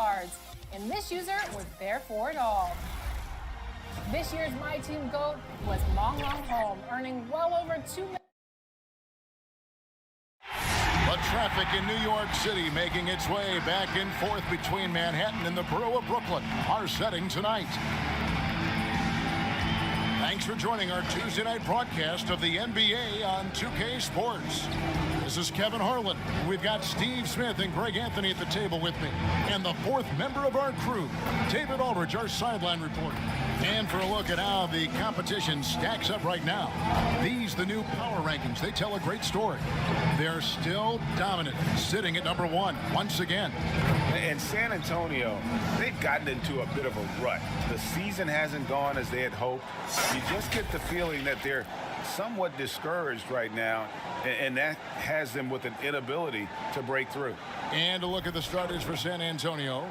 yards, and this user was there for it all. This year's My Team GOAT was Mong Long Home, earning well over $2 million. The traffic in New York City making its way back and forth between Manhattan and the borough of Brooklyn. Our setting tonight. Thanks for joining our Tuesday night broadcast of the NBA on 2K Sports. This is Kevin Harlan. We've got Steve Smith and Greg Anthony at the table with me. And the fourth member of our crew, David Aldridge, our sideline reporter. And for a look at how the competition stacks up right now. These, the new power rankings, they tell a great story. They're still dominant, sitting at number one once again. And San Antonio, they've gotten into a bit of a rut. The season hasn't gone as they had hoped. You just get the feeling that they're somewhat discouraged right now, and that has them with an inability to break through. And a look at the starters for San Antonio.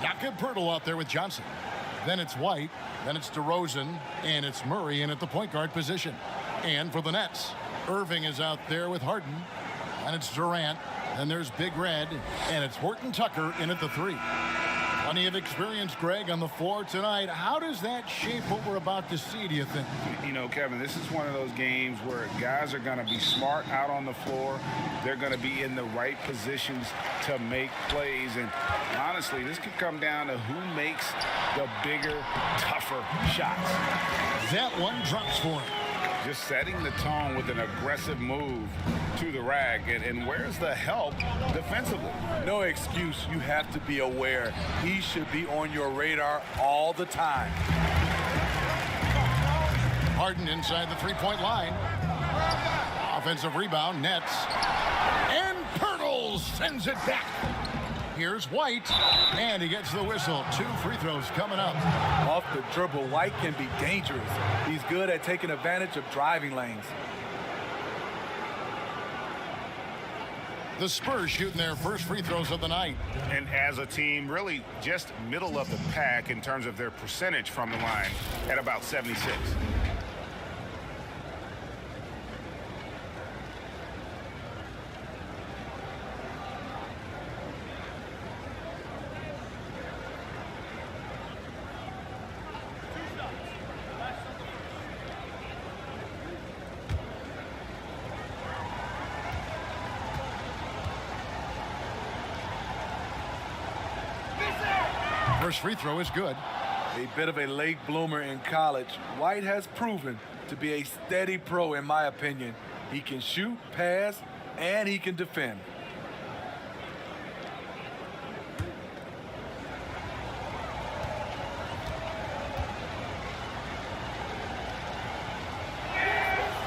Jakob Poeltl out there with Johnson. Then it's White, then it's DeRozan, and it's Murray in at the point guard position. And for the Nets, Irving is out there with Harden, and it's Durant, and there's Big Red, and it's Horton Tucker in at the three. Plenty of experience, Greg, on the floor tonight. How does that shape what we're about to see, do you think? You know, Kevin, this is one of those games where guys are going to be smart out on the floor. They're going to be in the right positions to make plays. And honestly, this could come down to who makes the bigger, tougher shots. That one drops for him. Just setting the tone with an aggressive move to the rack. And where's the help defensively? No excuse. You have to be aware. He should be on your radar all the time. Harden inside the three-point line. Offensive rebound, Nets. And Poeltl sends it back. Here's White, and he gets the whistle. 2 free throws coming up. Off the dribble, White can be dangerous. He's good at taking advantage of driving lanes. The Spurs shooting their first free throws of the night. And as a team, really just middle of the pack in terms of their percentage from the line at about 76. First free throw is good. A bit of a late bloomer in college, White has proven to be a steady pro in my opinion. He can shoot, pass, and he can defend.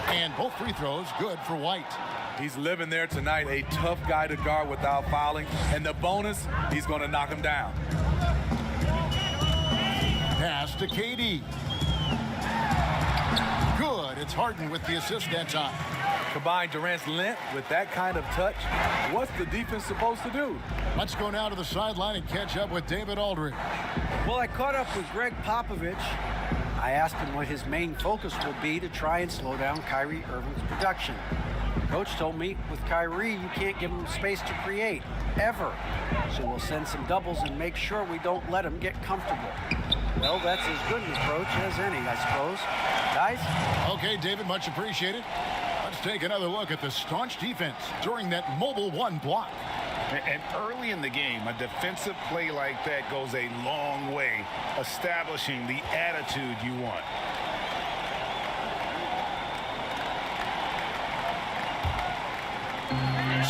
And both free throws good for White. He's living there tonight, a tough guy to guard without fouling. And the bonus, he's going to knock him down. Pass to KD. Good. It's Harden with the assist that time. Combine Durant's length with that kind of touch. What's the defense supposed to do? Let's go now to the sideline and catch up with David Aldridge. Well, I caught up with Greg Popovich. I asked him what his main focus will be to try and slow down Kyrie Irving's production. Coach told me with Kyrie, you can't give him space to create, ever. So we'll send some doubles and make sure we don't let him get comfortable. Well, that's as good an approach as any, I suppose. Guys? Okay, David, much appreciated. Let's take another look at the staunch defense during that mobile one block. And early in the game, a defensive play like that goes a long way, establishing the attitude you want.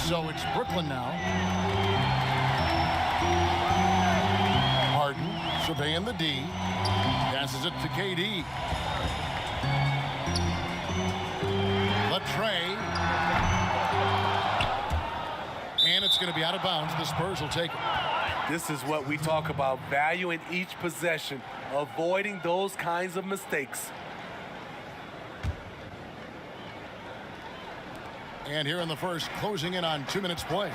So it's Brooklyn now. Harden surveying the D. Passes it to KD. Latrey. And it's going to be out of bounds. The Spurs will take it. This is what we talk about, valuing each possession, avoiding those kinds of mistakes. And here in the first, closing in on 2 minutes play.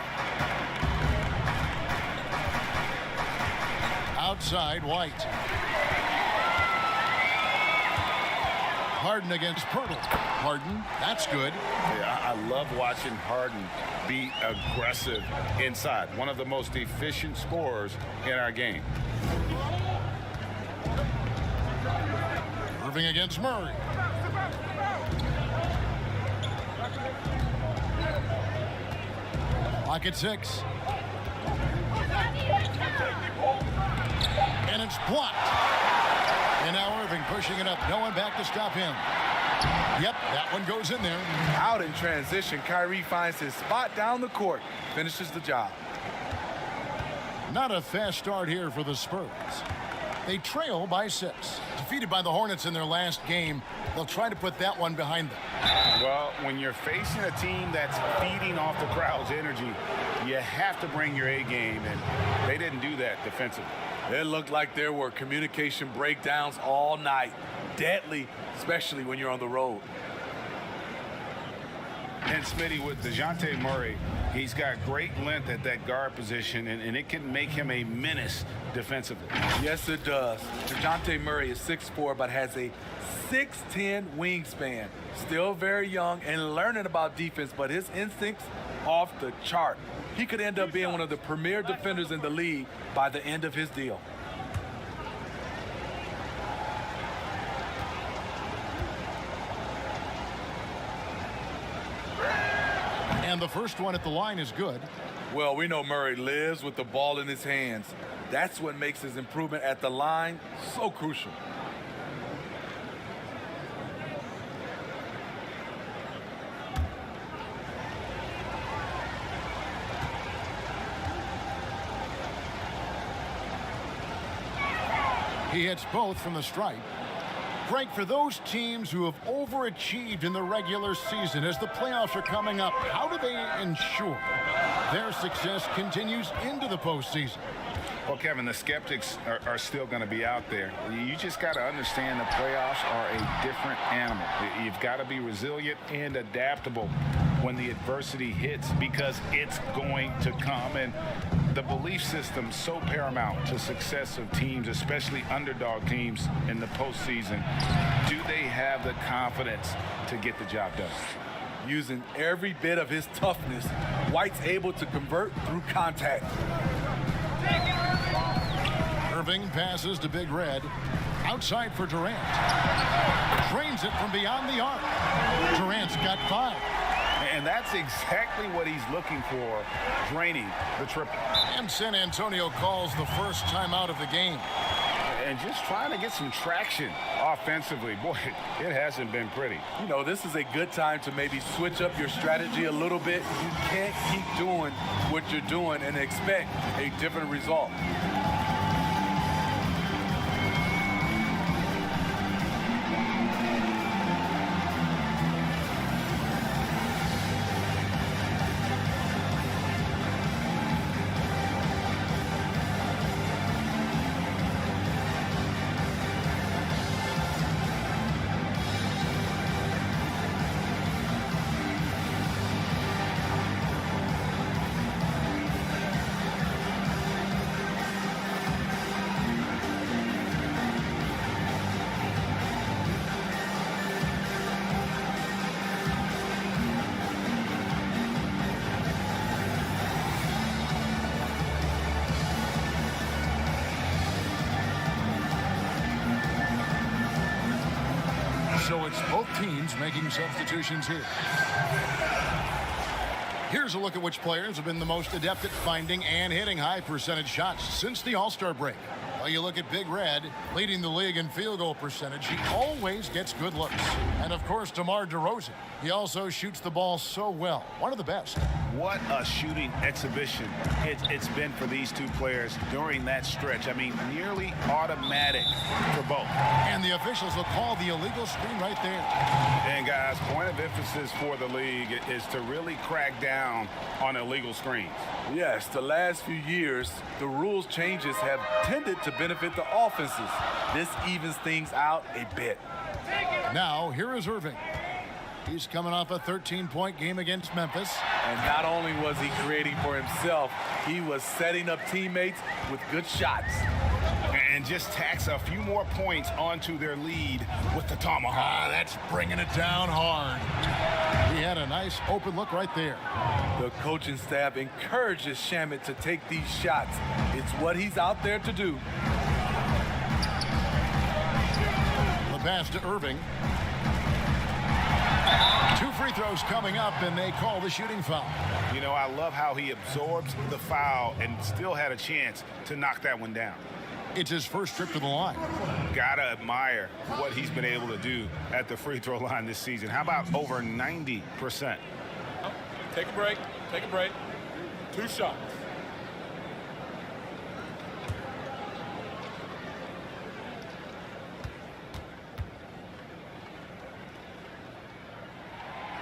Outside, White. Harden against Pirtle. Harden, that's good. Yeah, I love watching Harden be aggressive inside. One of the most efficient scorers in our game. Irving against Murray. Clock at 6. And it's blocked. And now Irving pushing it up. No one back to stop him. Yep, that one goes in there. Out in transition, Kyrie finds his spot down the court. Finishes the job. Not a fast start here for the Spurs. They trail by 6. Defeated by the Hornets in their last game, they'll try to put that one behind them. Well, when you're facing a team that's feeding off the crowd's energy, you have to bring your A game, and they didn't do that defensively. It looked like there were communication breakdowns all night. Deadly, especially when you're on the road. And Smitty, with DeJounte Murray, he's got great length at that guard position, and it can make him a menace defensively. Yes, it does. DeJounte Murray is 6'4", but has a 6'10" wingspan. Still very young and learning about defense, but his instincts off the chart. He could end up being one of the premier defenders in the league by the end of his deal. And the first one at the line is good. Well, we know Murray lives with the ball in his hands. That's what makes his improvement at the line so crucial. He hits both from the stripe. Frank, for those teams who have overachieved in the regular season, as the playoffs are coming up, how do they ensure their success continues into the postseason? Well, Kevin, the skeptics are still going to be out there. You just got to understand the playoffs are a different animal. You've got to be resilient and adaptable when the adversity hits, because it's going to come. And the belief system so paramount to success of teams, especially underdog teams in the postseason. Do they have the confidence to get the job done? Using every bit of his toughness, White's able to convert through contact. Irving passes to Big Red. Outside for Durant. Drains it from beyond the arc. Durant's got 5. And that's exactly what he's looking for, draining the triple. And San Antonio calls the first timeout of the game. And just trying to get some traction offensively. Boy, it hasn't been pretty. You know, this is a good time to maybe switch up your strategy a little bit. You can't keep doing what you're doing and expect a different result. So it's both teams making substitutions here. Here's a look at which players have been the most adept at finding and hitting high percentage shots since the All-Star break. Well, you look at Big Red, leading the league in field goal percentage. He always gets good looks. And, of course, DeMar DeRozan. He also shoots the ball so well. One of the best. What a shooting exhibition it's been for these two players during that stretch. I mean, nearly automatic for both. And the officials will call the illegal screen right there. And, guys, point of emphasis for the league is to really crack down on illegal screens. Yes, the last few years, the rules changes have tended to benefit the offenses. This evens things out a bit. Now, here is Irving. He's coming off a 13-point game against Memphis. And not only was he creating for himself, he was setting up teammates with good shots. and just tacks a few more points onto their lead with the tomahawk. That's bringing it down hard. He had a nice open look right there. The coaching staff encourages Shamet to take these shots. It's what he's out there to do. The pass to Irving. 2 free throws coming up, and they call the shooting foul. You know, I love how he absorbs the foul and still had a chance to knock that one down. It's his first trip to the line. Gotta admire what he's been able to do at the free throw line this season. How about over 90%? Take a break. Take a break. 2 shots.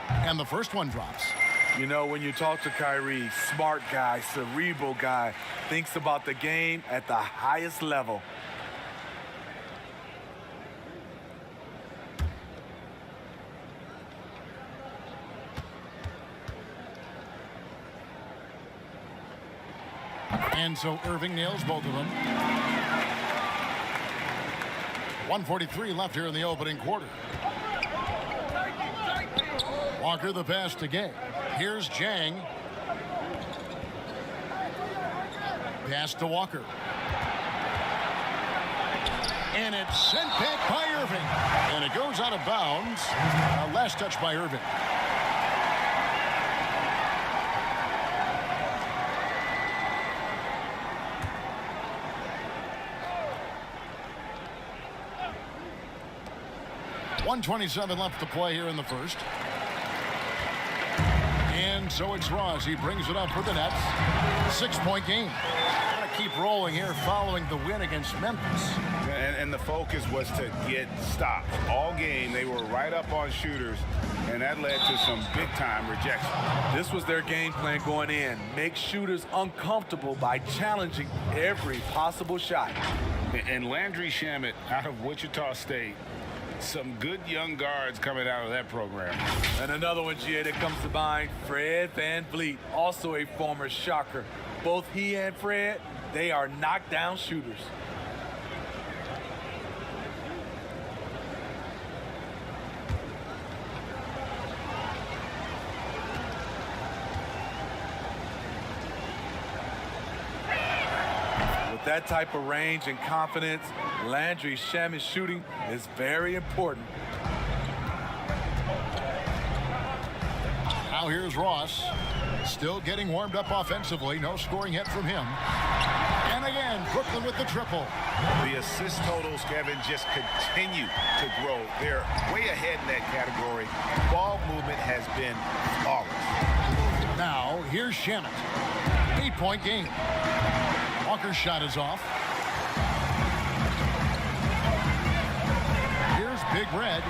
And the first one drops. You know, when you talk to Kyrie, smart guy, cerebral guy, thinks about the game at the highest level. And so Irving nails both of them. 1:43 left here in the opening quarter. Walker the pass to Gay. Here's Jang. Pass to Walker. And it's sent back by Irving. And it goes out of bounds. Last touch by Irving. .127 left to play here in the first. And so it's Ross. He brings it up for the Nets. 6-point game. Got to keep rolling here following the win against Memphis. And the focus was to get stops. All game, they were right up on shooters, and that led to some big-time rejection. This was their game plan going in. Make shooters uncomfortable by challenging every possible shot. And Landry Shamet out of Wichita State. Some good young guards coming out of that program. And another one, GA, that comes to mind, Fred VanVleet, also a former Shocker. Both he and Fred, they are knockdown shooters. With that type of range and confidence, Landry Shamet's shooting is very important. Now here's Ross. Still getting warmed up offensively. No scoring hit from him. And again, Brooklyn with the triple. The assist totals, Kevin, just continue to grow. They're way ahead in that category. Ball movement has been flawless. Now here's Shamet. 8-point game. Walker's shot is off. Here's Big Red.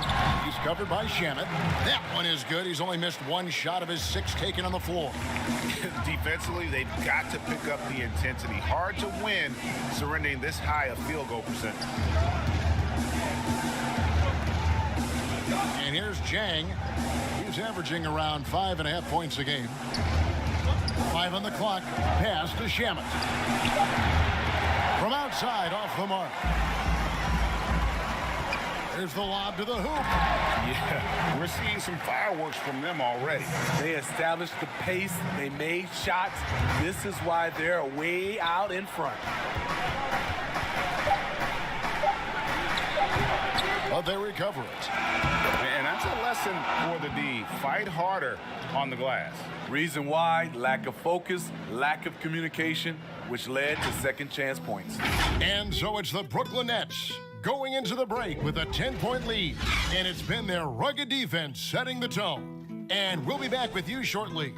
He's covered by Shamet. That one is good. He's only missed 1 shot of his 6 taken on the floor. Defensively, they've got to pick up the intensity. Hard to win surrendering this high a field goal percentage. And here's Jang. He's averaging around 5.5 points a game. 5 on the clock. Pass to Shamet. From outside, off the mark. There's the lob to the hoop. Yeah, we're seeing some fireworks from them already. They established the pace. They made shots. This is why they're way out in front. But they recover it. And that's a lesson for the D. Fight harder on the glass. Reason why, lack of focus, lack of communication, which led to second chance points. And so it's the Brooklyn Nets going into the break with a 10-point lead. And it's been their rugged defense setting the tone. And we'll be back with you shortly.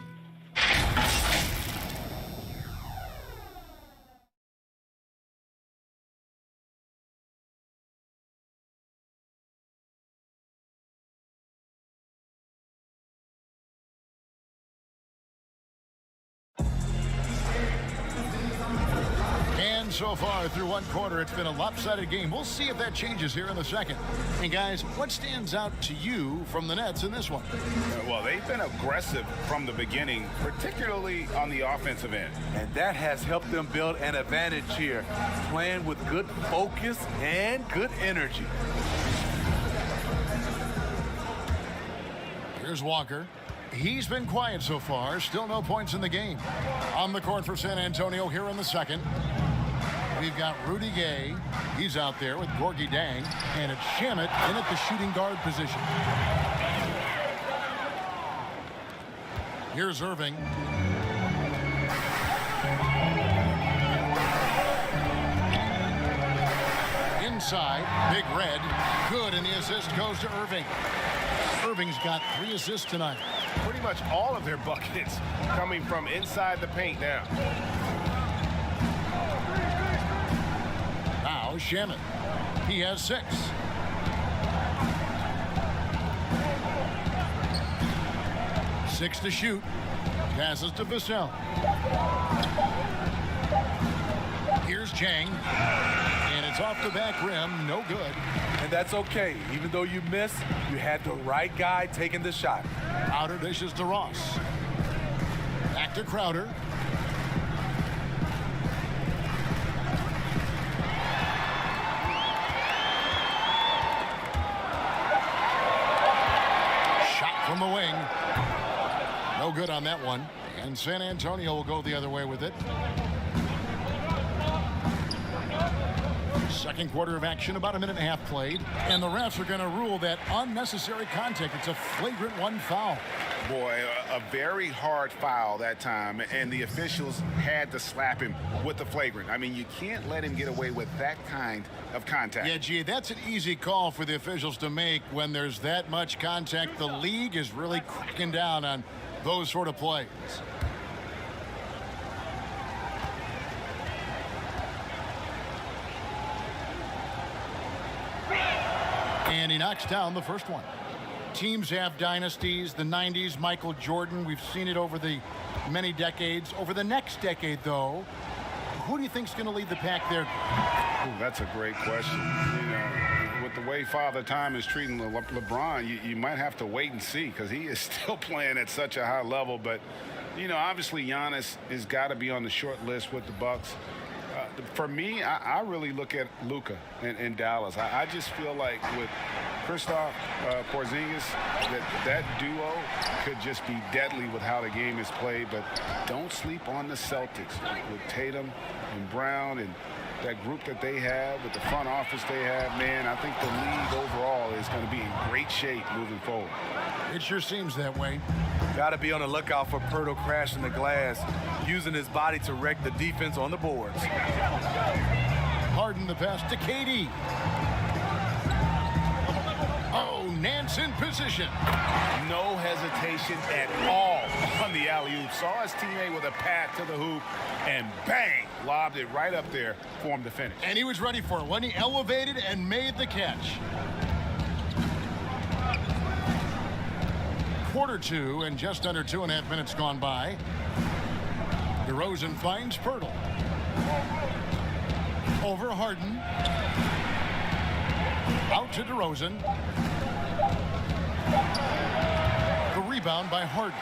so far through one quarter, it's been a lopsided game. We'll see if that changes here in the second. And guys, what stands out to you from the Nets in this one? Well, they've been aggressive from the beginning, particularly on the offensive end. And that has helped them build an advantage here, playing with good focus and good energy. Here's Walker. He's been quiet so far. Still no points in the game. On the court for San Antonio here in the second. We've got Rudy Gay. He's out there with Gorgie Dang. And it's Shamet in at the shooting guard position. Here's Irving. Inside, Big Red. Good, and the assist goes to Irving. Irving's got 3 assists tonight. Pretty much all of their buckets coming from inside the paint now. Now Shamet. He has 6. Six to shoot. Passes to Vassell. Here's Chang. And it's off the back rim. No good. And that's okay. Even though you miss, you had the right guy taking the shot. Crowder dishes to Ross. Back to Crowder. Shot from the wing. No good on that one. And San Antonio will go the other way with it. Second quarter of action, about a minute and a half played. And the refs are going to rule that unnecessary contact. It's a flagrant 1 foul. Boy, a very hard foul that time, and the officials had to slap him with the flagrant. I mean, you can't let him get away with that kind of contact. Yeah, gee, that's an easy call for the officials to make when there's that much contact. The league is really cracking down on those sort of plays. And he knocks down the first one. Teams have dynasties. The 90s, Michael Jordan. We've seen it over the many decades. Over the next decade, though, who do you think is going to lead the pack there? Ooh, that's a great question. You know, with the way Father Time is treating LeBron, you might have to wait and see because he is still playing at such a high level. But, you know, obviously Giannis has got to be on the short list with the Bucks. For me, I really look at Luka in Dallas. I just feel like with Kristaps Porzingis, that duo could just be deadly with how the game is played. But don't sleep on the Celtics with Tatum and Brown and that group that they have, with the front office they have. Man, I think the league overall is going to be in great shape moving forward. It sure seems that way. Got to be on the lookout for Pirtle crashing the glass, using his body to wreck the defense on the boards. Harden the pass to KD. Oh, Nance in position. No hesitation at all on the alley-oop. Saw his teammate with a pat to the hoop, and bang, lobbed it right up there for him to finish. And he was ready for it when he elevated and made the catch. Quarter 2 and just under 2.5 minutes gone by. DeRozan finds Pirtle. Over Harden. Out to DeRozan. The rebound by Harden.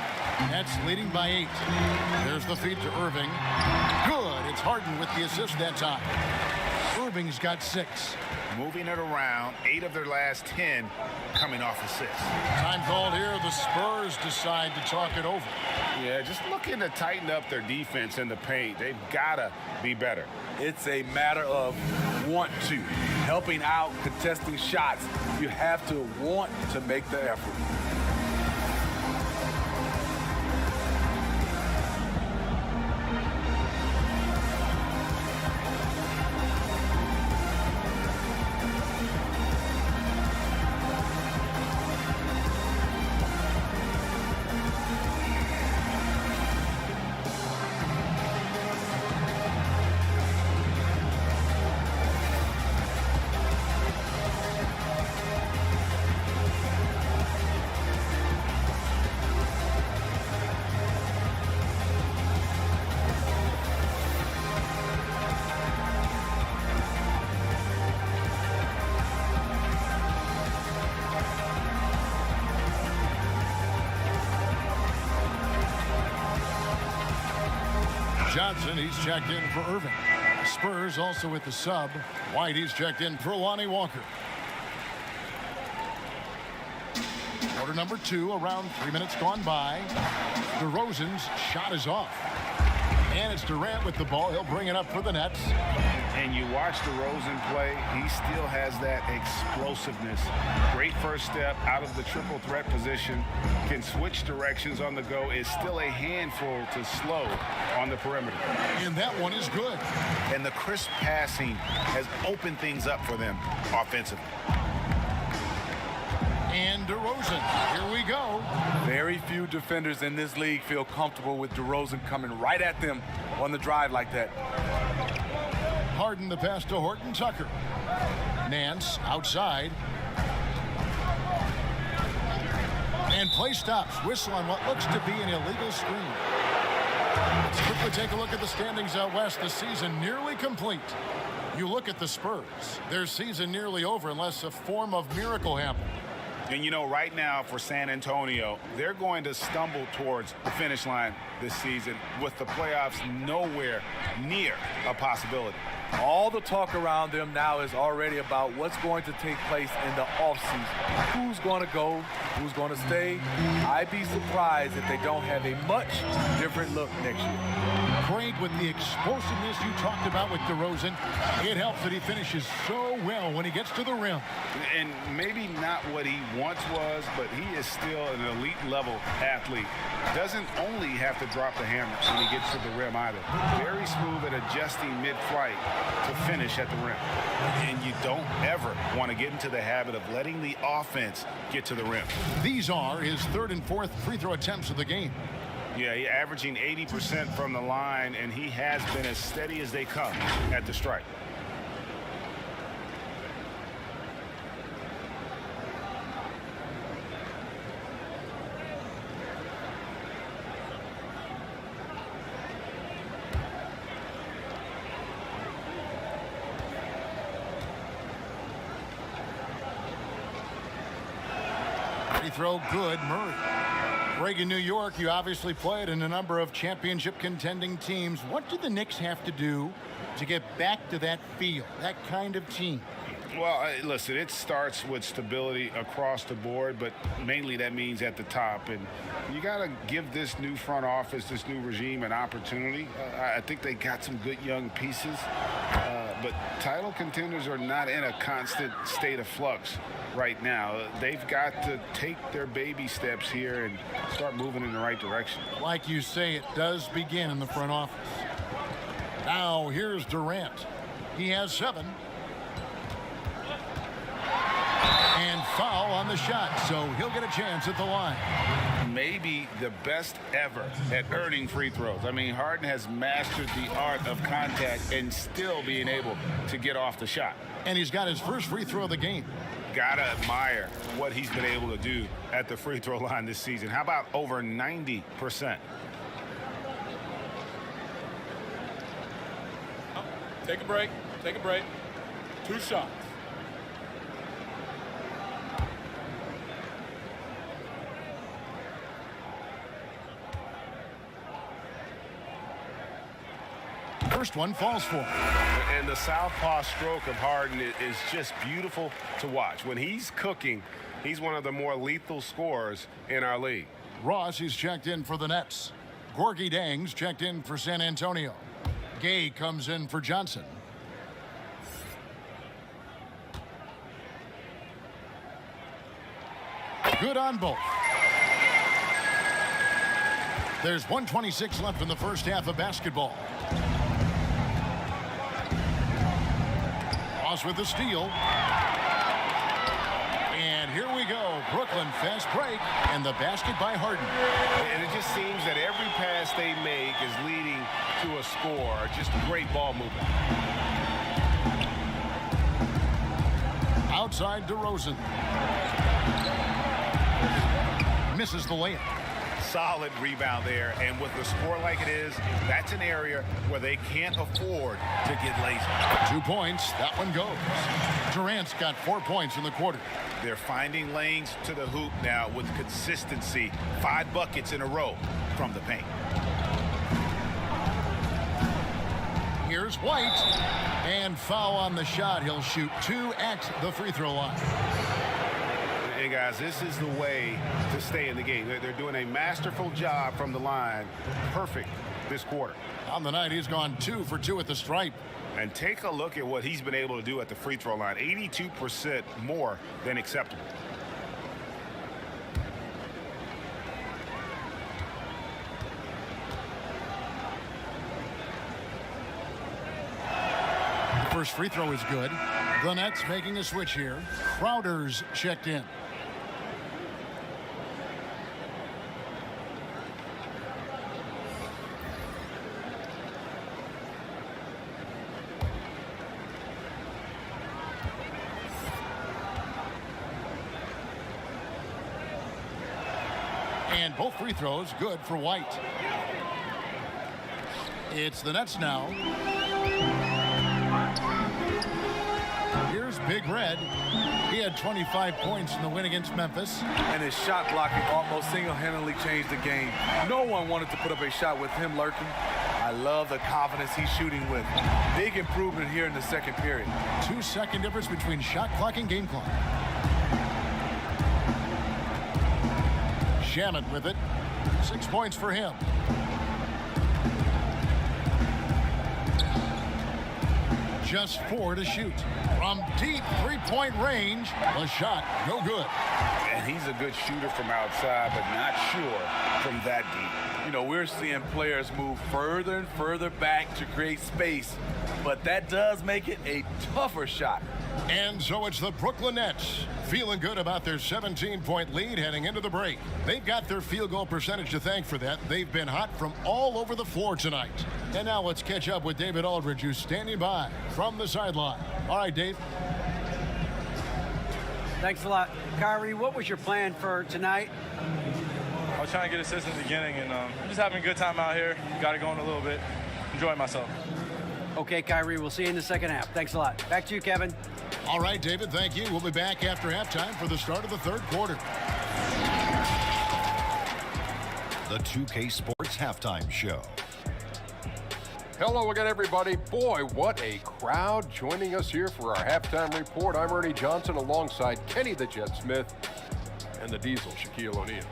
That's leading by 8. There's the feed to Irving. Good. It's Harden with the assist that time. Irving's got 6. Moving it around, 8 of their last 10 coming off assists. Time called here. The Spurs decide to talk it over. Yeah, just looking to tighten up their defense in the paint. They've got to be better. It's a matter of want to. Helping out, contesting shots. You have to want to make the effort. Johnson, he's checked in for Irving. Spurs also with the sub. White, he's checked in for Lonnie Walker. Quarter number 2, around 3 minutes gone by. DeRozan's shot is off. And it's Durant with the ball. He'll bring it up for the Nets. And you watch DeRozan play, he still has that explosiveness. Great first step out of the triple threat position. Can switch directions on the go. Is still a handful to slow on the perimeter. And that one is good. And the crisp passing has opened things up for them offensively. And DeRozan, here we go. Very few defenders in this league feel comfortable with DeRozan coming right at them on the drive like that. Harden the pass to Horton Tucker. Nance outside. And play stops. Whistle on what looks to be an illegal screen. Let's quickly take a look at the standings out west. The season nearly complete. You look at the Spurs. Their season nearly over unless a form of miracle happens. And you know, right now for San Antonio, they're going to stumble towards the finish line this season with the playoffs nowhere near a possibility. All the talk around them now is already about what's going to take place in the offseason. Who's going to go? Who's going to stay? I'd be surprised if they don't have a much different look next year. Craig, with the explosiveness you talked about with DeRozan, it helps that he finishes so well when he gets to the rim. And maybe not what he once was, but he is still an elite level athlete. Doesn't only have to drop the hammer when he gets to the rim either. Very smooth at adjusting mid-flight to finish at the rim. And you don't ever want to get into the habit of letting the offense get to the rim. These are his 3rd and 4th free throw attempts of the game. Yeah, he's averaging 80% from the line, and he has been as steady as they come at the stripe. Free throw good, Murray. Greg, in New York, you obviously played in a number of championship contending teams. What do the Knicks have to do to get back to that feel, that kind of team? Well, listen, it starts with stability across the board, but mainly that means at the top. And you got to give this new front office, this new regime, an opportunity. I think they got some good young pieces, but title contenders are not in a constant state of flux right now. They've got to take their baby steps here and start moving in the right direction. Like you say, it does begin in the front office. Now, here's Durant. He has 7. And foul on the shot, so he'll get a chance at the line. Maybe the best ever at earning free throws. I mean, Harden has mastered the art of contact and still being able to get off the shot. And he's got his first free throw of the game. Gotta admire what he's been able to do at the free throw line this season. How about over 90%? Take a break. Take a break. 2 shots. First one falls for him. And the southpaw stroke of Harden is just beautiful to watch. When he's cooking, he's one of the more lethal scorers in our league. Ross, he's checked in for the Nets. Gorgie Dang's checked in for San Antonio. Gay comes in for Johnson. Good on both. There's 1:26 left in the first half of basketball. Ross with the steal. And here we go. Brooklyn fast break and the basket by Harden. And it just seems that every pass they make is leading to a score. Just great ball movement. Outside DeRozan. Misses the layup. Solid rebound there, and with the score like it is, that's an area where they can't afford to get lazy. 2 points, that one goes. Durant's got 4 points in the quarter. They're finding lanes to the hoop now with consistency. 5 buckets in a row from the paint. Here's White. And foul on the shot. He'll shoot 2 at the free throw line. Hey, guys, this is the way to stay in the game. They're doing a masterful job from the line. Perfect this quarter. On the night, he's gone 2 for 2 at the stripe. And take a look at what he's been able to do at the free throw line. 82% more than acceptable. The first free throw is good. The Nets making a switch here. Crowder's checked in. And both free throws good for White. It's the Nets now. Here's Big Red. He had 25 points in the win against Memphis. And his shot blocking almost single-handedly changed the game. No one wanted to put up a shot with him lurking. I love the confidence he's shooting with. Big improvement here in the second period. 2-second difference between shot clock and game clock. Shaman with it. 6 points for him. Just 4 to shoot. From deep three-point range, the shot no good. And he's a good shooter from outside, but not sure from that deep. You know, we're seeing players move further and further back to create space, but that does make it a tougher shot. And so it's the Brooklyn Nets feeling good about their 17-point lead heading into the break. They've got their field goal percentage to thank for that. They've been hot from all over the floor tonight. And now let's catch up with David Aldridge, who's standing by from the sideline. All right, Dave. Thanks a lot. Kyrie, what was your plan for tonight? I was trying to get assists in the beginning, and just having a good time out here. Got it going a little bit. Enjoying myself. Okay, Kyrie, we'll see you in the second half. Thanks a lot. Back to you, Kevin. All right, David, thank you. We'll be back after halftime for the start of the third quarter. The 2K Sports Halftime Show. Hello again, everybody. Boy, what a crowd joining us here for our halftime report. I'm Ernie Johnson alongside Kenny the Jet Smith and the Diesel, Shaquille O'Neal.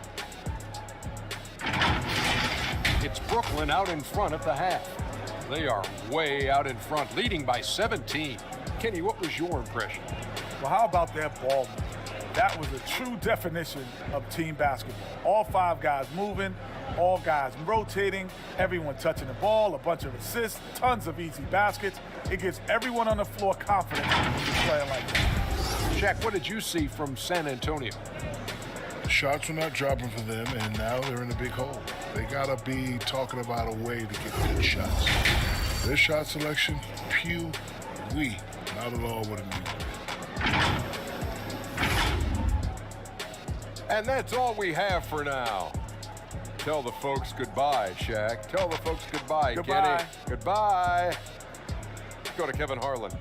It's Brooklyn out in front at the half. They are way out in front, leading by 17. Kenny, what was your impression? Well, how about that ball movement? That was a true definition of team basketball. All 5 guys moving, all guys rotating, everyone touching the ball, a bunch of assists, tons of easy baskets. It gives everyone on the floor confidence to play like that. Shaq, what did you see from San Antonio? Shots were not dropping for them, and now they're in a big hole. They gotta be talking about a way to get good shots. Their shot selection, pew-wee, not at all what it needs. And that's all we have for now. Tell the folks goodbye, Shaq. Tell the folks goodbye, Goodbye. Kenny. Goodbye. Let's go to Kevin Harlan.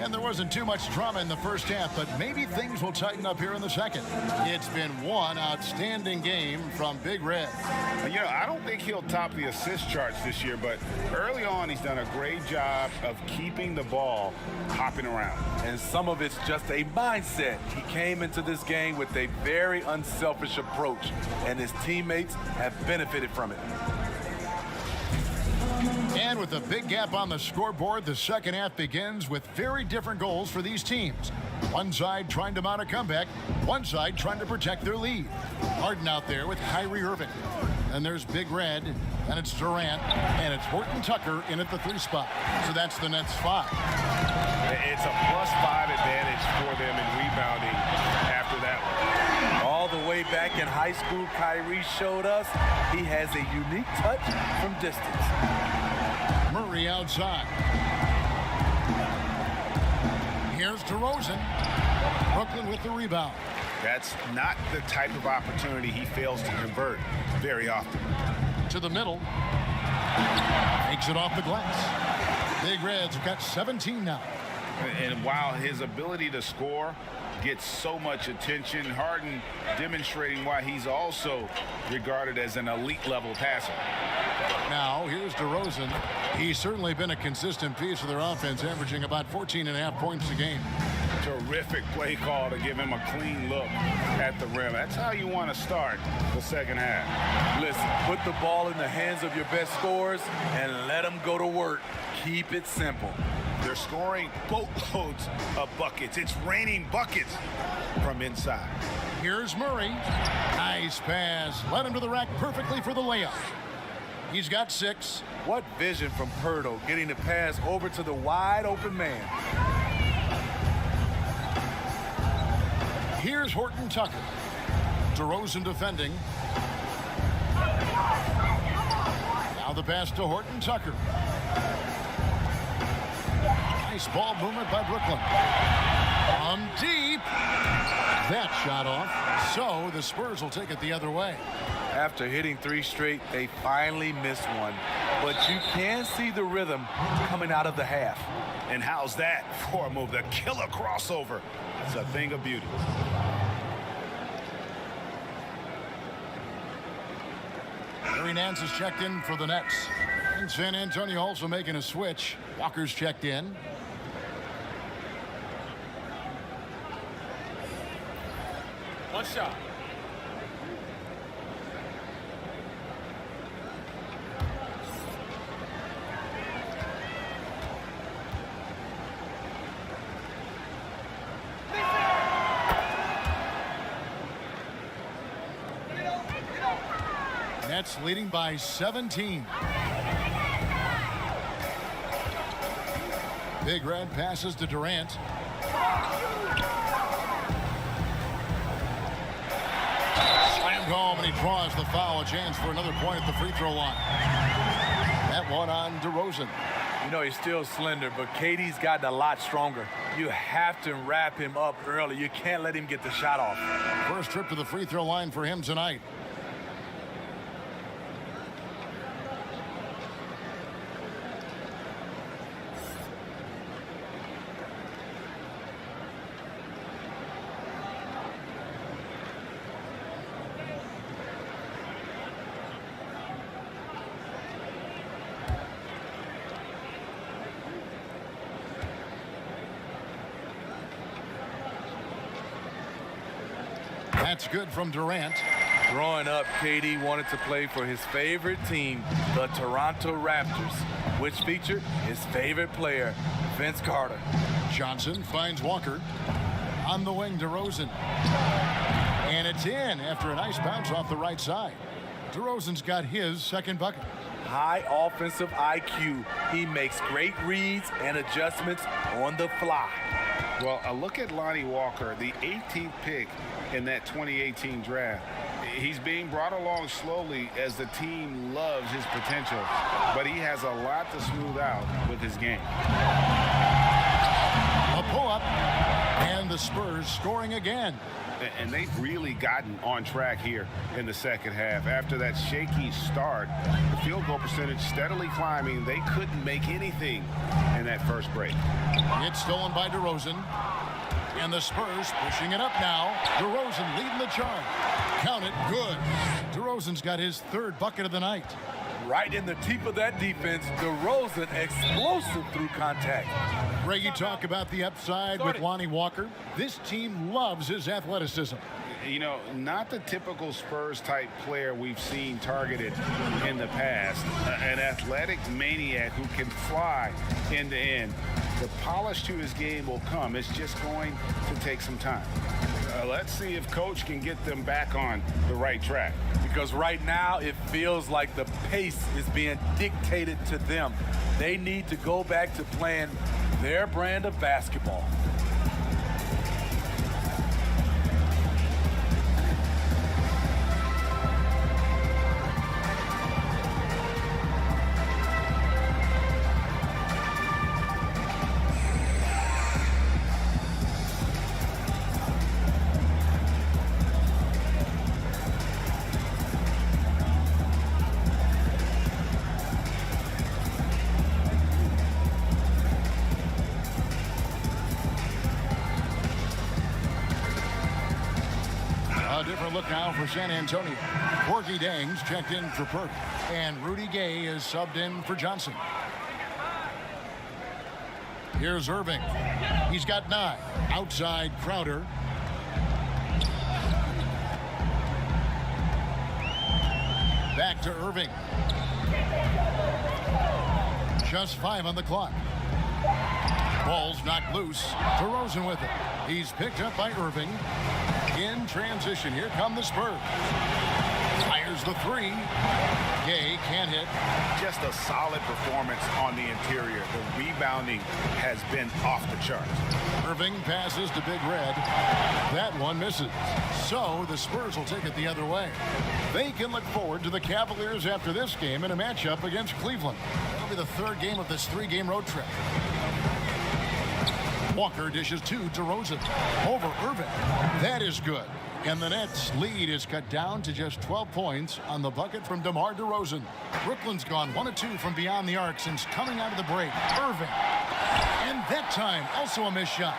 And there wasn't too much drama in the first half, but maybe things will tighten up here in the second. It's been one outstanding game from Big Red. You know, I don't think he'll top the assist charts this year, but early on he's done a great job of keeping the ball hopping around. And some of it's just a mindset. He came into this game with a very unselfish approach, and his teammates have benefited from it. And with a big gap on the scoreboard, the second half begins with very different goals for these teams. One side trying to mount a comeback, one side trying to protect their lead. Harden out there with Kyrie Irving. And there's Big Red, and it's Durant, and it's Horton Tucker in at the 3 spot. So that's the Nets 5. It's a +5 advantage for them in rebounding after that one. All the way back in high school, Kyrie showed us he has a unique touch from distance. Murray outside. Here's DeRozan. Brooklyn with the rebound. That's not the type of opportunity he fails to convert very often. To the middle. Takes it off the glass. Big Reds have got 17 now. And while his ability to score gets so much attention, Harden demonstrating why he's also regarded as an elite level passer. Now, here's DeRozan. He's certainly been a consistent piece of their offense, averaging about 14.5 points a game. Terrific play call to give him a clean look at the rim. That's how you want to start the second half. Listen, put the ball in the hands of your best scorers and let them go to work. Keep it simple. They're scoring boatloads of buckets. It's raining buckets from inside. Here's Murray. Nice pass. Led him to the rack perfectly for the layup. He's got 6. What vision from Pirtle, getting the pass over to the wide open man. Here's Horton Tucker. DeRozan defending. Now the pass to Horton Tucker. Nice ball movement by Brooklyn. From deep. That shot off. So the Spurs will take it the other way. After hitting 3 straight, they finally missed one. But you can see the rhythm coming out of the half. And how's that for a move? The killer crossover. It's a thing of beauty. Larry Nance is checked in for the Nets. And San Antonio also making a switch. Walker's checked in. One shot. Nets leading by 17. Big Red passes to Durant. Slammed home, and he draws the foul. A chance for another point at the free throw line. That one on DeRozan. You know, he's still slender, but KD's gotten a lot stronger. You have to wrap him up early. You can't let him get the shot off. First trip to the free throw line for him tonight. That's good from Durant. Growing up, KD wanted to play for his favorite team, the Toronto Raptors, which featured his favorite player, Vince Carter. Johnson finds Walker. On the wing, DeRozan. And it's in after a nice bounce off the right side. DeRozan's got his second bucket. High offensive IQ. He makes great reads and adjustments on the fly. Well, a look at Lonnie Walker, the 18th pick in that 2018 draft. He's being brought along slowly as the team loves his potential, but he has a lot to smooth out with his game. A pull-up, and the Spurs scoring again. And they've really gotten on track here in the second half. After that shaky start, the field goal percentage steadily climbing. They couldn't make anything in that first break. It's stolen by DeRozan. And the Spurs pushing it up now. DeRozan leading the charge. Count it, good. DeRozan's got his third bucket of the night. Right in the teeth of that defense, DeRozan explosive through contact. Ray, you talk about the upside with Lonnie Walker. This team loves his athleticism. You know, not the typical Spurs-type player we've seen targeted in the past. An athletic maniac who can fly end to end. The polish to his game will come. It's just going to take some time. Let's see if Coach can get them back on the right track. Because right now it feels like the pace is being dictated to them. They need to go back to playing their brand of basketball. look now for San Antonio. Porky Dangs checked in for Perk, and Rudy Gay is subbed in for Johnson. Here's Irving. He's got 9. Outside Crowder. Back to Irving. Just 5 on the clock. Ball's knocked loose. DeRozan with it. He's picked up by Irving. In transition, here come the Spurs. Fires the 3. Gay can't hit. Just a solid performance on the interior. The rebounding has been off the charts. Irving passes to Big Red. That one misses. So the Spurs will take it the other way. They can look forward to the Cavaliers after this game in a matchup against Cleveland. That'll be the 3rd game of this 3-game road trip. Walker dishes to DeRozan. Over Irving. That is good. And the Nets' lead is cut down to just 12 points on the bucket from DeMar DeRozan. Brooklyn's gone 1 of 2 from beyond the arc since coming out of the break. Irving. And that time, also a missed shot.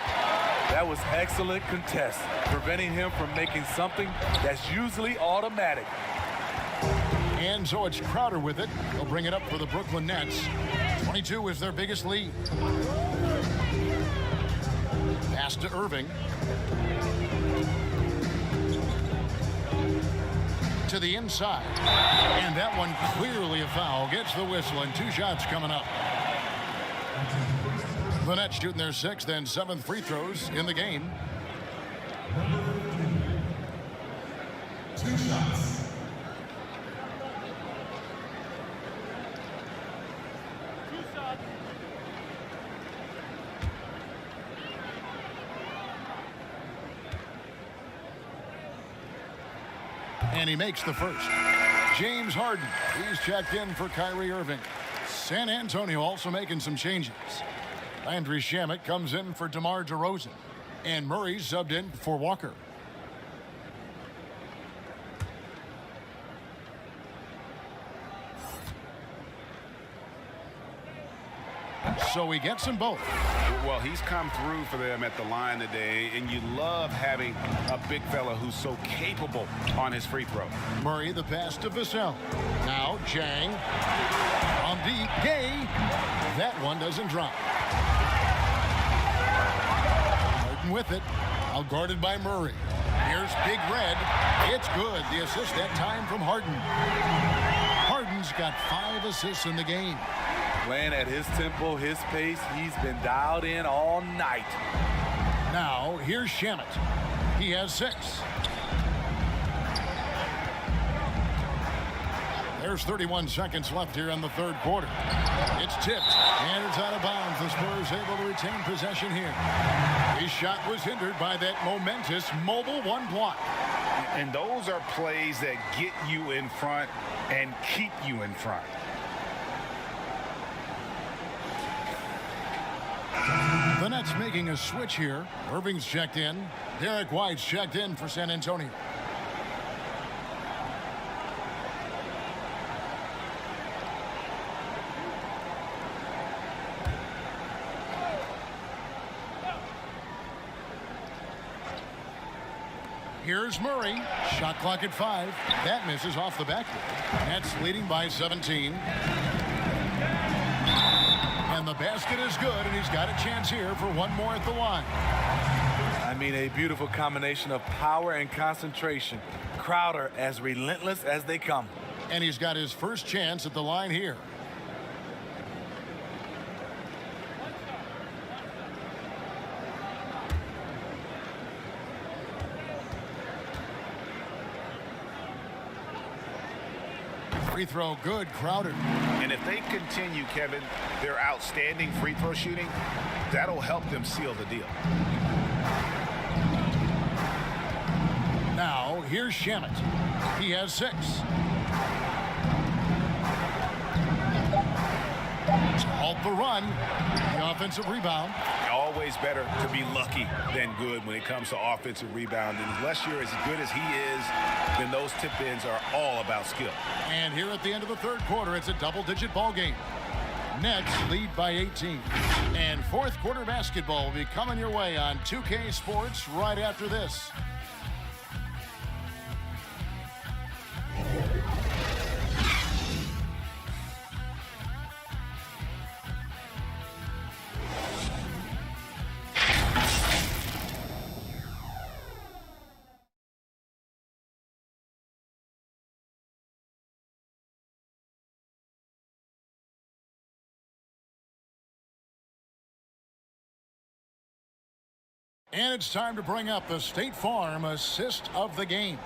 That was excellent contest, preventing him from making something that's usually automatic. And so it's Crowder with it. He'll bring it up for the Brooklyn Nets. 22 is their biggest lead. Pass to Irving. To the inside. And that one clearly a foul. Gets the whistle and 2 shots coming up. The Nets shooting their 6th and 7th free throws in the game. 2 shots. And he makes the first. James Harden, he's checked in for Kyrie Irving. San Antonio also making some changes. Landry Shamet comes in for DeMar DeRozan. And Murray subbed in for Walker. So he gets them both. Well, he's come through for them at the line today, and you love having a big fella who's so capable on his free throw. Murray, the pass to Vassell. Now Jang. On deep, Gay. That one doesn't drop. Harden with it. Out guarded by Murray. Here's Big Red. It's good. The assist that time from Harden. Harden's got 5 assists in the game. Playing at his tempo, his pace, he's been dialed in all night. Now, here's Shamet. He has 6. There's 31 seconds left here in the 3rd quarter. It's tipped, and it's out of bounds. The Spurs able to retain possession here. His shot was hindered by that momentous mobile 1 block. And those are plays that get you in front and keep you in front. The Nets making a switch here. Irving's checked in. Derek White's checked in for San Antonio. Here's Murray. Shot clock at 5. That misses off the backboard. Nets leading by 17. And the basket is good, and he's got a chance here for 1 more at the line. I mean, a beautiful combination of power and concentration. Crowder as relentless as they come. And he's got his first chance at the line here. Free throw good, Crowder. And if they continue, Kevin, their outstanding free throw shooting, that'll help them seal the deal. Now, here's Shamet. He has 6. To halt the run, the offensive rebound. Always better to be lucky than good when it comes to offensive rebounding. Unless you're as good as he is, then those tip-ins are all about skill. And here at the end of the 3rd quarter, it's a double-digit ball game. Nets lead by 18. And 4th quarter basketball will be coming your way on 2K Sports right after this. And it's time to bring up the State Farm assist of the game.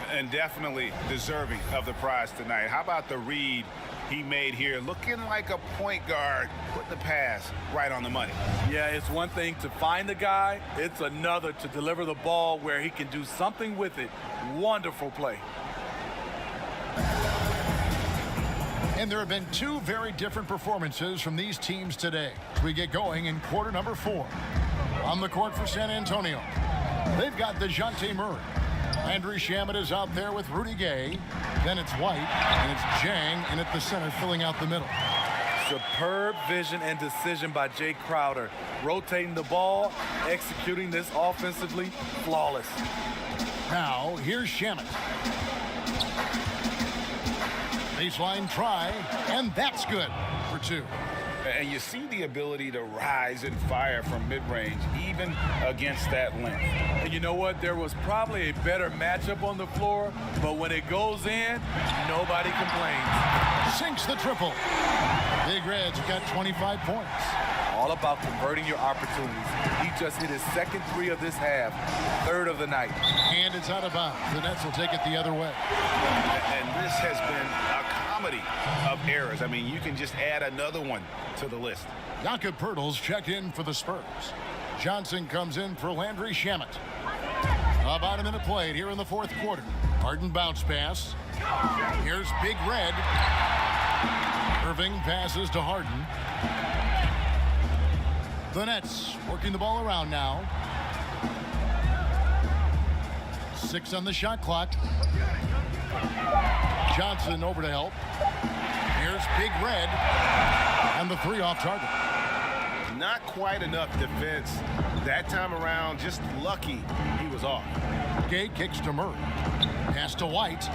And definitely deserving of the prize tonight. How about the read he made here? Looking like a point guard, putting the pass right on the money. Yeah, it's one thing to find the guy. It's another to deliver the ball where he can do something with it. Wonderful play. And there have been two very different performances from these teams today. We get going in quarter number 4. On the court for San Antonio, they've got DeJounte Murray. Landry Shamet is out there with Rudy Gay. Then it's White, and it's Jang in at the center, filling out the middle. Superb vision and decision by Jay Crowder. Rotating the ball, executing this offensively, flawless. Now, here's Shamet. Baseline try, and that's good for 2. And you see the ability to rise and fire from mid-range, even against that length. And you know what? There was probably a better matchup on the floor, but when it goes in, nobody complains. Sinks the triple. Big Red's got 25 points. All about converting your opportunities. He just hit his second 3 of this half, 3rd of the night. And it's out of bounds. The Nets will take it the other way. And this has been a comedy of errors. I mean, you can just add another one to the list. Jakob Poeltl's checked in for the Spurs. Johnson comes in for Landry Shamet. About a minute played here in the 4th quarter. Harden bounce pass. Here's Big Red. Irving passes to Harden. The Nets working the ball around now. 6 on the shot clock. Johnson over to help. Here's Big Red. And the 3 off target. Not quite enough defense that time around. Just lucky he was off. Gay kicks to Murray. Pass to White.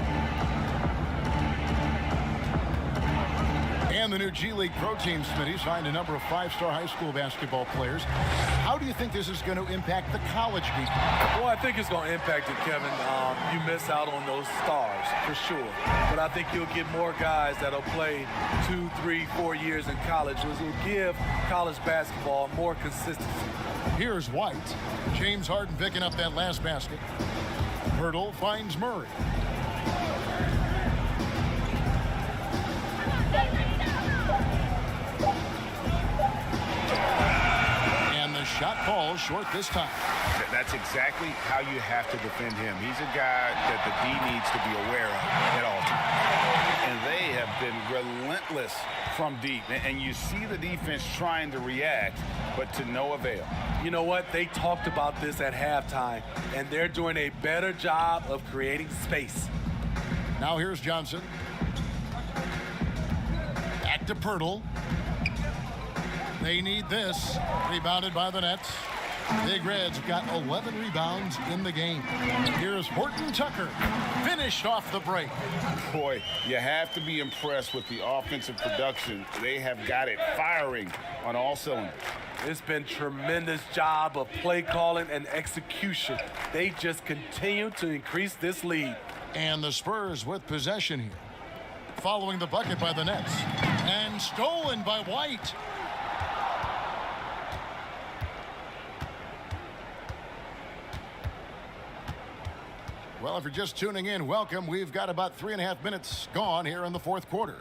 And the new G League Pro Team, Smitty, signed a number of 5-star high school basketball players. How do you think this is going to impact the college game? Well, I think it's going to impact it, Kevin. You miss out on those stars, for sure. But I think you'll get more guys that'll play 2, 3, 4 years in college, which will give college basketball more consistency. Here's White. James Harden picking up that last basket. Poeltl finds Murray. Shot falls short this time. That's exactly how you have to defend him. He's a guy that the D needs to be aware of at all times. And they have been relentless from deep. And you see the defense trying to react, but to no avail. You know what? They talked about this at halftime, and they're doing a better job of creating space. Now here's Johnson. Back to Poeltl. They need this. Rebounded by the Nets. Big Reds got 11 rebounds in the game. Here's Horton Tucker. Finished off the break. Boy, you have to be impressed with the offensive production. They have got it firing on all cylinders. It's been tremendous job of play calling and execution. They just continue to increase this lead. And the Spurs with possession here. Following the bucket by the Nets. And stolen by White. Well, if you're just tuning in, welcome. We've got about 3.5 minutes gone here in the 4th quarter.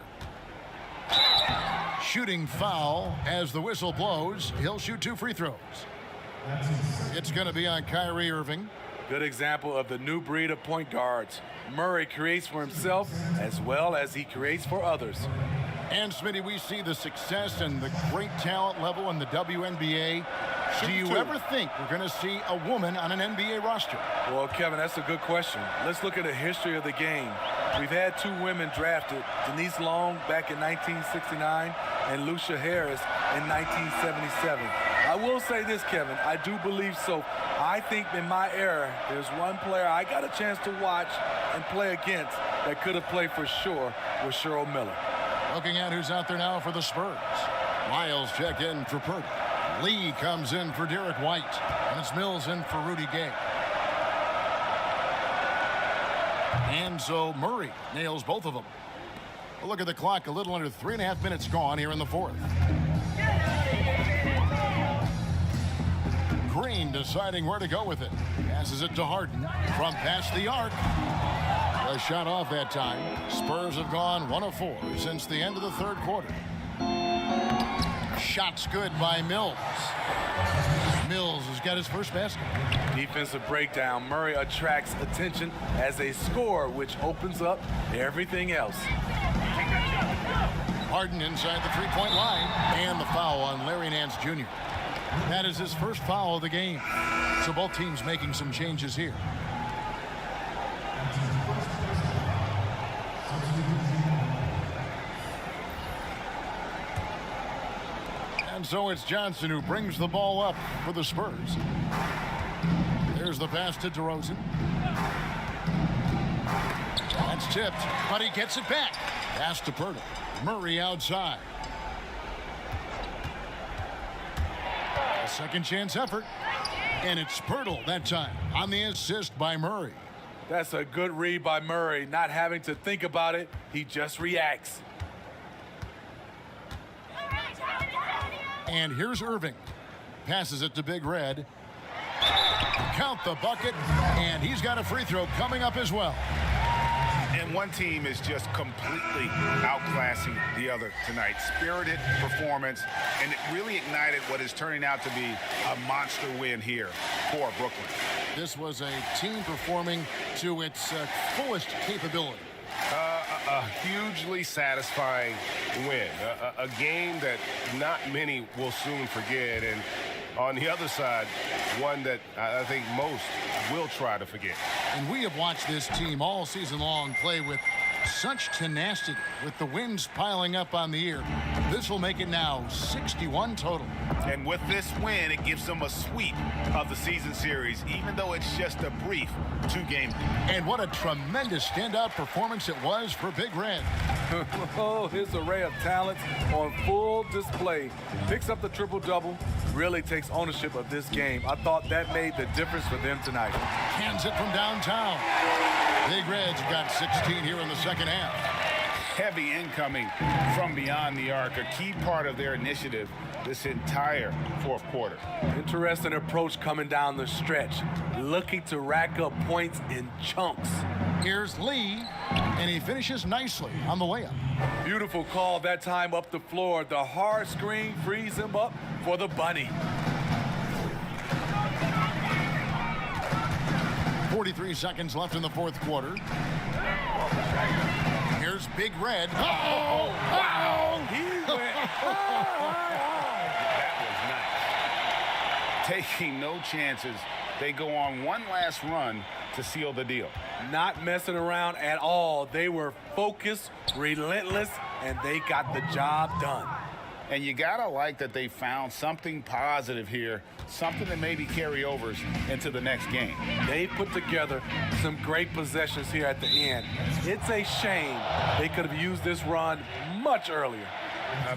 Shooting foul as the whistle blows. He'll shoot 2 free throws. It's going to be on Kyrie Irving. Good example of the new breed of point guards. Murray creates for himself as well as he creates for others. And, Smitty, we see the success and the great talent level in the WNBA. Do you ever think we're going to see a woman on an NBA roster? Well, Kevin, that's a good question. Let's look at the history of the game. We've had 2 women drafted, Denise Long back in 1969 and Lucia Harris in 1977. I will say this, Kevin, I do believe so. I think in my era, there's one player I got a chance to watch and play against that could have played for sure with Cheryl Miller. Looking at who's out there now for the Spurs. Lyles check in for Poeltl. Lee comes in for Derek White. And it's Mills in for Rudy Gay. And so Murray nails both of them. We'll look at the clock. A little under 3.5 minutes gone here in the 4th. Green deciding where to go with it. Passes it to Harden from past the arc. A shot off that time. Spurs have gone 1 of 4 since the end of the third quarter. Shots good by Mills. Mills has got his first basket. Defensive breakdown. Murray attracts attention as a scorer, which opens up everything else. Harden inside the three-point line. And the foul on Larry Nance Jr. That is his first foul of the game. So both teams making some changes here. And so it's Johnson who brings the ball up for the Spurs. There's the pass to DeRozan. That's tipped, but he gets it back. Pass to Pirtle. Murray outside. A second chance effort. And it's Pirtle that time on the assist by Murray. That's a good read by Murray. Not having to think about it, he just reacts. And here's Irving. Passes it to Big Red. Count the bucket. And he's got a free throw coming up as well. And one team is just completely outclassing the other tonight. Spirited performance, and it really ignited what is turning out to be a monster win here for Brooklyn. This was a team performing to its fullest capability. A hugely satisfying win. A game that not many will soon forget. And on the other side, one that I think most will try to forget. And we have watched this team all season long play with such tenacity, with the wins piling up on the year. This will make it now 61 total. And with this win, it gives them a sweep of the season series, even though it's just a brief 2-game. And what a tremendous standout performance it was for Big Red. Oh, his array of talents on full display. Picks up the triple-double, really takes ownership of this game. I thought that made the difference for them tonight. Hands it from downtown. Big Red's got 16 here in the second half. Heavy incoming from beyond the arc, a key part of their initiative this entire fourth quarter. Interesting approach coming down the stretch, looking to rack up points in chunks. Here's Lee, and he finishes nicely on the layup. Beautiful call that time up the floor. The hard screen frees him up for the bunny. 43 seconds left in the fourth quarter. Here's Big Red. Uh-oh! Wow! He went That was nice. Taking no chances. They go on one last run to seal the deal. Not messing around at all. They were focused, relentless, and they got the job done. And you gotta like that they found something positive here, something that maybe carry overs into the next game. They put together some great possessions here at the end. It's a shame they could have used this run much earlier.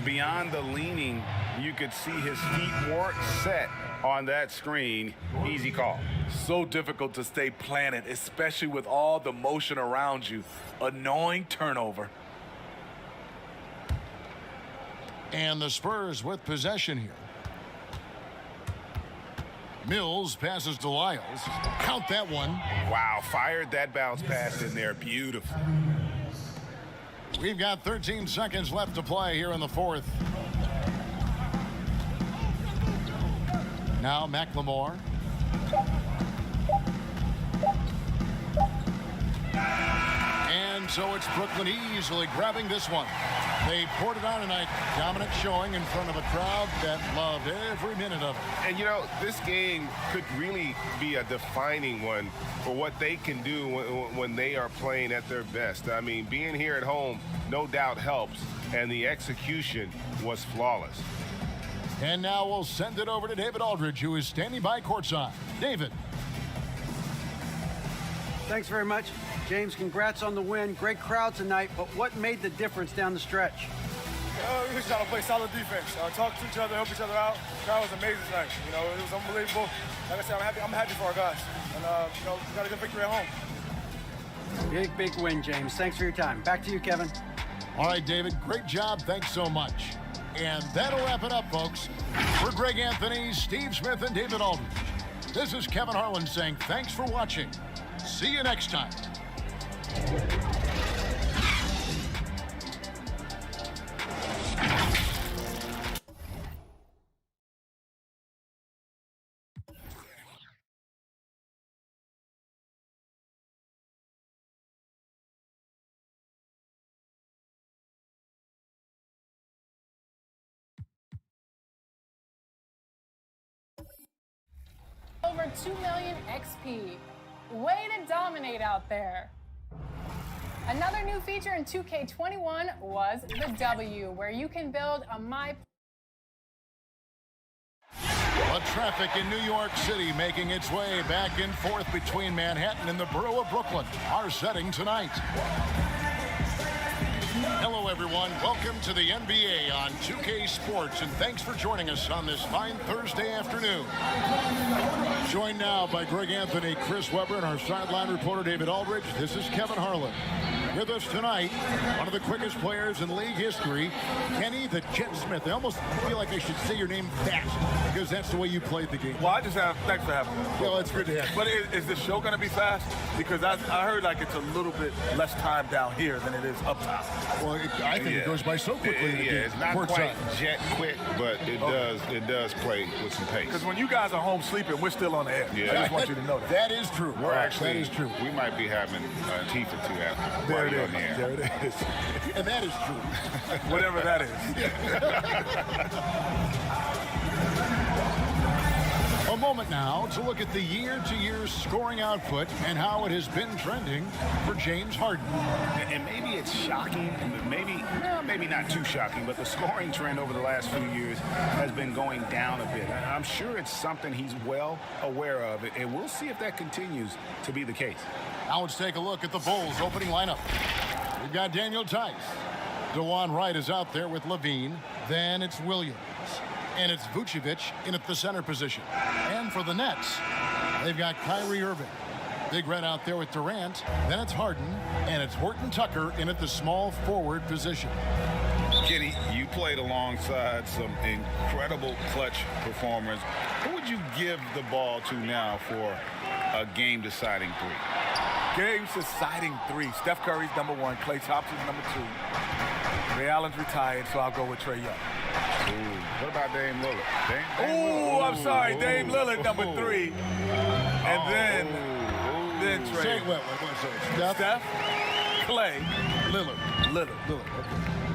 Beyond the leaning, you could see his feet weren't set on that screen. Easy call. So difficult to stay planted, especially with all the motion around you. Annoying turnover. And the Spurs with possession here. Mills passes to Lyles. Count that one. Wow, fired that bounce pass in there. Beautiful. We've got 13 seconds left to play here in the fourth. Now McLemore. And so it's Brooklyn easily grabbing this one. They poured it on tonight. Dominant showing in front of a crowd that loved every minute of it. And, you know, this game could really be a defining one for what they can do when they are playing at their best. I mean, being here at home no doubt helps, and the execution was flawless. And now we'll send it over to David Aldridge, who is standing by courtside. David. Thanks very much. James, congrats on the win. Great crowd tonight, but what made the difference down the stretch? We just trying to play solid defense, talk to each other, help each other out. The crowd was amazing tonight. You know, it was unbelievable. Like I said, I'm happy for our guys. And, you know, we got a good victory at home. Big win, James. Thanks for your time. Back to you, Kevin. All right, David, great job. Thanks so much. And that'll wrap it up, folks. For Greg Anthony, Steve Smith, and David Aldridge, this is Kevin Harlan saying thanks for watching. See you next time. Over 2 million XP. Way to dominate out there. Another new feature in 2K21 was the W, where you can build a The traffic in New York City making its way back and forth between Manhattan and the borough of Brooklyn. Our setting tonight. Hello, everyone. Welcome to the NBA on 2K Sports, and thanks for joining us on this fine Thursday afternoon. Joined now by Greg Anthony, Chris Webber, and our sideline reporter, David Aldridge. This is Kevin Harlan. With us tonight, one of the quickest players in league history, Kenny the Jet Smith. I almost feel like I should say your name fast, because that's the way you played the game. Well, I just have, thanks for having me. Well, it's good to have you. But is the show going to be fast? Because I heard like it's a little bit less time down here than it is up top. Well, I think it goes by so quickly. In the game. It's not quite jet quick, but it does play with some pace. Because when you guys are home sleeping, we're still on the air. Yeah. I just want you to know that. That is true. That is true. We might be having a teeth or two after. There it is. There it is. And that is true. Whatever that is. A moment now to look at the year-to-year scoring output and how it has been trending for James Harden. And maybe it's shocking, and maybe not too shocking, but the scoring trend over the last few years has been going down a bit. I'm sure it's something he's well aware of, and we'll see if that continues to be the case. Now let's take a look at the Bulls' opening lineup. We've got Daniel Tice. DeJuan Wright is out there with Levine. Then it's Williams. And it's Vucevic in at the center position. And for the Nets, they've got Kyrie Irving. Big Red out there with Durant. Then it's Harden. And it's Horton Tucker in at the small forward position. Kenny, you played alongside some incredible clutch performers. Who would you give the ball to now for a game-deciding three? Game-deciding three. Steph Curry's number one. Klay Thompson's number two. Ray Allen's retired, so I'll go with Trae Young. Ooh, what about Dame Lillard? I'm sorry. Dame Lillard, number three. And then Trae. Steph, Klay, Lillard. Okay.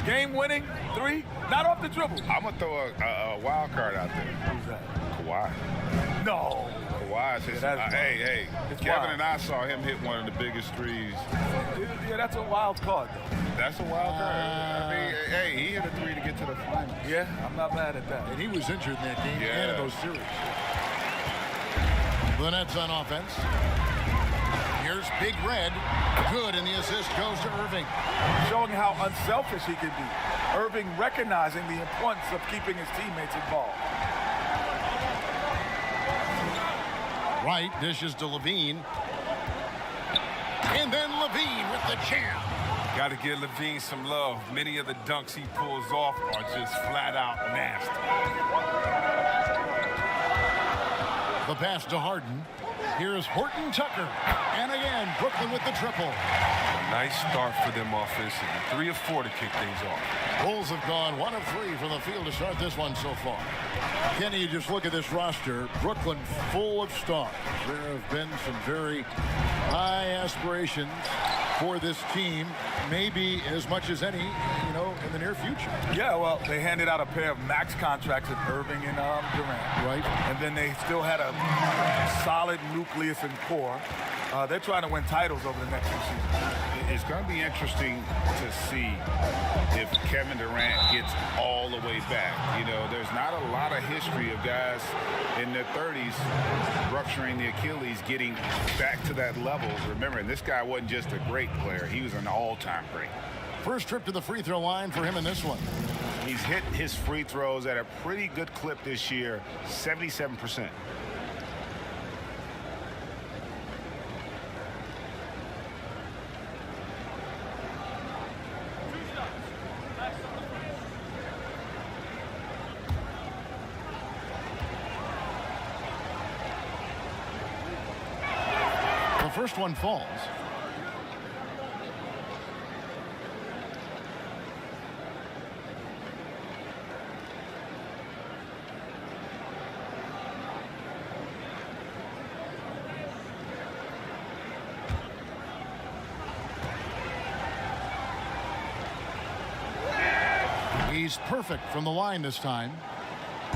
Game-winning three, not off the dribble. I'm going to throw a wild card out there. Who's that? Kawhi. No. Kawhi says, hey, Kevin and I saw him hit one of the biggest threes. Yeah, that's a wild card, though. That's a wild card. I mean, hey, he hit a three to get to the finals. Yeah, I'm not mad at that. And he was injured in that game and in those series. The Nets on offense. Here's Big Red. Good, and the assist goes to Irving. Showing how unselfish he can be. Irving recognizing the importance of keeping his teammates involved. Wright dishes to Levine. And then Levine with the jam. Got to give Levine some love. Many of the dunks he pulls off are just flat out nasty. The pass to Harden. Here's Horton Tucker. And again, Brooklyn with the triple. A nice start for them offensively. 3 of 4 to kick things off. Bulls have gone 1 of 3 from the field to start this one so far. Kenny, you just look at this roster. Brooklyn full of stars. There have been some very high aspirations for this team, maybe as much as any, in the near future. Yeah, well, they handed out a pair of max contracts at Irving and Durant. Right. And then they still had a solid nucleus and core. They're trying to win titles over the next few seasons. It's going to be interesting to see if Kevin Durant gets all the way back. There's not a lot of history of guys in their 30s rupturing the Achilles, getting back to that level. Remember, this guy wasn't just a great player. He was an all-time great. First trip to the free throw line for him in this one. He's hit his free throws at a pretty good clip this year, 77%. first one falls. He's perfect from the line this time.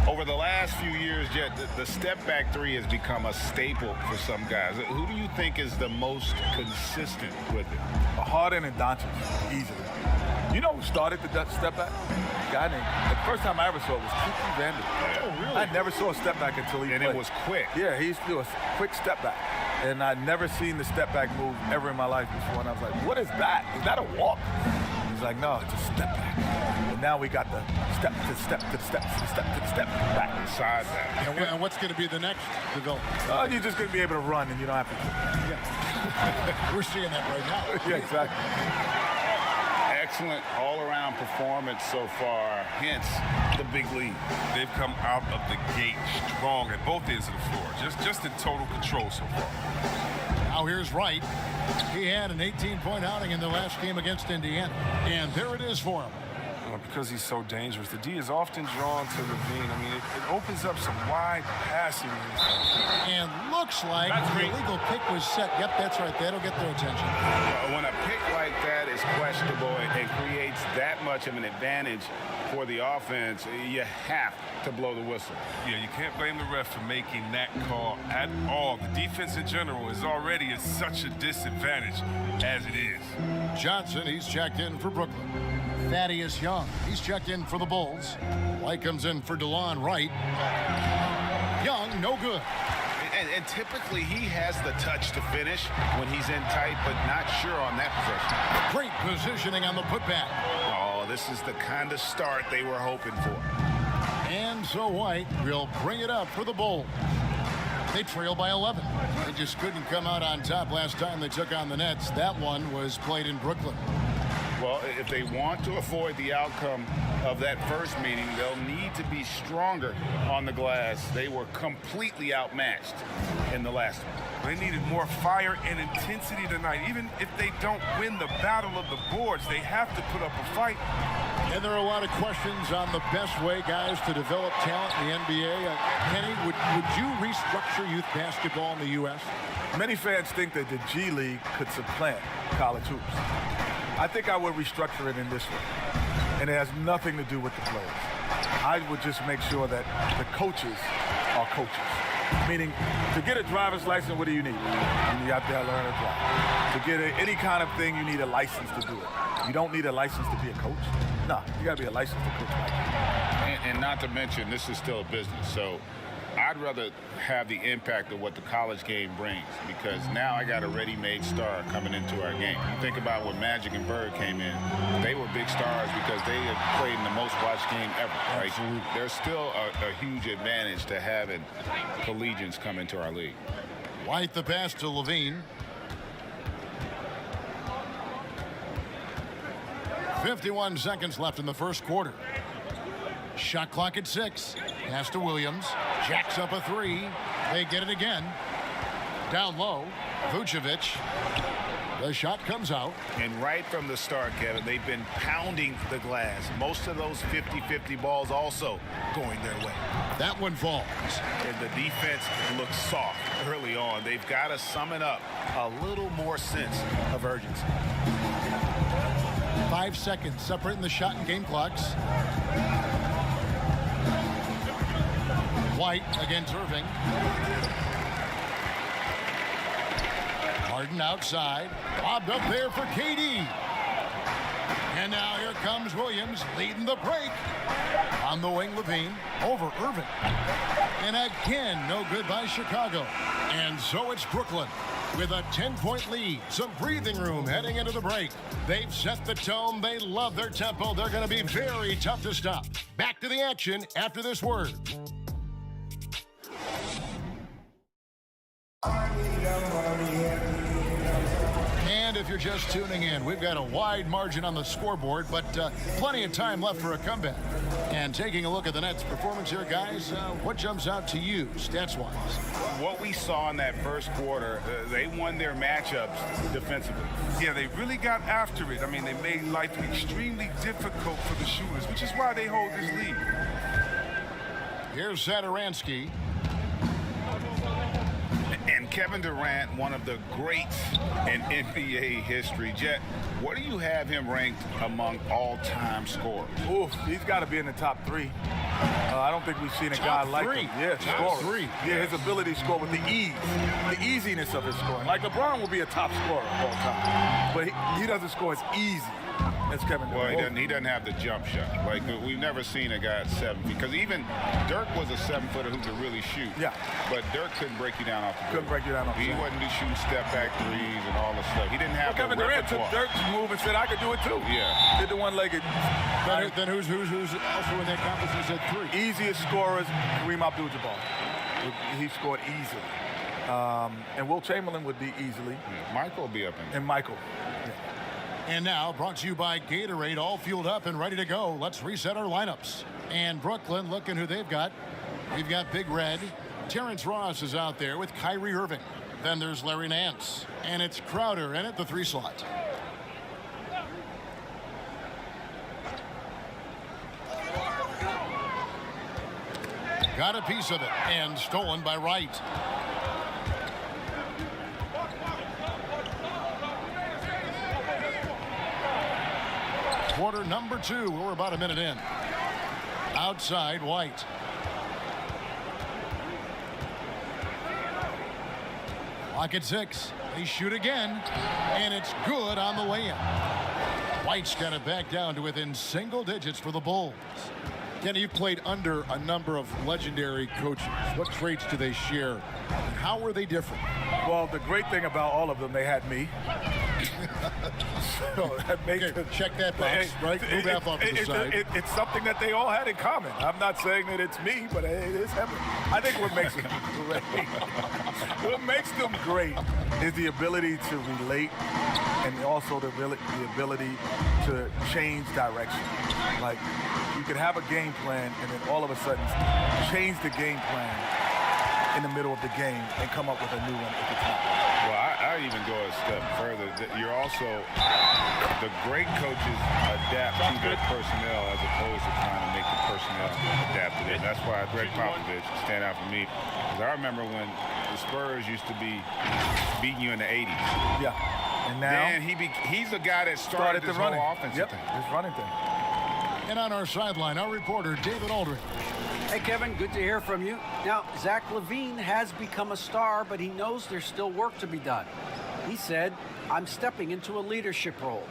Over the last few years, Jet, the step-back three has become a staple for some guys. Who do you think is the most consistent with it? Harden and Doncic, easily. You know who started the step-back? A guy named, the first time I ever saw it was Kiki Vandal. Oh, really? I never saw a step-back until he And played. it was quick. Yeah, he used to do a quick step-back. And I'd never seen the step-back move ever in my life before. And I was like, what is that? Is that a walk? He's like, no, it's a step-back. And now we got the step to the step to the step to the step to the step back inside that. And what's going to be the next development? You're just going to be able to run and you don't have to. We're seeing that right now. Yeah, exactly. Excellent all-around performance so far, hence the big lead. They've come out of the gate strong at both ends of the floor, just in total control so far. Now here's Wright. He had an 18-point outing in the last game against Indiana. And there it is for him. Because he's so dangerous, the D is often drawn to Levine. I mean, it opens up some wide passing. And looks like the illegal pick was set. Yep, that's right. That'll get their attention. When a pick like that is questionable and creates that much of an advantage for the offense, you have to blow the whistle. Yeah, you can't blame the ref for making that call at all. The defense in general is already at such a disadvantage as it is. Johnson, he's checked in for Brooklyn. Thaddeus Young, he's checked in for the Bulls. White comes in for DeLon Wright. Young, no good. And typically he has the touch to finish when he's in tight, but not sure on that possession. Great positioning on the putback. Oh, this is the kind of start they were hoping for. And so White will bring it up for the Bulls. They trail by 11. They just couldn't come out on top last time they took on the Nets. That one was played in Brooklyn. Well, if they want to avoid the outcome of that first meeting, they'll need to be stronger on the glass. They were completely outmatched in the last one. They needed more fire and intensity tonight. Even if they don't win the battle of the boards, they have to put up a fight. And there are a lot of questions on the best way, guys, to develop talent in the NBA. Kenny, would you restructure youth basketball in the U.S.? Many fans think that the G League could supplant college hoops. I think I would restructure it in this way. And it has nothing to do with the players. I would just make sure that the coaches are coaches. Meaning, to get a driver's license, what do you need? You have to learn to drive. To get any kind of thing, you need a license to do it. You don't need a license to be a coach. No, you got to be a licensed coach. And not to mention, this is still a business. So I'd rather have the impact of what the college game brings, because now I got a ready-made star coming into our game. You think about when Magic and Bird came in, they were big stars because they had played in the most watched game ever, right? Absolutely. There's still a huge advantage to having collegians come into our league. White the pass to Levine. 51 seconds left in the first quarter. Shot clock at 6. Pass to Williams. Jacks up a 3. They get it again. Down low. Vucevic. The shot comes out. And right from the start, Kevin, they've been pounding the glass. Most of those 50-50 balls also going their way. That one falls. And the defense looks soft early on. They've got to summon up a little more sense of urgency. 5 seconds separating the shot and game clocks. White against Irving. Harden outside. Bobbed up there for KD. And now here comes Williams leading the break. On the wing, Levine over Irving. And again, no good by Chicago. And so it's Brooklyn with a 10-point lead. Some breathing room heading into the break. They've set the tone. They love their tempo. They're going to be very tough to stop. Back to the action after this word. And if you're just tuning in, we've got a wide margin on the scoreboard, but plenty of time left for a comeback. And taking a look at the Nets' performance here, guys, what jumps out to you, stats-wise? What we saw in that first quarter, they won their matchups defensively. Yeah, they really got after it. I mean, they made life extremely difficult for the shooters, which is why they hold this lead. Here's Satoransky. And Kevin Durant, one of the greats in NBA history. Jet, what do you have him ranked among all-time scorers? Ooh, he's got to be in the top 3. I don't think we've seen a guy like him. Yeah, top scorer. 3. Yeah, his ability to score with the ease, the easiness of his scoring. Like LeBron will be a top scorer of all time, but he doesn't score as easy as Kevin Durant. Well, he doesn't have the jump shot. Like, we've never seen a guy at 7 feet. Because even Dirk was a 7-footer who could really shoot. Yeah. But Dirk couldn't break you down off the dribble. Couldn't break you down off the He dribble. wasn't shooting step-back threes and all the stuff. He didn't have Kevin the Durant took repertoire. Dirk's move and said, I could do it too. Yeah. Did the one-legged. Then who's also in that conference who said 3? Easiest scorers, Kareem Abdul-Jabbar. He scored easily. And Will Chamberlain would be easily. Yeah, Michael will be up in there. And Michael. And now, brought to you by Gatorade, all fueled up and ready to go. Let's reset our lineups. And Brooklyn, looking who they've got. We've got Big Red. Terrence Ross is out there with Kyrie Irving. Then there's Larry Nance. And it's Crowder in at the 3 slot. Got a piece of it and stolen by Wright. Quarter number 2. We're about a minute in. Outside, White. Clock at 6. They shoot again, and it's good on the way in. White's got it back down to within single digits for the Bulls. Kenny, you played under a number of legendary coaches. What traits do they share? And how were they different? Well, the great thing about all of them, they had me. So that makes Okay, check that box, right? Move that off to the side. It's something that they all had in common. I'm not saying that it's me, but it is him. I think what makes them great, is the ability to relate and also the ability to change direction. Like, you could have a game plan and then all of a sudden change the game plan in the middle of the game and come up with a new one at the top. Well, I even go a step further. You're also, the great coaches adapt to their personnel as opposed to trying to make the personnel adapt to them. That's why Greg Popovich stand out for me. Because I remember when the Spurs used to be beating you in the 80s. Yeah. And now then he's the guy that started this whole offensive thing. This running thing. And on our sideline, our reporter, David Aldridge. Hey, Kevin, good to hear from you. Now, Zach LaVine has become a star, but he knows there's still work to be done. He said, I'm stepping into a leadership role,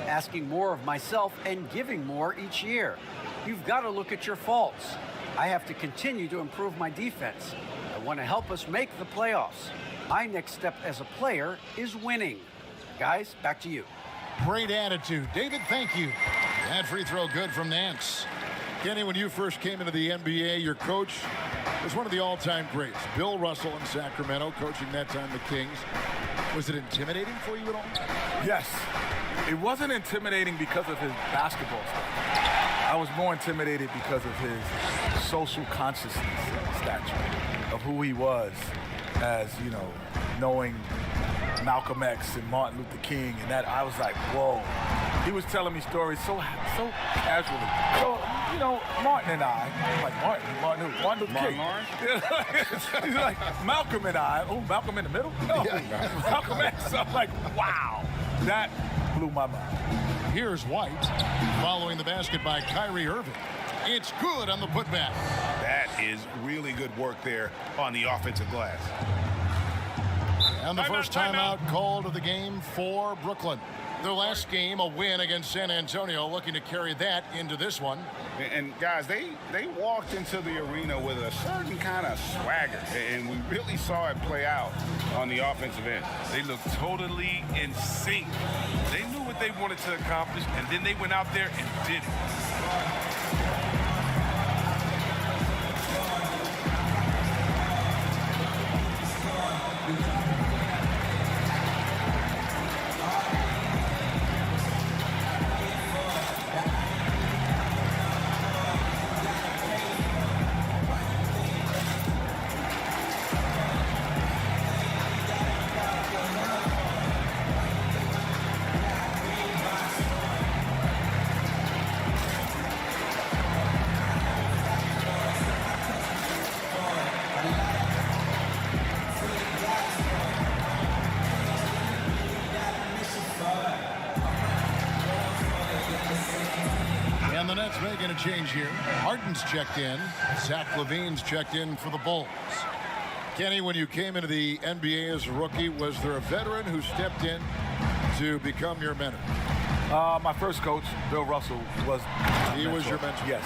asking more of myself and giving more each year. You've got to look at your faults. I have to continue to improve my defense. I want to help us make the playoffs. My next step as a player is winning. Guys, back to you. Great attitude. David, thank you. That free throw good from Nance. Kenny, when you first came into the NBA, your coach was one of the all-time greats. Bill Russell in Sacramento, coaching that time the Kings. Was it intimidating for you at all? Yes. It wasn't intimidating because of his basketball stuff. I was more intimidated because of his social consciousness stature of who he was as, you know, knowing Malcolm X and Martin Luther King, and that I was like, whoa. He was telling me stories so casually. So, you know, Martin and I, I'm like, Martin who? Martin Luther King. Lawrence? He's like, Malcolm and I. Oh, Malcolm in the middle? No, Malcolm X. I'm like, wow. That blew my mind. Here's White, following the basket by Kyrie Irving. It's good on the putback. That is really good work there on the offensive glass. And the first timeout called of the game for Brooklyn. Their last game, a win against San Antonio, looking to carry that into this one. And guys, they walked into the arena with a certain kind of swagger, and we really saw it play out on the offensive end. They looked totally in sync. They knew what they wanted to accomplish, and then they went out there and did it. making a change here. Harden's checked in. Zach LaVine's checked in for the Bulls. Kenny, when you came into the NBA as a rookie, was there a veteran who stepped in to become your mentor? My first coach, Bill Russell, was was your mentor? Yes.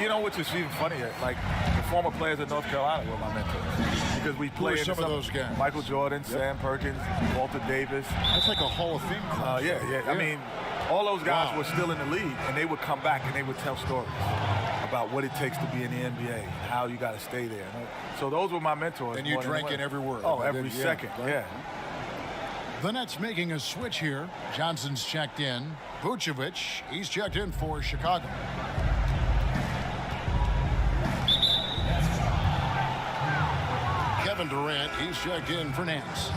You know, which is even funnier, like the former players at North Carolina were my mentors. Because we played some of those guys. Michael Jordan, Sam Perkins, Walter Davis. That's like a Hall of Fame class. Yeah. I mean, all those guys were still in the league, and they would come back and they would tell stories about what it takes to be in the NBA and how you got to stay there. So those were my mentors. And you drank in every word. Oh, every second, yeah. The Nets making a switch here. Johnson's checked in. Vucevic, he's checked in for Chicago. Kevin Durant, he's checked in for Nance.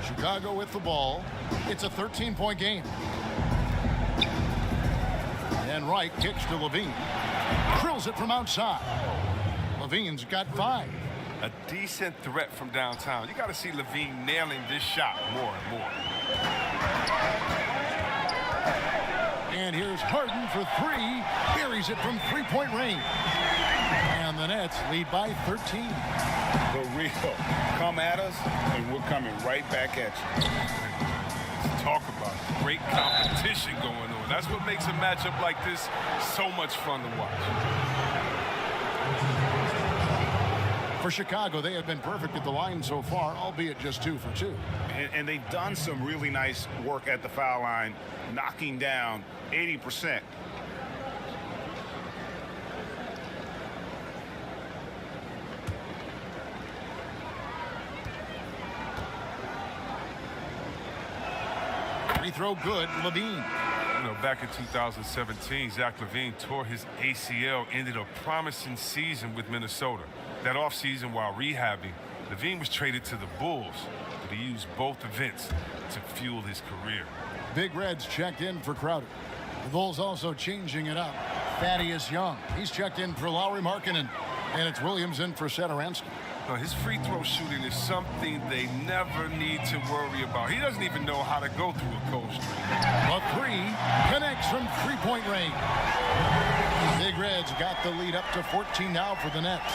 Chicago with the ball. It's a 13-point game. And Wright kicks to LaVine. Drills it from outside. LaVine's got 5. A decent threat from downtown. You got to see LaVine nailing this shot more and more. And here's Harden for 3. Buries it from 3-point range. And the Nets lead by 13. For real. Come at us, and we're coming right back at you. Talk about great competition going on. That's what makes a matchup like this so much fun to watch. For Chicago, they have been perfect at the line so far, albeit just 2 for 2. And they've done some really nice work at the foul line, knocking down 80%. Free throw good, LaVine. You know, back in 2017, Zach LaVine tore his ACL, ended a promising season with Minnesota. That offseason, while rehabbing, LaVine was traded to the Bulls, but he used both events to fuel his career. Big Red's checked in for Crowder. The Bulls also changing it up. Thaddeus Young, he's checked in for Lauri Markkanen, and it's Williams in for Satoransky. His free throw shooting is something they never need to worry about. He doesn't even know how to go through a cold streak. A 3 connects from 3-point range. Big Red's got the lead up to 14 now for the Nets.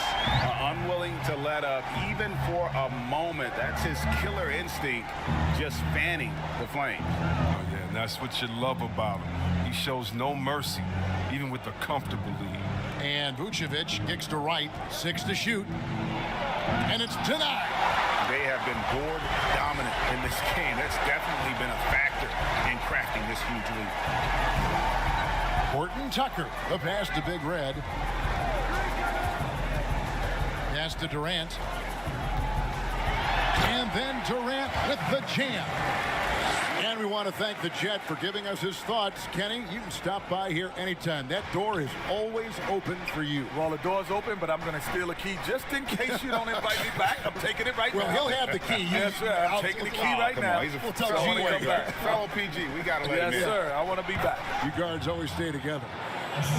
Unwilling to let up even for a moment. That's his killer instinct, just fanning the flames. Oh, yeah, and that's what you love about him. He shows no mercy, even with a comfortable lead. And Vucevic kicks to Wright, 6 to shoot. And it's denied. They have been board dominant in this game. That's definitely been a factor in crafting this huge lead. Horton Tucker, the pass to Big Red. Pass to Durant. And then Durant with the jam. And we want to thank the Jet for giving us his thoughts. Kenny, you can stop by here anytime. That door is always open for you. Well, the door's open, but I'm going to steal a key just in case you don't invite me back. I'm taking it right now. Well, he'll have the key. Yes, sir. I'm taking the key right now. We'll tell him fellow PG. We got to let him in. Yes, sir. I want to be back. You guards always stay together.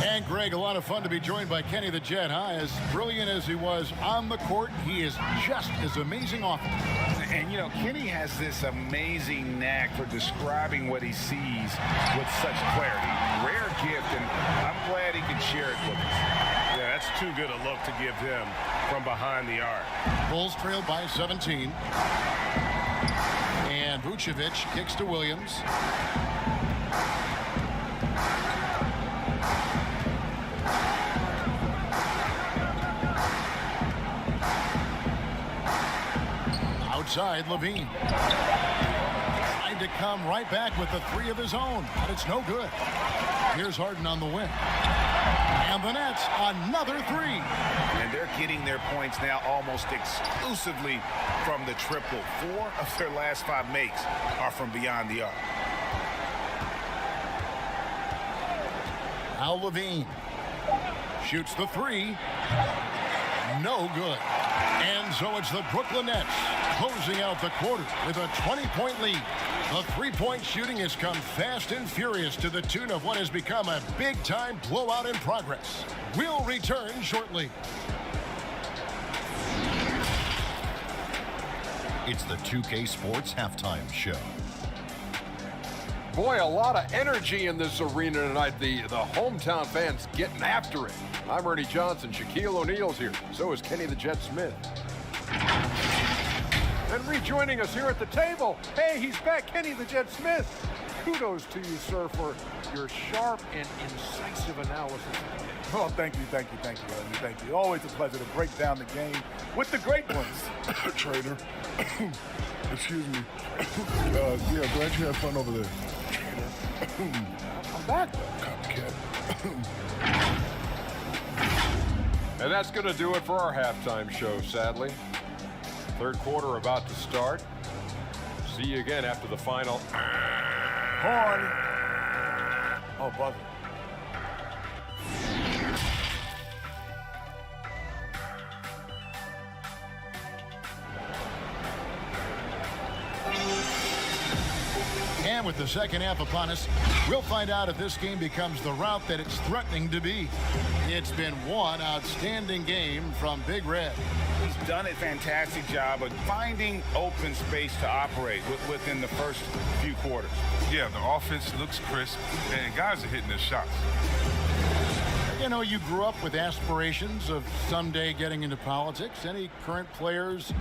And Greg, a lot of fun to be joined by Kenny the Jet, huh? As brilliant as he was on the court, he is just as amazing off it. And, you know, Kenny has this amazing knack for describing what he sees with such clarity. Rare gift, and I'm glad he could share it with us. Yeah, that's too good a look to give him from behind the arc. Bulls trailed by 17. And Vucevic kicks to Williams. Outside, LaVine. Trying to come right back with the 3 of his own, but it's no good. Here's Harden on the wing. And the Nets, another 3. And they're getting their points now almost exclusively from the triple. 4 of their last 5 makes are from beyond the arc. Now LaVine shoots the 3. No good. And so it's the Brooklyn Nets closing out the quarter with a 20-point lead. The three-point shooting has come fast and furious to the tune of what has become a big-time blowout in progress. We'll return shortly. It's the 2K Sports Halftime Show. Boy, a lot of energy in this arena tonight. The hometown fans getting after it. I'm Ernie Johnson. Shaquille O'Neal's here. So is Kenny the Jet Smith. And rejoining us here at the table, hey, he's back, Kenny the Jet Smith. Kudos to you, sir, for your sharp and incisive analysis. Oh, thank you, Ernie. Thank you. Always a pleasure to break down the game with the great ones. Trainer. Excuse me. Yeah, glad you had fun over there. I'm back. Copycat. And that's going to do it for our halftime show, sadly. Third quarter about to start. See you again after the final. Horn. Oh, buzzer. And with the second half upon us, we'll find out if this game becomes the route that it's threatening to be. It's been one outstanding game from Big Red. He's done a fantastic job of finding open space to operate within the first few quarters. Yeah, the offense looks crisp, and guys are hitting their shots. You know, you grew up with aspirations of someday getting into politics. Any current players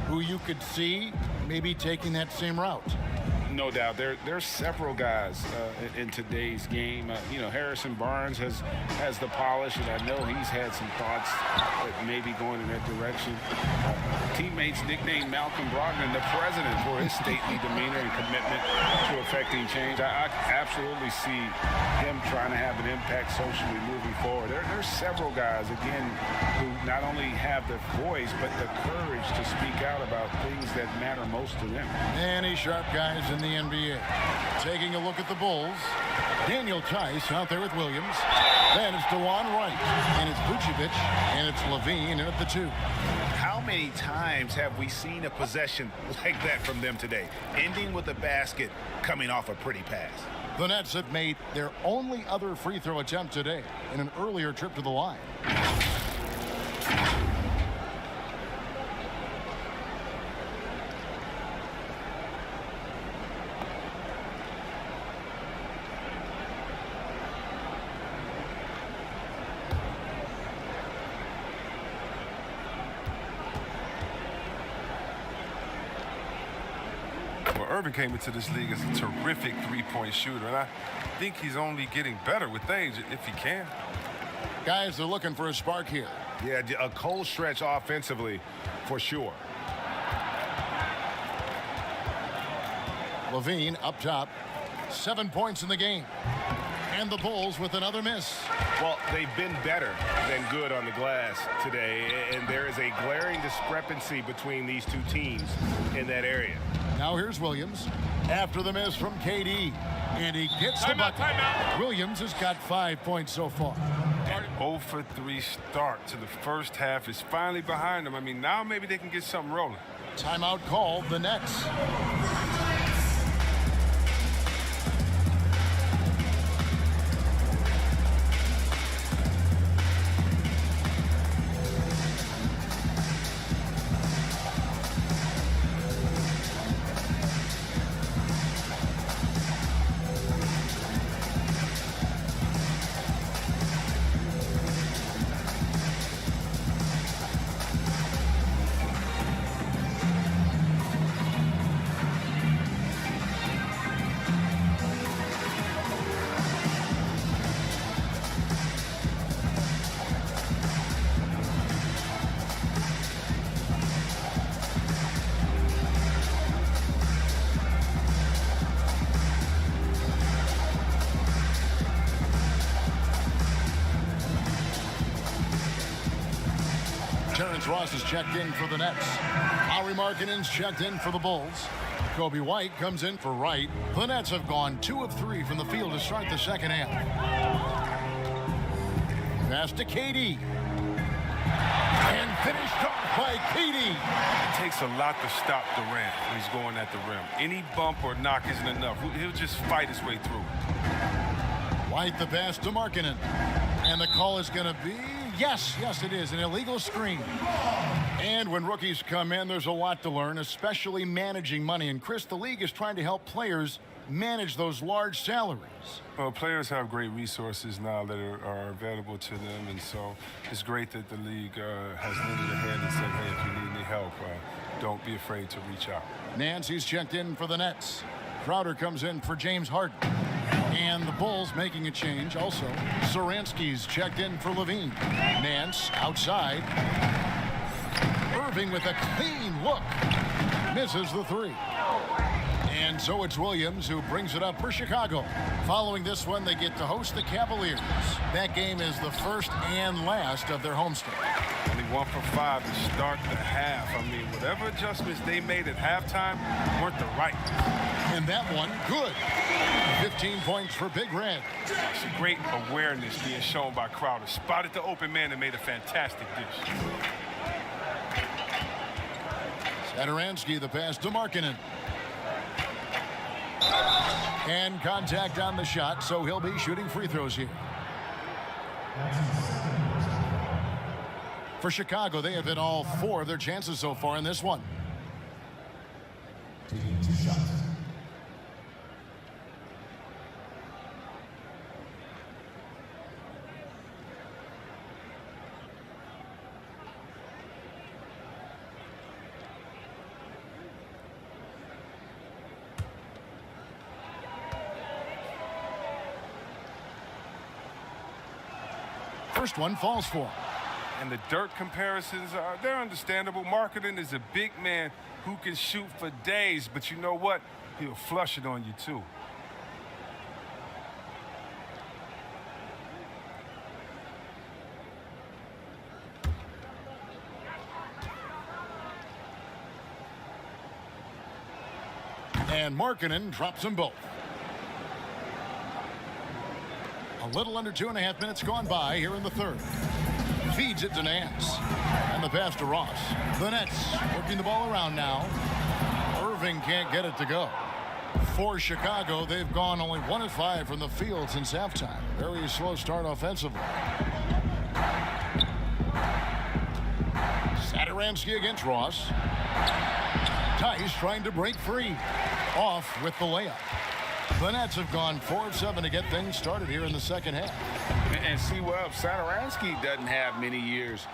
who you could see maybe taking that same route? No doubt. There's several guys in today's game. Harrison Barnes has the polish, and I know he's had some thoughts that maybe going in that direction. Teammates nicknamed Malcolm Brogdon the president for his stately demeanor and commitment to affecting change. I absolutely see him trying to have an impact socially moving forward. There's several guys, again, who not only have the voice, but the courage to speak out about things that matter most to them. Many sharp guys in the NBA. Taking a look at the Bulls, Daniel Tice out there with Williams. Then it's DeJuan Wright, and it's Vucevic, and it's Levine in at the 2. How many times have we seen a possession like that from them today, ending with a basket coming off a pretty pass? The Nets have made their only other free throw attempt today in an earlier trip to the line. Irving came into this league as a terrific three-point shooter, and I think he's only getting better with age if he can. Guys are looking for a spark here. Yeah, a cold stretch offensively for sure. Levine up top, 7 points in the game. And the Bulls with another miss. Well, they've been better than good on the glass today, and there is a glaring discrepancy between these two teams in that area. Now here's Williams after the miss from KD, and he gets the bucket. Williams has got 5 points so far. An 0 for 3 start to the first half is finally behind them. I mean, now maybe they can get something rolling. Timeout called, the Nets. Terrence Ross is checked in for the Nets. Lauri Markkanen's checked in for the Bulls. Kobe White comes in for Wright. The Nets have gone 2 of 3 from the field to start the second half. Pass to KD. And finished off by Katie. It takes a lot to stop Durant when he's going at the rim. Any bump or knock isn't enough. He'll just fight his way through. White the pass to Markkanen. And the call is going to be, yes, it is, an illegal screen. And when rookies come in, there's a lot to learn, especially managing money. And Chris, the league is trying to help players manage those large salaries. Well, players have great resources now that are available to them, and so it's great that the league has lended a hand and said, hey, if you need any help, don't be afraid to reach out. Nancy's checked in for the Nets. Crowder comes in for James Harden. And the Bulls making a change also. Saransky's checked in for Levine. Nance outside. Irving with a clean look. Misses the three. And so it's Williams who brings it up for Chicago. Following this one, they get to host the Cavaliers. That game is the first and last of their homestand. Only 1 for 5 to start the half. I mean, whatever adjustments they made at halftime weren't the right. And that one, good. 15 points for Big Red. It's a great awareness being shown by Crowder. Spotted the open man and made a fantastic dish. Satoransky, the pass to Markkanen. And contact on the shot, so he'll be shooting free throws here. For Chicago, they have hit all 4 of their chances so far in this one. Taking 2 shots. First one falls for him. And the Dirk comparisons, they're understandable. Markkanen is a big man who can shoot for days, but you know what? He'll flush it on you, too. And Markkanen drops them both. A little under 2.5 minutes gone by here in the third. Feeds it to Nance. And the pass to Ross. The Nets working the ball around now. Irving can't get it to go. For Chicago, they've gone only 1 of 5 from the field since halftime. Very slow start offensively. Satoransky against Ross. Tice trying to break free. Off with the layup. The Nets have gone 4 of 7 to get things started here in the second half. And see, well, Satoransky doesn't have many years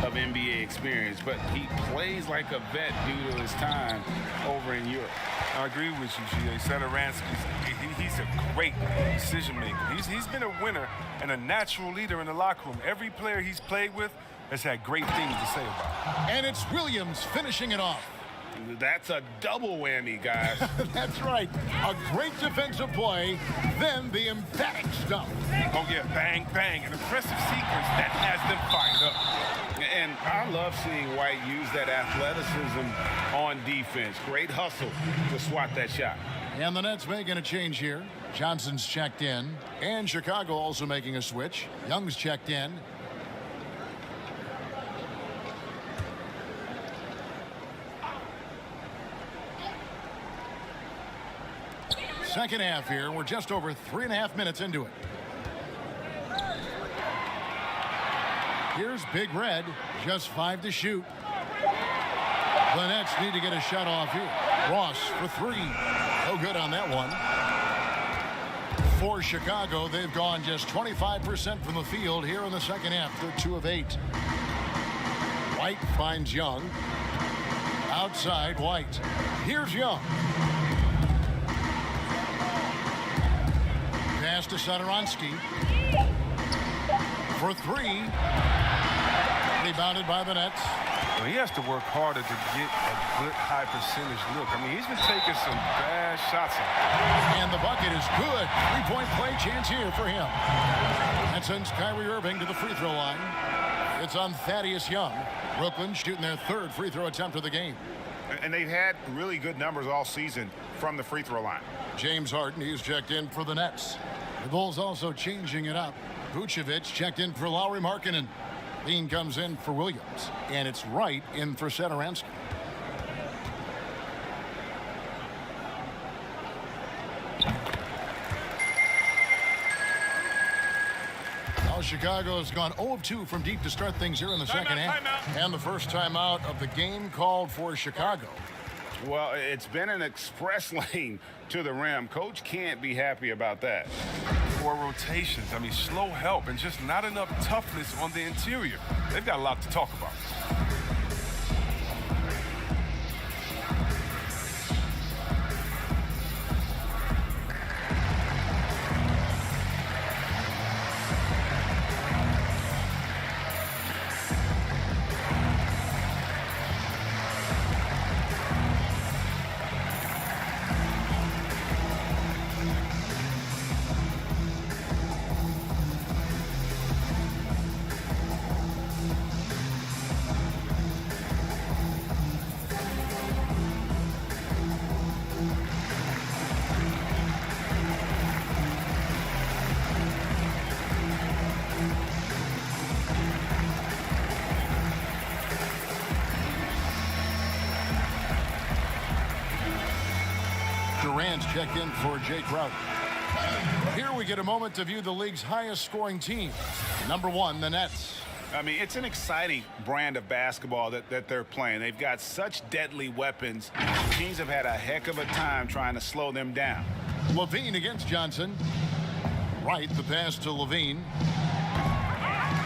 of NBA experience, but he plays like a vet due to his time over in Europe. I agree with you, G.A. Satoransky, he's a great decision maker. He's been a winner and a natural leader in the locker room. Every player he's played with has had great things to say about him. And it's Williams finishing it off. That's a double whammy, guys. That's right. A great defensive play, then the emphatic stuff. Oh, yeah, bang, bang. An impressive sequence that has them fired up. And I love seeing White use that athleticism on defense. Great hustle to swat that shot. And the Nets making a change here. Johnson's checked in. And Chicago also making a switch. Young's checked in. Second half here. We're just over 3.5 minutes into it. Here's Big Red. Just 5 to shoot. The Nets need to get a shot off here. Ross for 3. No good on that one. For Chicago, they've gone just 25% from the field here in the second half. They're 2 of 8. White finds Young. Outside, White. Here's Young. Pass to Satoransky. For 3. Rebounded by the Nets. Well, he has to work harder to get a good high percentage look. I mean, he's been taking some bad shots. And the bucket is good. 3-point play chance here for him. That sends Kyrie Irving to the free throw line. It's on Thaddeus Young. Brooklyn shooting their 3rd free throw attempt of the game. And they've had really good numbers all season from the free throw line. James Harden, he's checked in for the Nets. The Bulls also changing it up. Vucevic checked in for Lauri Markkanen. Bean comes in for Williams, and it's Wright in for Satoransky. Now Chicago has gone 0 of 2 from deep to start things here in the second half. And the first timeout of the game called for Chicago. Well, it's been an express lane to the rim. Coach can't be happy about that. 4 rotations. I mean, slow help and just not enough toughness on the interior. They've got a lot to talk about. Durant's checked in for Jay Crowder. Here we get a moment to view the league's highest scoring team. Number 1, the Nets. I mean, it's an exciting brand of basketball that they're playing. They've got such deadly weapons. Teams have had a heck of a time trying to slow them down. Levine against Johnson. Wright, the pass to Levine.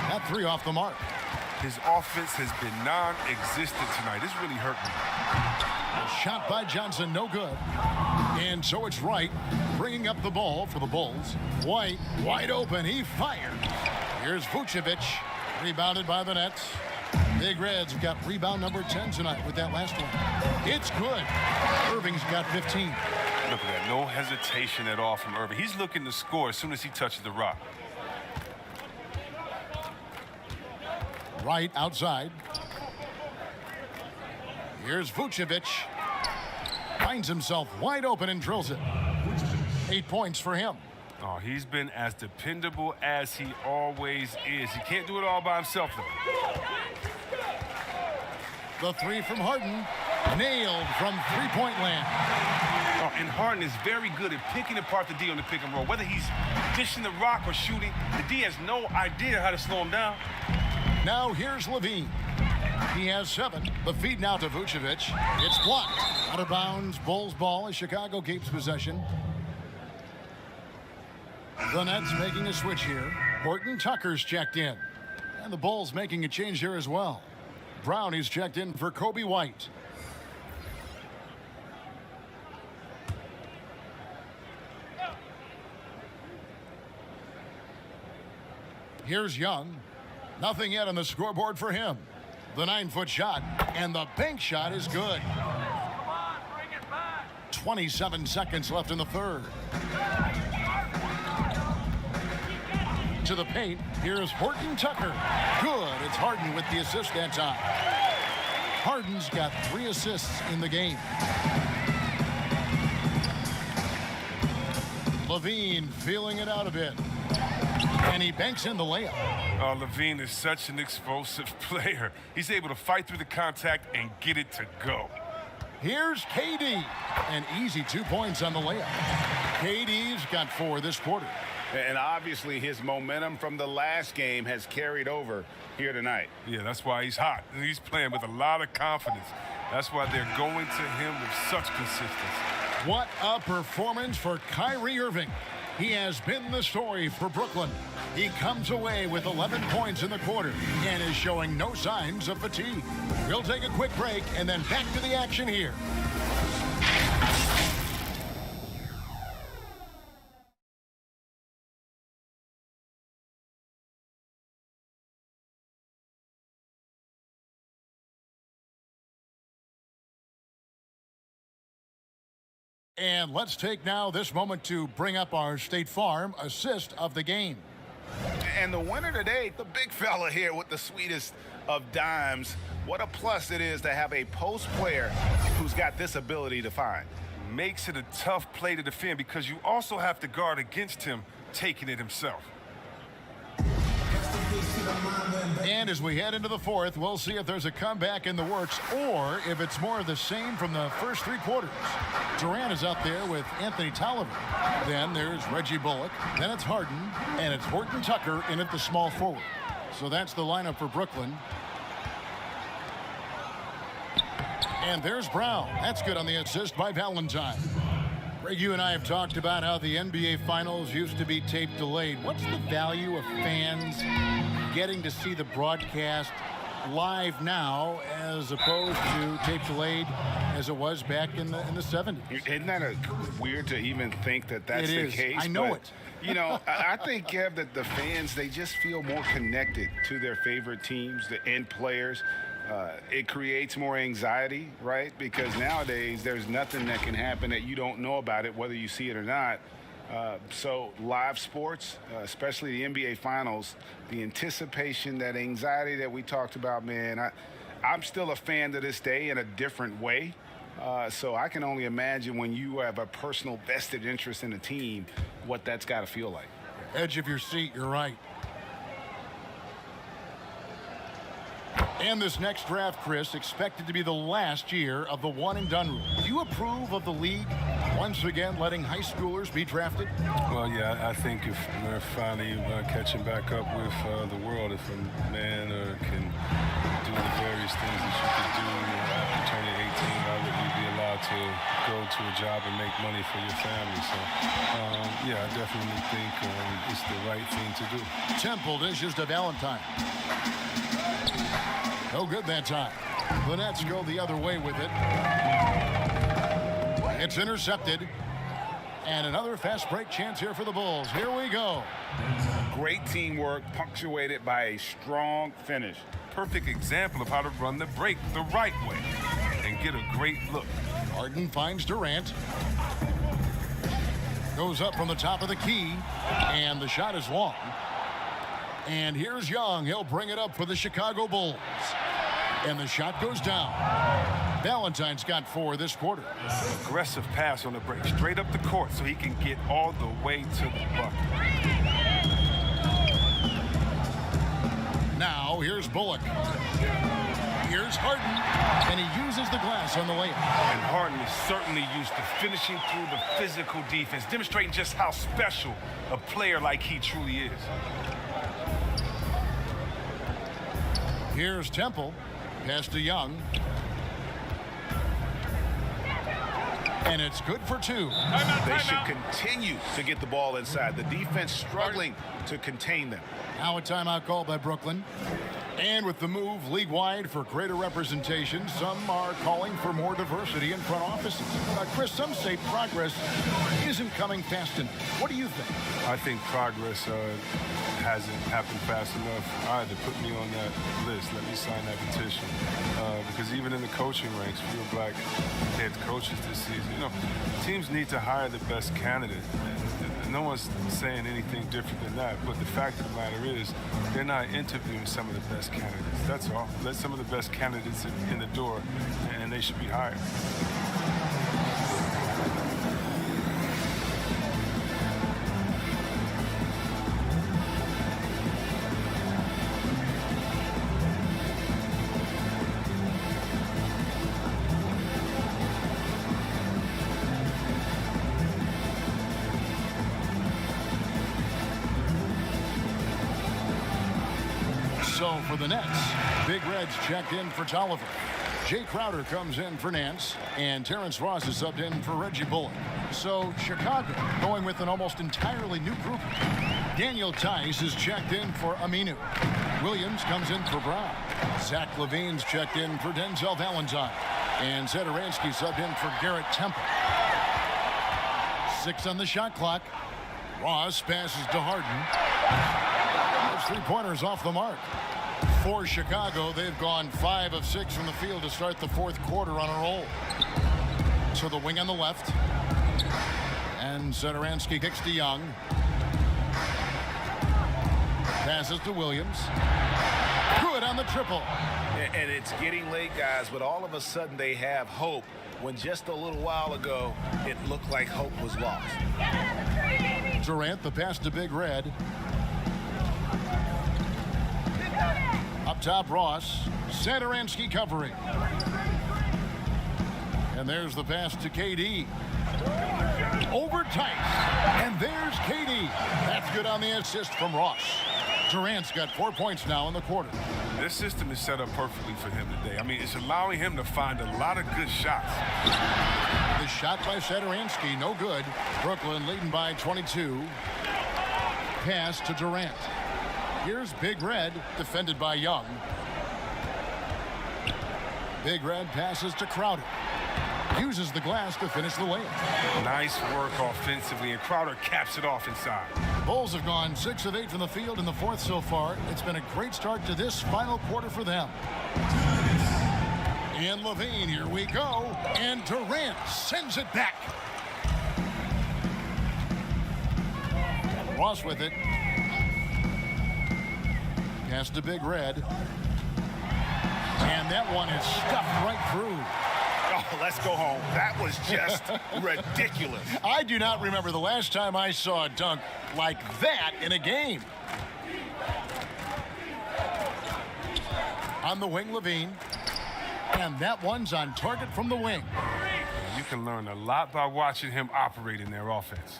That 3 off the mark. His offense has been non-existent tonight. This really hurt me. A shot by Johnson, no good. And so it's Wright bringing up the ball for the Bulls. White, wide open, he fired. Here's Vucevic, rebounded by the Nets. Big Reds have got rebound number 10 tonight with that last one. It's good. Irving's got 15. Look at that, no hesitation at all from Irving. He's looking to score as soon as he touches the rock. Wright outside. Here's Vucevic. Finds himself wide open and drills it. 8 points for him. Oh, he's been as dependable as he always is. He can't do it all by himself, though. The 3 from Harden. Nailed from three-point land. Oh, and Harden is very good at picking apart the D on the pick and roll. Whether he's dishing the rock or shooting, the D has no idea how to slow him down. Now here's Levine. He has 7. The feed now to Vucevic. It's blocked. Out of bounds. Bulls ball as Chicago keeps possession. The Nets making a switch here. Horton Tucker's checked in. And the Bulls making a change here as well. Brown is checked in for Kobe White. Here's Young. Nothing yet on the scoreboard for him. The 9-foot shot, and the bank shot is good. 27 seconds left in the third. To the paint, here's Horton Tucker. Good, it's Harden with the assist that time. Harden's got 3 assists in the game. Levine feeling it out a bit. And he banks in the layup. Oh, Levine is such an explosive player. He's able to fight through the contact and get it to go. Here's KD. An easy 2 points on the layup. KD's got 4 this quarter. And obviously his momentum from the last game has carried over here tonight. Yeah, that's why he's hot. He's playing with a lot of confidence. That's why they're going to him with such consistency. What a performance for Kyrie Irving. He has been the story for Brooklyn. He comes away with 11 points in the quarter and is showing no signs of fatigue. We'll take a quick break and then back to the action here. And let's take now this moment to bring up our State Farm assist of the game. And the winner today, the big fella here with the sweetest of dimes. What a plus it is to have a post player who's got this ability to find. Makes it a tough play to defend because you also have to guard against him taking it himself. And as we head into the fourth, we'll see if there's a comeback in the works or if it's more of the same from the first three quarters. Durant is out there with Anthony Tolliver. Then there's Reggie Bullock. Then it's Harden. And it's Horton Tucker in at the small forward. So that's the lineup for Brooklyn. And there's Brown. That's good on the assist by Valentine. Greg, you and I have talked about how the NBA Finals used to be tape delayed. What's the value of fans getting to see the broadcast live now as opposed to tape delayed as it was back in the 70s? Isn't that weird to even think that that's the case? I know it. You know, I think, Kev, that the fans, they just feel more connected to their favorite teams, the end players. It creates more anxiety, right? Because nowadays there's nothing that can happen that you don't know about it, whether you see it or not. So live sports, especially the NBA Finals, the anticipation, that anxiety that we talked about, man, I'm still a fan to this day in a different way. So I can only imagine when you have a personal vested interest in a team, what that's got to feel like. Edge of your seat, you're right. And this next draft, Chris, expected to be the last year of the one-and-done rule. Do you approve of the league once again letting high schoolers be drafted? Well, yeah, I think if we're finally catching back up with the world, if a man can do the various things that you could do after turning 18, why would you be allowed to go to a job and make money for your family? So, yeah, I definitely think it's the right thing to do. Temple dishes to Valentine. No good that time. The Nets go the other way with it. It's intercepted. And another fast break chance here for the Bulls. Here we go. Great teamwork punctuated by a strong finish. Perfect example of how to run the break the right way and get a great look. Harden finds Durant. Goes up from the top of the key. And the shot is long. And here's Young. He'll bring it up for the Chicago Bulls. And the shot goes down. Valentine's got 4 this quarter. Aggressive pass on the break. Straight up the court so he can get all the way to the bucket. Now, here's Bullock. Here's Harden. And he uses the glass on the layup. And Harden is certainly used to finishing through the physical defense, demonstrating just how special a player like he truly is. Here's Temple. Pass to Young. And it's good for 2. They should continue to get the ball inside. The defense struggling to contain them. Now a timeout called by Brooklyn. And with the move league-wide for greater representation, some are calling for more diversity in front offices. Chris, some say progress isn't coming fast enough. What do you think? I think progress hasn't happened fast enough either. Put me on that list. Let me sign that petition. Because even in the coaching ranks, fewer black head coaches this season. You know, teams need to hire the best candidate. No one's saying anything different than that, but the fact of the matter is they're not interviewing some of the best candidates. That's all. Let some of the best candidates in the door, and they should be hired. So for the Nets, Big Red's checked in for Tolliver. Jay Crowder comes in for Nance, and Terrence Ross is subbed in for Reggie Bullock. So Chicago going with an almost entirely new group. Daniel Tice is checked in for Aminu. Williams comes in for Brown. Zach LaVine's checked in for Denzel Valentine. And Zedaransky subbed in for Garrett Temple. 6 on the shot clock. Ross passes to Harden. Those 3-pointers off the mark. For Chicago, they've gone 5 of 6 from the field to start the 4th quarter on a roll. To the wing on the left. And Zedaransky kicks to Young. Passes to Williams. Good on the triple. And it's getting late, guys, but all of a sudden they have hope when just a little while ago it looked like hope was lost. Durant, the pass to Big Red. top, Ross. Satoransky covering. And there's the pass to KD. Over Tice. And there's KD. That's good on the assist from Ross. Durant's got 4 points now in the quarter. This system is set up perfectly for him today. I mean, it's allowing him to find a lot of good shots. The shot by Satoransky, no good. Brooklyn leading by 22. Pass to Durant. Here's Big Red, defended by Young. Big Red passes to Crowder. Uses the glass to finish the layup. Nice work offensively, and Crowder caps it off inside. Bulls have gone 6 of 8 from the field in the fourth so far. It's been a great start to this final quarter for them. And Levine, here we go. And Durant sends it back. Ross with it. Pass to Big Red. And that one is stuffed right through. Oh, let's go home. That was just ridiculous. I do not remember the last time I saw a dunk like that in a game. On the wing, Levine. And that one's on target from the wing. You can learn a lot by watching him operate in their offense.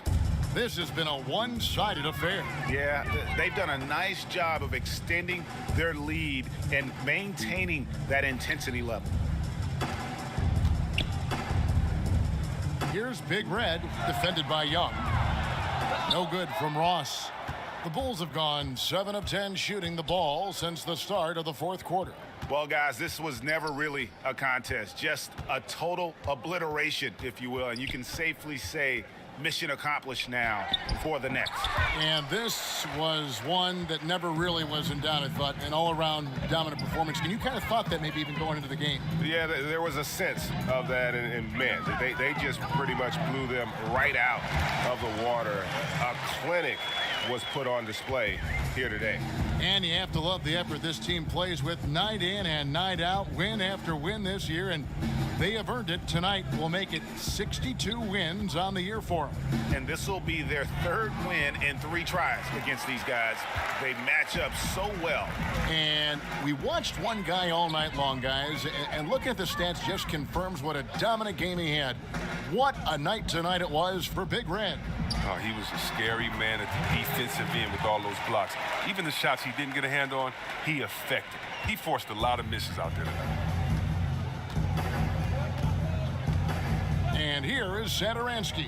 This has been a one-sided affair. Yeah, they've done a nice job of extending their lead and maintaining that intensity level. Here's Big Red, defended by Young. No good from Ross. The Bulls have gone 7 of 10 shooting the ball since the start of the fourth quarter. Well, guys, this was never really a contest, just a total obliteration, if you will, and you can safely say mission accomplished now for the Nets. And this was one that never really was in doubt, I thought, an all-around dominant performance. And you kind of thought that maybe even going into the game. Yeah, there was a sense of that, and man, they just pretty much blew them right out of the water. A clinic was put on display here today. And you have to love the effort this team plays with night in and night out, win after win this year, and they have earned it. Tonight will make it 62 wins on the year for them. And this will be their third win in 3 tries against these guys. They match up so well. And we watched one guy all night long, guys, and looking at the stats just confirms what a dominant game he had. What a night tonight it was for Big Red. Oh, he was a scary man at the defensive end with all those blocks. Even the shots he didn't get a hand on, he affected. He forced a lot of misses out there tonight. And here is Satoransky.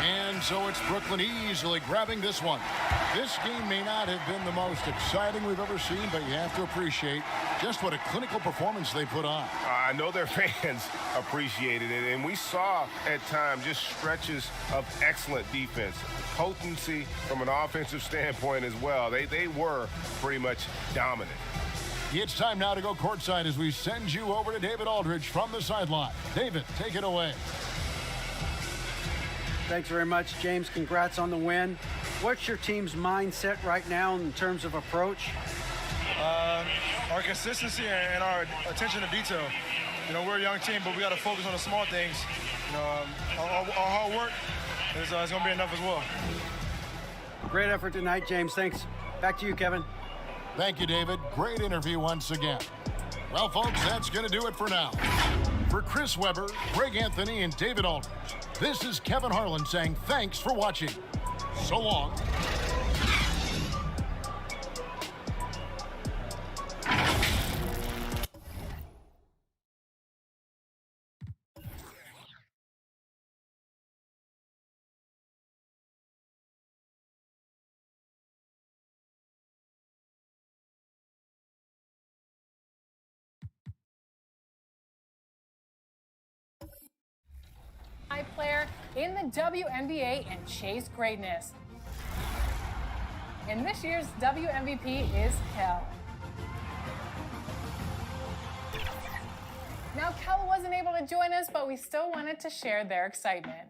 And so it's Brooklyn easily grabbing this one. This game may not have been the most exciting we've ever seen, but you have to appreciate just what a clinical performance they put on. I know their fans appreciated it, and we saw at times just stretches of excellent defense. Potency from an offensive standpoint as well. They were pretty much dominant. It's time now to go courtside as we send you over to David Aldridge from the sideline. David, take it away. Thanks very much, James. Congrats on the win. What's your team's mindset right now in terms of approach? Our consistency and our attention to detail. You know, we're a young team, but we got to focus on the small things. You know, our hard work is going to be enough as well. Great effort tonight, James. Thanks. Back to you, Kevin. Thank you, David. Great interview once again. Well, folks, that's going to do it for now. For Chris Webber, Greg Anthony, and David Aldridge, this is Kevin Harlan saying thanks for watching. So long. High player in the WNBA and chase greatness. And this year's WMVP is Kel. Now, Kel wasn't able to join us, but we still wanted to share their excitement.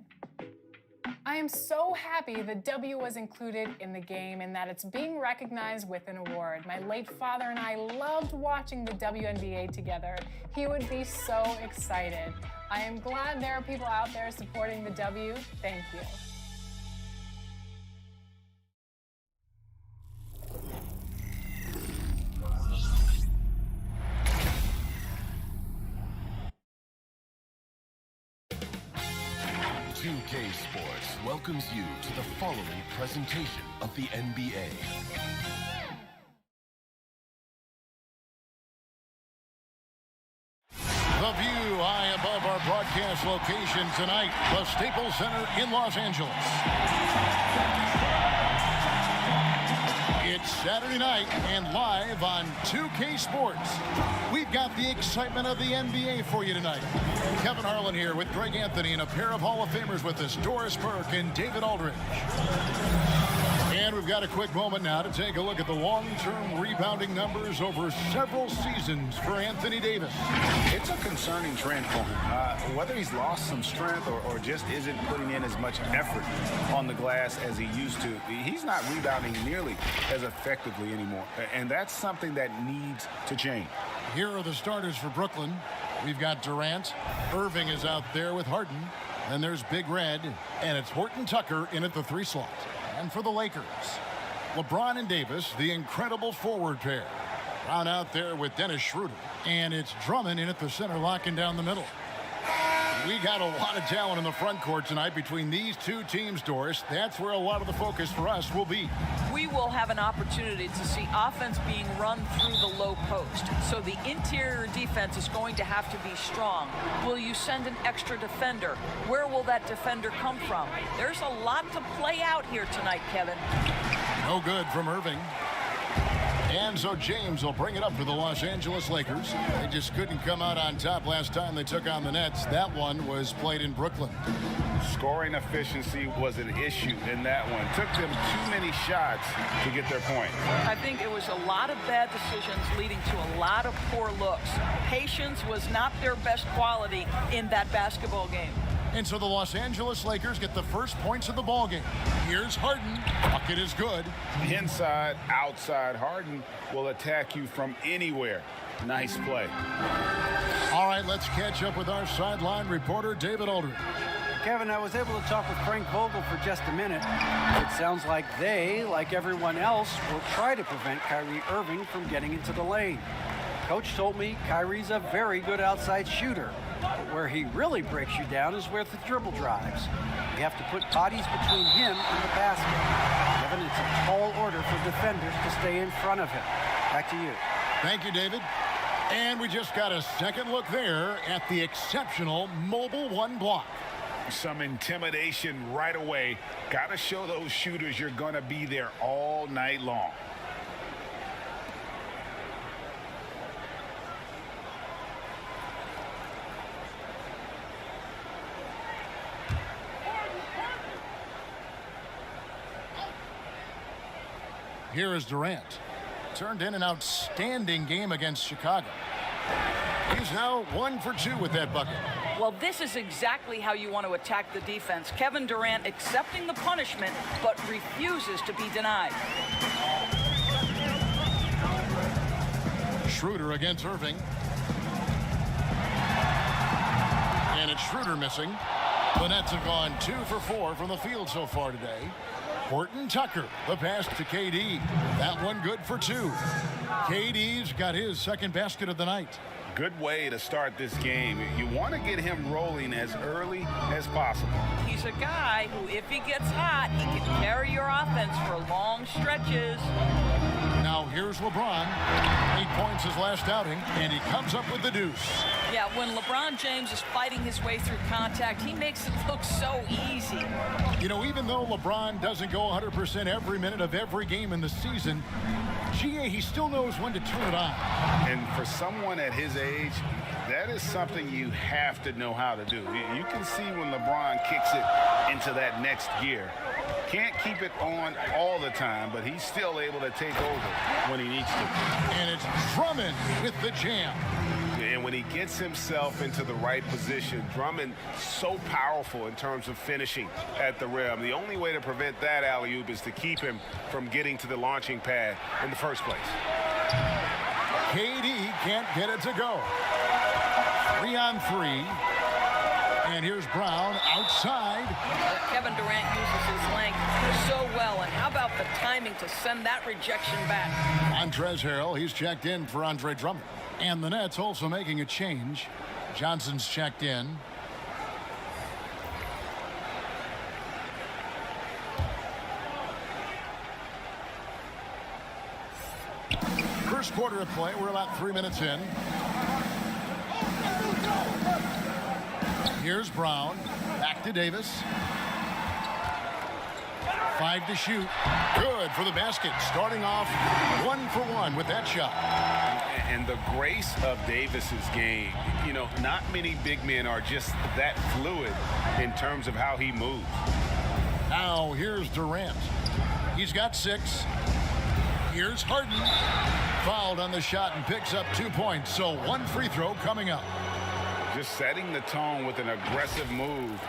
I am so happy the W was included in the game and that it's being recognized with an award. My late father and I loved watching the WNBA together. He would be so excited. I am glad there are people out there supporting the W. Thank you. Sports welcomes you to the following presentation of the NBA. The view high above our broadcast location tonight, the Staples Center in Los Angeles. It's Saturday night and live on 2K Sports. We've got the excitement of the NBA for you tonight. Kevin Harlan here with Greg Anthony and a pair of Hall of Famers with us, Doris Burke and David Aldridge. And we've got a quick moment now to take a look at the long-term rebounding numbers over several seasons for Anthony Davis. It's a concerning trend for him. Whether he's lost some strength or just isn't putting in as much effort on the glass as he used to, he's not rebounding nearly as effectively anymore. And that's something that needs to change. Here are the starters for Brooklyn. We've got Durant. Irving is out there with Harden. Then there's Big Red. And it's Horton Tucker in at the 3 slot. And for the Lakers, LeBron and Davis, the incredible forward pair. Brown out there with Dennis Schroeder. And it's Drummond in at the center, locking down the middle. We got a lot of talent in the front court tonight between these two teams, Doris. That's where a lot of the focus for us will be. We will have an opportunity to see offense being run through the low post. So the interior defense is going to have to be strong. Will you send an extra defender? Where will that defender come from? There's a lot to play out here tonight, Kevin. No good from Irving. And so James will bring it up for the Los Angeles Lakers. They just couldn't come out on top last time they took on the Nets. That one was played in Brooklyn. Scoring efficiency was an issue in that one. Took them too many shots to get their point. I think it was a lot of bad decisions leading to a lot of poor looks. Patience was not their best quality in that basketball game. And so the Los Angeles Lakers get the first points of the ball game. Here's Harden. Bucket is good. Inside, outside. Harden will attack you from anywhere. Nice play. All right, let's catch up with our sideline reporter, David Aldridge. Kevin, I was able to talk with Frank Vogel for just a minute. It sounds like they, like everyone else, will try to prevent Kyrie Irving from getting into the lane. Coach told me Kyrie's a very good outside shooter. But where he really breaks you down is with the dribble drives. You have to put bodies between him and the basket. Kevin, it's a tall order for defenders to stay in front of him. Back to you. Thank you, David. And we just got a second look there at the exceptional Mobile One block. Some intimidation right away. Got to show those shooters you're going to be there all night long. Here is Durant. Turned in an outstanding game against Chicago. He's now 1 for 2 with that bucket. Well, this is exactly how you want to attack the defense. Kevin Durant accepting the punishment, but refuses to be denied. Schroeder against Irving. And it's Schroeder missing. The Nets have gone 2 for 4 from the field so far today. Horton Tucker, the pass to KD. That one good for 2. KD's got his second basket of the night. Good way to start this game. You want to get him rolling as early as possible. He's a guy who, if he gets hot, he can carry your offense for long stretches. Now here's LeBron. 8 points his last outing, and he comes up with the deuce. Yeah, when LeBron James is fighting his way through contact, he makes it look so easy. You know, even though LeBron doesn't go 100% every minute of every game in the season, he still knows when to turn it on. And for someone at his age, that is something you have to know how to do. You can see when LeBron kicks it into that next gear. Can't keep it on all the time, but he's still able to take over when he needs to. And it's Drummond with the jam. And when he gets himself into the right position, Drummond so powerful in terms of finishing at the rim. The only way to prevent that alley-oop is to keep him from getting to the launching pad in the first place. KD can't get it to go. 3 on 3. And here's Brown outside. Kevin Durant uses his length so well. And how about the timing to send that rejection back? Montrezl Harrell, he's checked in for Andre Drummond. And the Nets also making a change. Johnson's checked in. First quarter of play. We're about 3 minutes in. Here's Brown. Back to Davis. 5 to shoot. Good for the basket. Starting off 1 for 1 with that shot. And the grace of Davis's game, you know, not many big men are just that fluid in terms of how he moves. Now here's Durant. He's got 6. Here's Harden. Fouled on the shot and picks up 2 points. So 1 free throw coming up. Just setting the tone with an aggressive move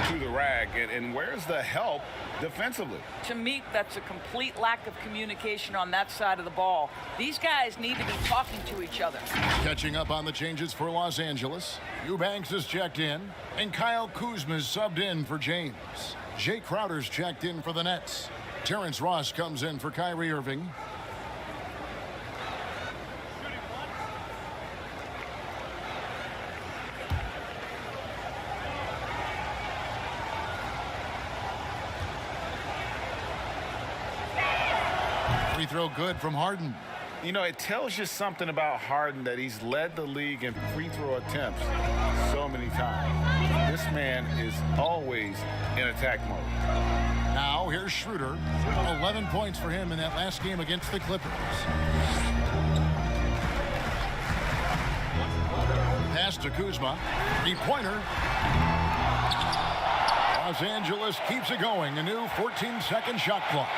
to the rack. And where's the help defensively? To me, that's a complete lack of communication on that side of the ball. These guys need to be talking to each other. Catching up on the changes for Los Angeles. Eubanks is checked in, and Kyle Kuzma's subbed in for James. Jay Crowder's checked in for the Nets. Terrence Ross comes in for Kyrie Irving. Free throw good from Harden. You know, it tells you something about Harden that he's led the league in free throw attempts so many times. This man is always in attack mode. Now here's Schroeder. 11 points for him in that last game against the Clippers. Pass to Kuzma. 3-pointer. Los Angeles keeps it going. A new 14-second shot clock.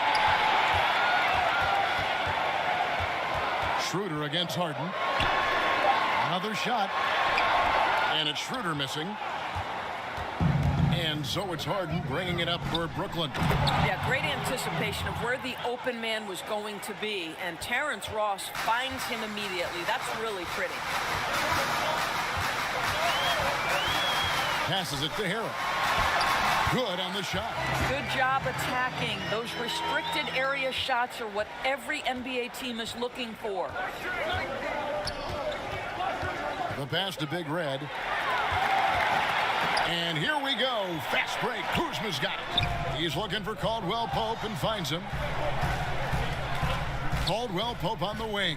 Schroeder against Harden. Another shot. And it's Schroeder missing. And so it's Harden bringing it up for Brooklyn. Yeah, great anticipation of where the open man was going to be. And Terrence Ross finds him immediately. That's really pretty. Passes it to Harrell. Good on the shot. Good job attacking. Those restricted area shots are what every NBA team is looking for. The pass to Big Red. And here we go. Fast break. Kuzma's got it. He's looking for Caldwell Pope and finds him. Caldwell Pope on the wing.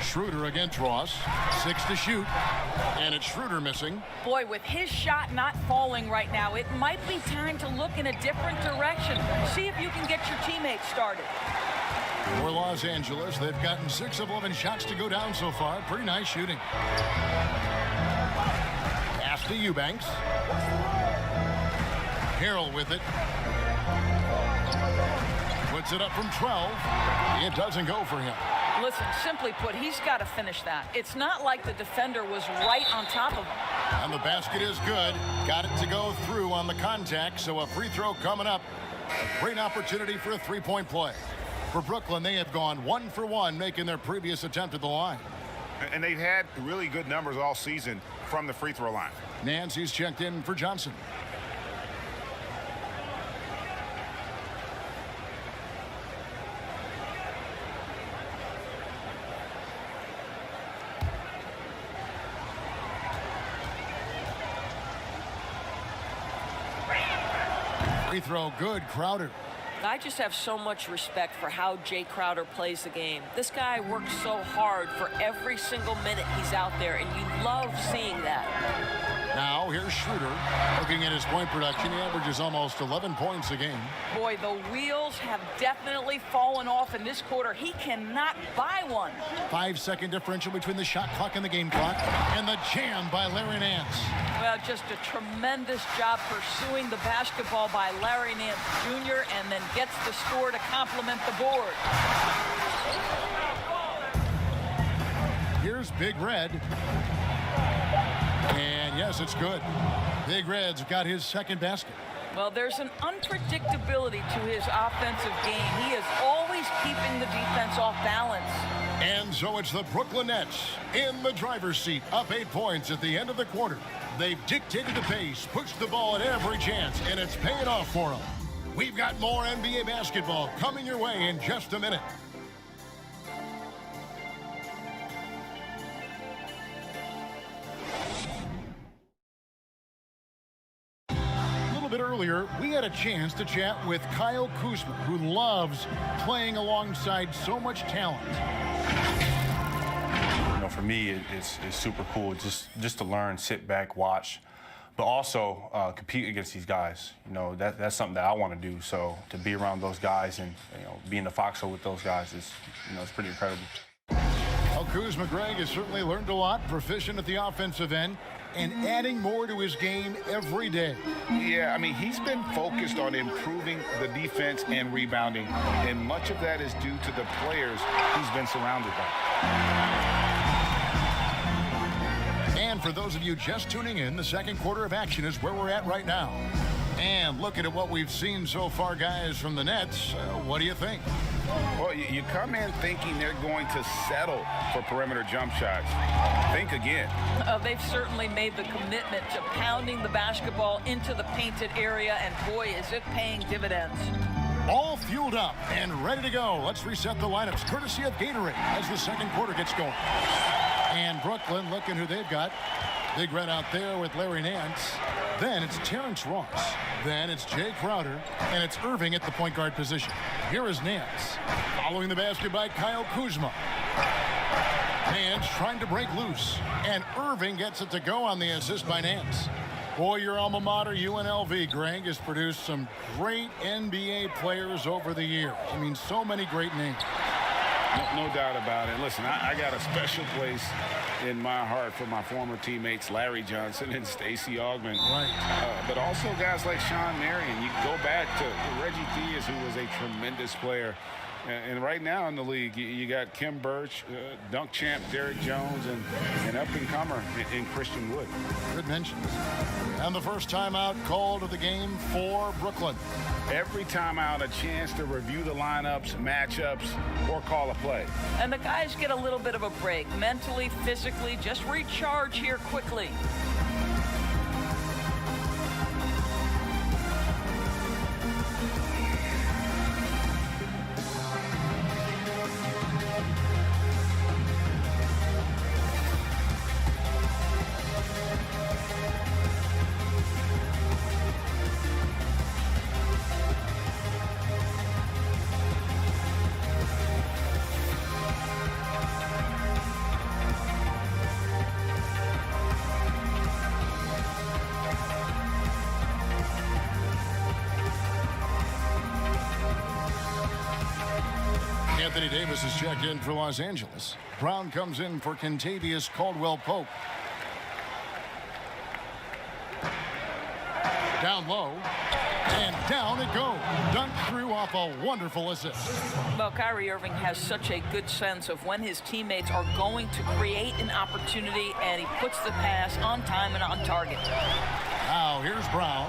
Schroeder against Ross. 6 to shoot. And it's Schroeder missing. Boy, with his shot not falling right now, it might be time to look in a different direction. See if you can get your teammates started. For Los Angeles, they've gotten 6 of 11 shots to go down so far. Pretty nice shooting. Pass to Eubanks. Harrell with it. Puts it up from 12. It doesn't go for him. Listen, simply put, he's got to finish that. It's not like the defender was right on top of him. And the basket is good. Got it to go through on the contact, so a free throw coming up. A great opportunity for a three-point play. For Brooklyn, they have gone 1 for 1, making their previous attempt at the line. And they've had really good numbers all season from the free throw line. Nancy's checked in for Johnson. Free throw good, Crowder. I just have so much respect for how Jay Crowder plays the game. This guy works so hard for every single minute he's out there, and you love seeing that. Now here's Schroeder. Looking at his point production, he averages almost 11 points a game. Boy, the wheels have definitely fallen off in this quarter. He cannot buy one. 5-second differential between the shot clock and the game clock. And the jam by Larry Nance. Well, just a tremendous job pursuing the basketball by Larry Nance Jr. and then gets the score to complement the board. Here's Big Red. And yes, it's good. Big Red's got his second basket. Well, there's an unpredictability to his offensive game. He is always keeping the defense off balance. And so it's the Brooklyn Nets in the driver's seat, up 8 points at the end of the quarter. They've dictated the pace, pushed the ball at every chance, and it's paying off for them. We've got more NBA basketball coming your way in just a minute. bit earlier, we had a chance to chat with Kyle Kuzma, who loves playing alongside so much talent. You know, for me, it's super cool just to learn, sit back, watch, but also compete against these guys. You know, that's something that I want to do. So to be around those guys and, you know, be in the foxhole with those guys is, you know, it's pretty incredible. Well, Kuzma, Greg, has certainly learned a lot, proficient at the offensive end, and adding more to his game every day. Yeah, I mean, he's been focused on improving the defense and rebounding, and much of that is due to the players he's been surrounded by. And for those of you just tuning in, the second quarter of action is where we're at right now. And looking at what we've seen so far, guys, from the Nets, what do you think? Well, you come in thinking they're going to settle for perimeter jump shots. Think again. They've certainly made the commitment to pounding the basketball into the painted area, and boy, is it paying dividends. All fueled up and ready to go. Let's reset the lineups, courtesy of Gatorade, as the second quarter gets going. And Brooklyn, looking who they've got. Big Red out there with Larry Nance. Then it's Terrence Ross. Then it's Jay Crowder. And it's Irving at the point guard position. Here is Nance. Following the basket by Kyle Kuzma. Nance trying to break loose. And Irving gets it to go on the assist by Nance. Boy, your alma mater, UNLV, Greg, has produced some great NBA players over the years. I mean, so many great names. No doubt about it. Listen, I got a special place in my heart for my former teammates Larry Johnson and Stacey Augmon. Right. But also guys like Sean Marion. You go back to Reggie Theus, who was a tremendous player. And right now in the league, you got Kim Birch, dunk champ Derek Jones, and up-and-comer in Christian Wood. Good mentions. And the first timeout called of the game for Brooklyn. Every timeout, a chance to review the lineups, matchups, or call a play. And the guys get a little bit of a break, mentally, physically, just recharge here quickly. Anthony Davis is checked in for Los Angeles. Brown comes in for Kentavious Caldwell-Pope. Down low. And down it goes. Dunked through off a wonderful assist. Well, Kyrie Irving has such a good sense of when his teammates are going to create an opportunity, and he puts the pass on time and on target. Now, here's Brown.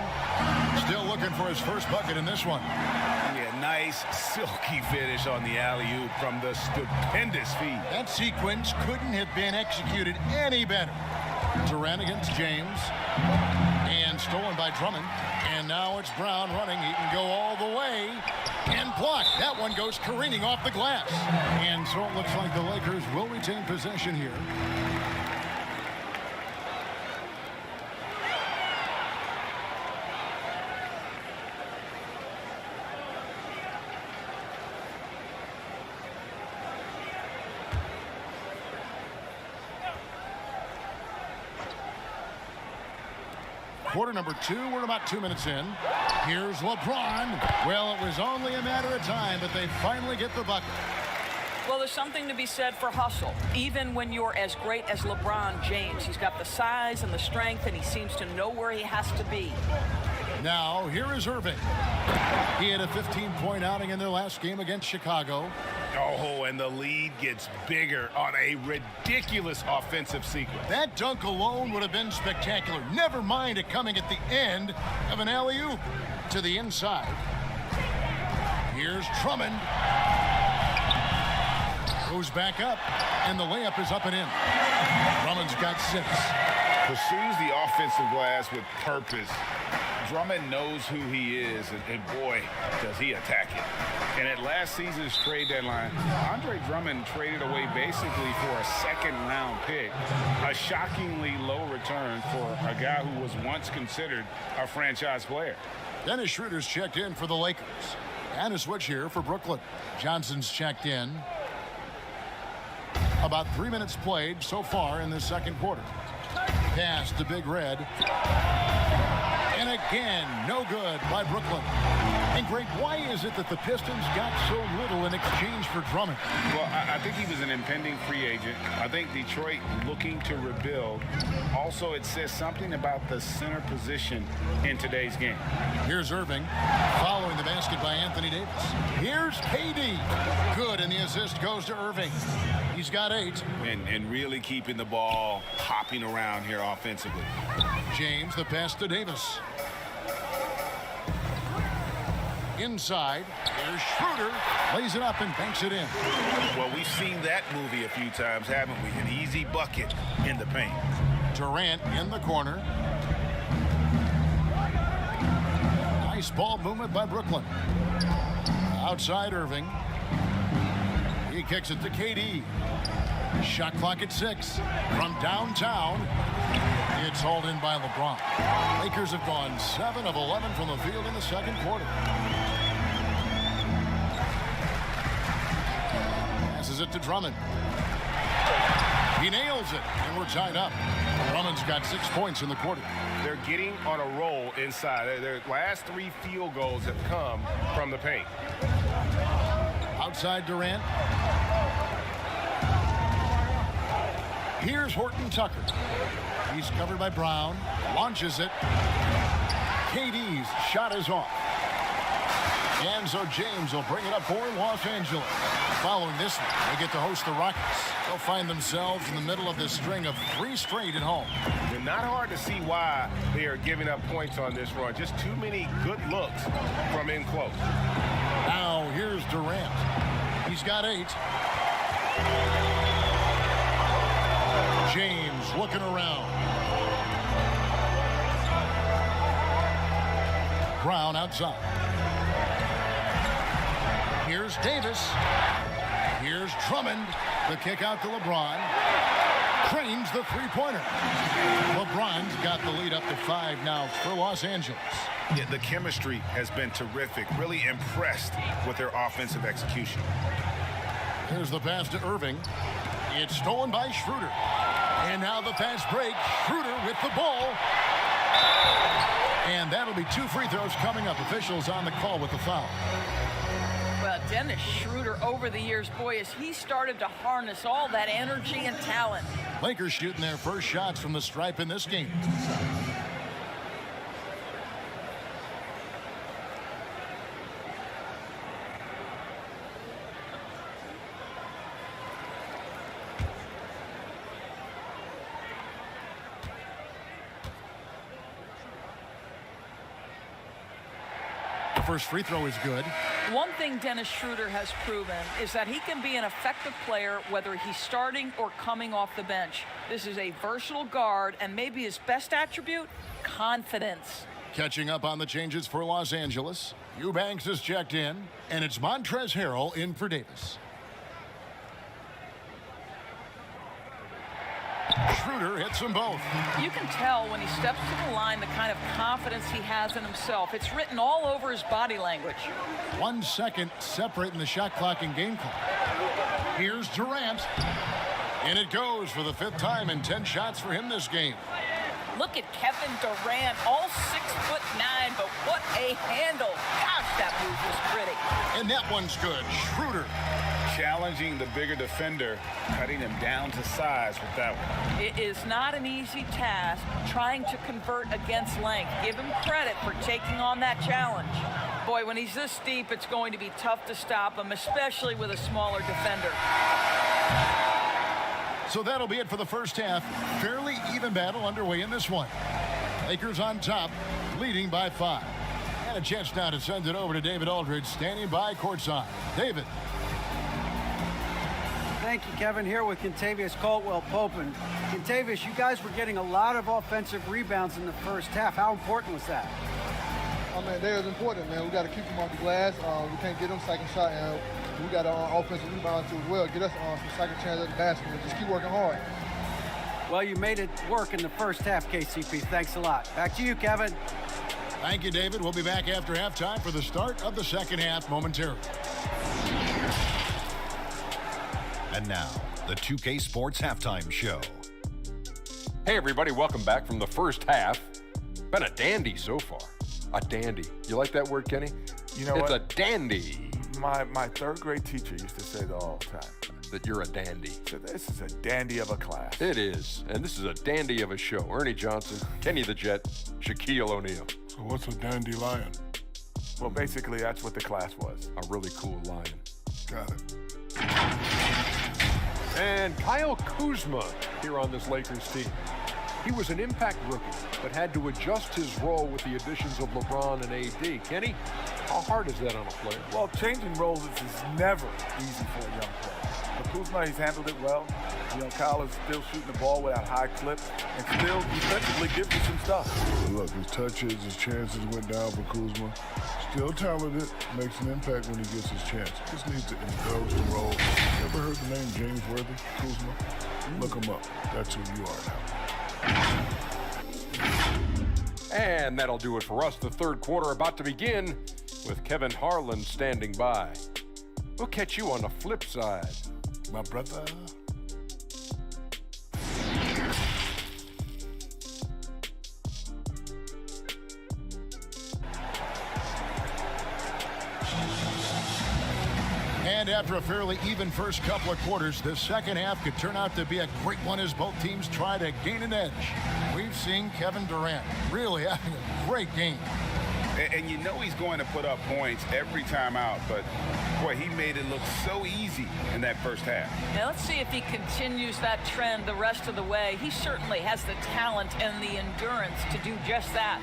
Still looking for his first bucket in this one. Yeah, nice, silky finish on the alley-oop from the stupendous feed. That sequence couldn't have been executed any better. Durant against James. And stolen by Drummond. And now it's Brown running. He can go all the way. And blocked. That one goes careening off the glass. And so it looks like the Lakers will retain possession here. Quarter number 2, we're about 2 minutes in. Here's LeBron. Well, it was only a matter of time, but they finally get the bucket. Well, there's something to be said for hustle. Even when you're as great as LeBron James, he's got the size and the strength, and he seems to know where he has to be. Now, here is Irving. He had a 15-point outing in their last game against Chicago. Oh, and the lead gets bigger on a ridiculous offensive sequence. That dunk alone would have been spectacular. Never mind it coming at the end of an alley-oop to the inside. Here's Drummond. Goes back up, and the layup is up and in. Drummond's got 6. Pursues the offensive glass with purpose. Drummond knows who he is, and boy, does he attack it. And at last season's trade deadline, Andre Drummond traded away basically for a second-round pick, a shockingly low return for a guy who was once considered a franchise player. Dennis Schroeder's checked in for the Lakers. And a switch here for Brooklyn. Johnson's checked in. About 3 minutes played so far in the second quarter. Pass to Big Red. And again, no good by Brooklyn. And Greg, why is it that the Pistons got so little in exchange for Drummond? Well, I think he was an impending free agent. I think Detroit looking to rebuild. Also, it says something about the center position in today's game. Here's Irving, following the basket by Anthony Davis. Here's KD. Good, and the assist goes to Irving. He's got 8. And really keeping the ball hopping around here offensively. James, the pass to Davis. Inside, there's Schroeder, lays it up and banks it in. Well, we've seen that movie a few times, haven't we? An easy bucket in the paint. Durant in the corner. Nice ball movement by Brooklyn. Outside Irving. He kicks it to KD. Shot clock at 6. From downtown, it's hauled in by LeBron. Lakers have gone 7 of 11 from the field in the second quarter. Passes it to Drummond. He nails it, and we're tied up. Drummond's got 6 points in the quarter. They're getting on a roll inside. Their last 3 field goals have come from the paint. Outside Durant. Here's Horton Tucker. He's covered by Brown. Launches it. KD's shot is off. And so James will bring it up for Los Angeles. Following this one, they get to host the Rockets. They'll find themselves in the middle of this string of 3 straight at home. It's not hard to see why they are giving up points on this run. Just too many good looks from in close. Now here's Durant. He's got 8. James looking around. Brown outside. Here's Davis. Here's Drummond. The kick out to LeBron. Cranes the three-pointer. LeBron's got the lead up to 5 now for Los Angeles. Yeah, the chemistry has been terrific. Really impressed with their offensive execution. Here's the pass to Irving. It's stolen by Schroeder. And now the fast break. Schroeder with the ball. And that'll be 2 free throws coming up. Officials on the call with the foul. Well, Dennis Schroeder over the years, boy, as he started to harness all that energy and talent. Lakers shooting their first shots from the stripe in this game. First free throw is good. One thing Dennis Schroeder has proven is that he can be an effective player whether he's starting or coming off the bench. This is a versatile guard, and maybe his best attribute, confidence. Catching up on the changes for Los Angeles. Eubanks is checked in, and it's Montrezl Harrell in for Davis. Schroeder hits them both. You can tell when he steps to the line the kind of confidence he has in himself. It's written all over his body language. 1 second separating the shot clock and game clock. Here's Durant. And it goes for the 5th time in 10 shots for him this game. Look at Kevin Durant, all 6'9", but what a handle. Gosh, that move was pretty. And that one's good. Schroeder. Challenging the bigger defender, cutting him down to size with that one. It is not an easy task trying to convert against length. Give him credit for taking on that challenge. Boy, when he's this deep, it's going to be tough to stop him, especially with a smaller defender. So that'll be it for the first half. Fairly even battle underway in this one. Lakers on top, leading by 5. And a chance now to send it over to David Aldridge, standing by courtside. David. Thank you, Kevin. Here with Kentavious Caldwell-Pope. And Kentavious, you guys were getting a lot of offensive rebounds in the first half. How important was that? they are important, man. We got to keep them off the glass. We can't get them second shot, and we got offensive rebound too as well. Get us some second chance at the basket and just keep working hard. Well, you made it work in the first half, KCP. Thanks a lot. Back to you, Kevin. Thank you, David. We'll be back after halftime for the start of the second half momentarily. And now, the 2K Sports Halftime Show. Hey, everybody. Welcome back from the first half. Been a dandy so far. A dandy. You like that word, Kenny? You know it's what? a dandy. My third grade teacher used to say that all the time. That you're a dandy. So this is a dandy of a class. It is. And this is a dandy of a show. Ernie Johnson, Kenny the Jet, Shaquille O'Neal. So what's a dandelion? Well, basically, that's what the class was. A really cool lion. Got it. And Kyle Kuzma here on this Lakers team. He was an impact rookie, but had to adjust his role with the additions of LeBron and AD. Kenny, how hard is that on a player? Well, changing roles is never easy for a young player. But Kuzma, he's handled it well. You know, Kyle is still shooting the ball without high clip and still defensively gives you some stuff. Look, his touches, his chances went down for Kuzma. Still talented, makes an impact when he gets his chance. Just needs to indulge the role. You ever heard the name James Worthy, Kuzma? Look him up. That's who you are now. And that'll do it for us. The third quarter about to begin with Kevin Harlan standing by. We'll catch you on the flip side, my brother. And after a fairly even first couple of quarters, the second half could turn out to be a great one as both teams try to gain an edge. We've seen Kevin Durant really having a great game. And you know he's going to put up points every time out, but boy, he made it look so easy in that first half. Now let's see if he continues that trend the rest of the way. He certainly has the talent and the endurance to do just that.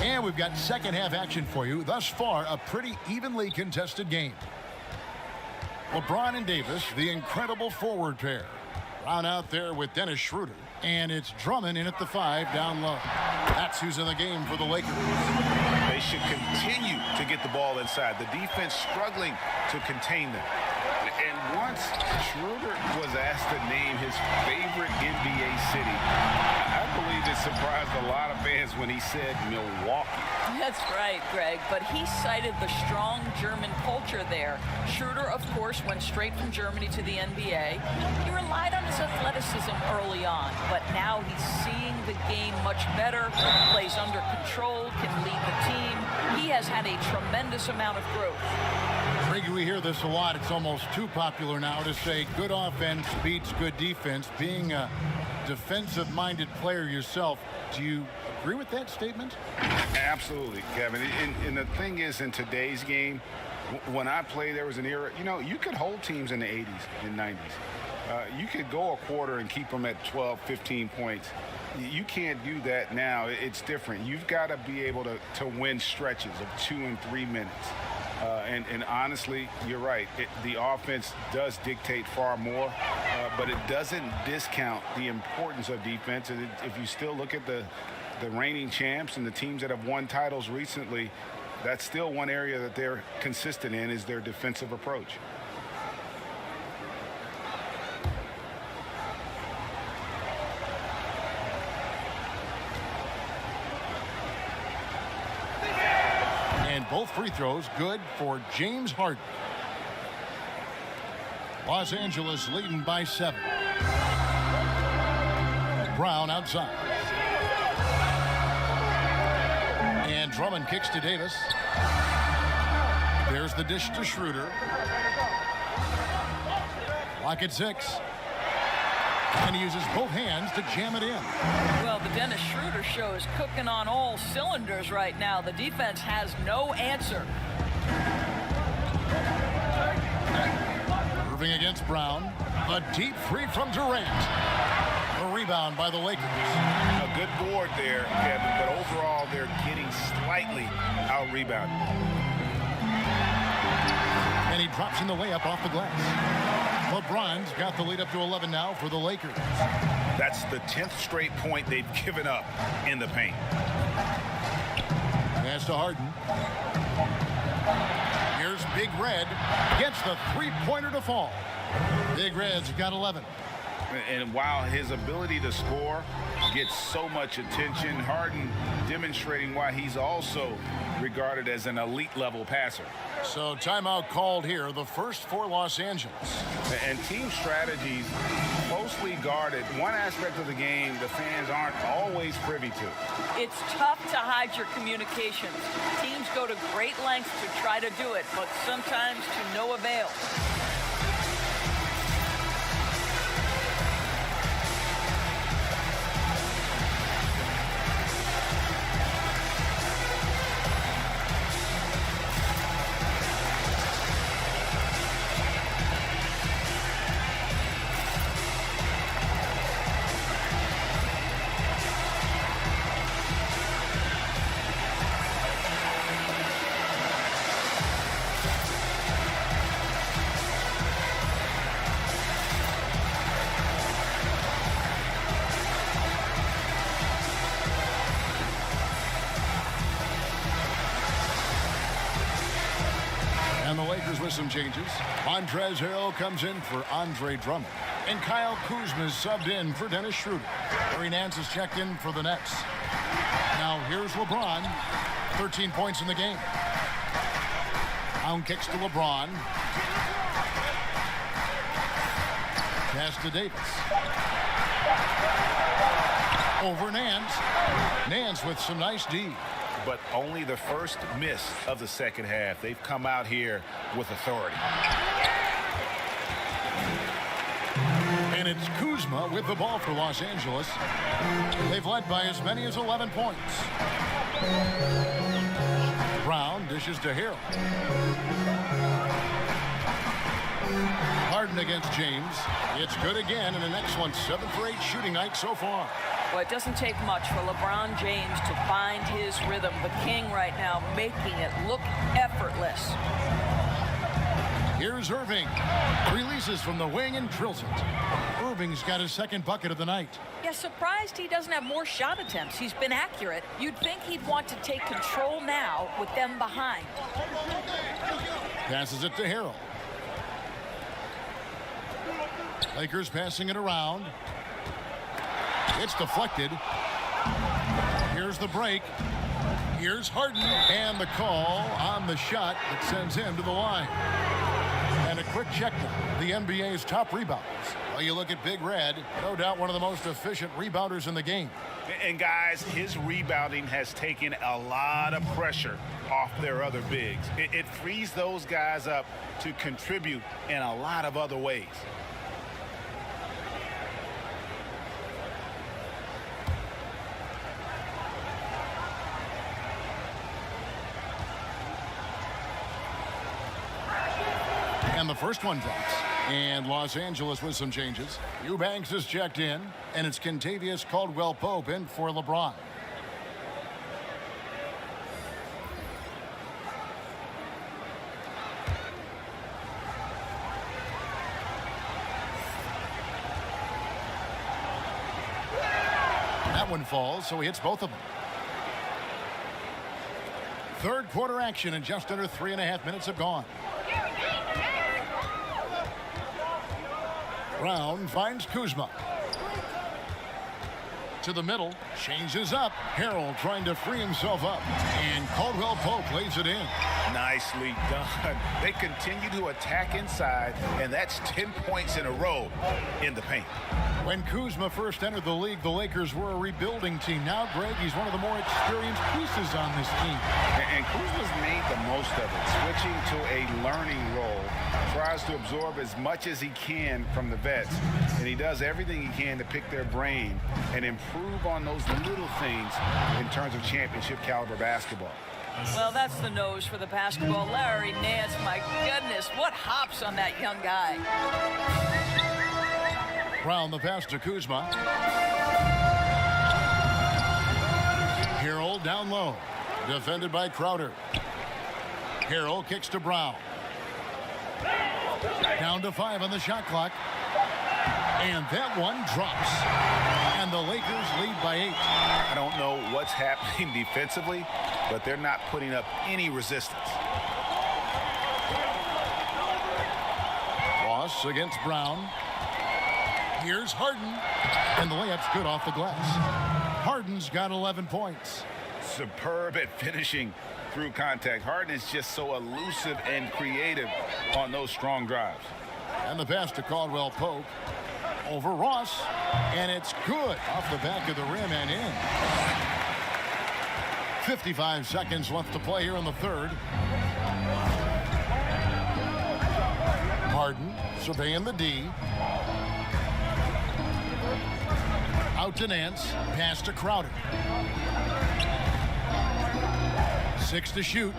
And we've got second half action for you. Thus far, a pretty evenly contested game. LeBron and Davis, the incredible forward pair. Brown out there with Dennis Schroeder. And it's Drummond in at the 5 down low. That's who's in the game for the Lakers. They should continue to get the ball inside. The defense struggling to contain them. And once Schroeder was asked to name his favorite NBA city, I believe it surprised a lot of fans when he said Milwaukee. That's right, Greg, but he cited the strong German culture there. Schroeder, of course, went straight from Germany to the NBA. He relied on his athleticism early on, but now he's seeing the game much better, plays under control, can lead the team. He has had a tremendous amount of growth. Greg, we hear this a lot. It's almost too popular now to say good offense beats good defense. Being a defensive-minded player yourself, do you agree with that statement? Absolutely, Kevin. And the thing is, in today's game, when I played, there was an era, you know, you could hold teams in the 80s and 90s. You could go a quarter and keep them at 12, 15 points. You can't do that now. It's different. You've got to be able to win stretches of 2 and 3 minutes. And honestly, you're right. The offense does dictate far more, but it doesn't discount the importance of defense. And if you still look at the reigning champs and the teams that have won titles recently, that's still one area that they're consistent in is their defensive approach. And both free throws good for James Harden. Los Angeles leading by 7. Brown outside. And Drummond kicks to Davis. There's the dish to Schroeder. Lock at 6. And he uses both hands to jam it in. Well, the Dennis Schroeder show is cooking on all cylinders right now. The defense has no answer. Irving against Brown. A deep three from Durant. A rebound by the Lakers. A good board there, Kevin, but overall they're getting slightly out-rebounded. And he drops in the layup off the glass. LeBron's got the lead up to 11 now for the Lakers. That's the 10th straight point they've given up in the paint. Pass to Harden. Here's Big Red. Gets the three-pointer to fall. Big Red's got 11. And while his ability to score gets so much attention, Harden demonstrating why he's also regarded as an elite-level passer. So timeout called here, the first for Los Angeles. And team strategies closely guarded. One aspect of the game the fans aren't always privy to. It's tough to hide your communications. Teams go to great lengths to try to do it, but sometimes to no avail. And the Lakers with some changes. Montrezl Harrell comes in for Andre Drummond. And Kyle Kuzma is subbed in for Dennis Schroeder. Larry Nance is checked in for the Nets. Now here's LeBron. 13 points in the game. Brown kicks to LeBron. Pass to Davis. Over Nance. Nance with some nice D. But only the first miss of the second half. They've come out here with authority. And it's Kuzma with the ball for Los Angeles. They've led by as many as 11 points. Brown dishes to Harrell. Harden against James. It's good again, and an excellent 7 for 8 shooting night so far. Well, it doesn't take much for LeBron James to find his rhythm. The king right now making it look effortless. Here's Irving. Releases from the wing and drills it. Irving's got his second bucket of the night. Yeah, surprised he doesn't have more shot attempts. He's been accurate. You'd think he'd want to take control now with them behind. Passes it to Harrell. Lakers passing it around. It's deflected. Here's the break. Here's Harden. And the call on the shot that sends him to the line. And a quick check now. The NBA's top rebounders. Well, you look at Big Red, no doubt one of the most efficient rebounders in the game. And guys, his rebounding has taken a lot of pressure off their other bigs. It frees those guys up to contribute in a lot of other ways. And the first one drops. And Los Angeles with some changes. Eubanks is checked in. And it's Kentavious Caldwell-Pope in for LeBron. That one falls, so he hits both of them. Third quarter action, and just under 3.5 minutes have gone. Brown finds Kuzma. To the middle, changes up. Harrell trying to free himself up. And Caldwell-Pope lays it in. Nicely done. They continue to attack inside, and that's 10 points in a row in the paint. When Kuzma first entered the league, the Lakers were a rebuilding team. Now, Greg, he's one of the more experienced pieces on this team. And Kuzma's made the most of it, switching to a learning role. Tries to absorb as much as he can from the vets, and he does everything he can to pick their brain and improve on those little things in terms of championship caliber basketball. Well, that's the nose for the basketball. Larry Nance, my goodness, what hops on that young guy. Brown the pass to Kuzma. Harrell down low. Defended by Crowder. Harrell kicks to Brown. Down to 5 on the shot clock. And that one drops. And the Lakers lead by 8. I don't know what's happening defensively, but they're not putting up any resistance. Ross against Brown. Here's Harden, and the layup's good off the glass. Harden's got 11 points. Superb at finishing through contact. Harden is just so elusive and creative on those strong drives. And the pass to Caldwell Pope over Ross, and it's good off the back of the rim and in. 55 seconds left to play here in the third. Harden surveying the D. Out to Nance, pass to Crowder. 6 to shoot.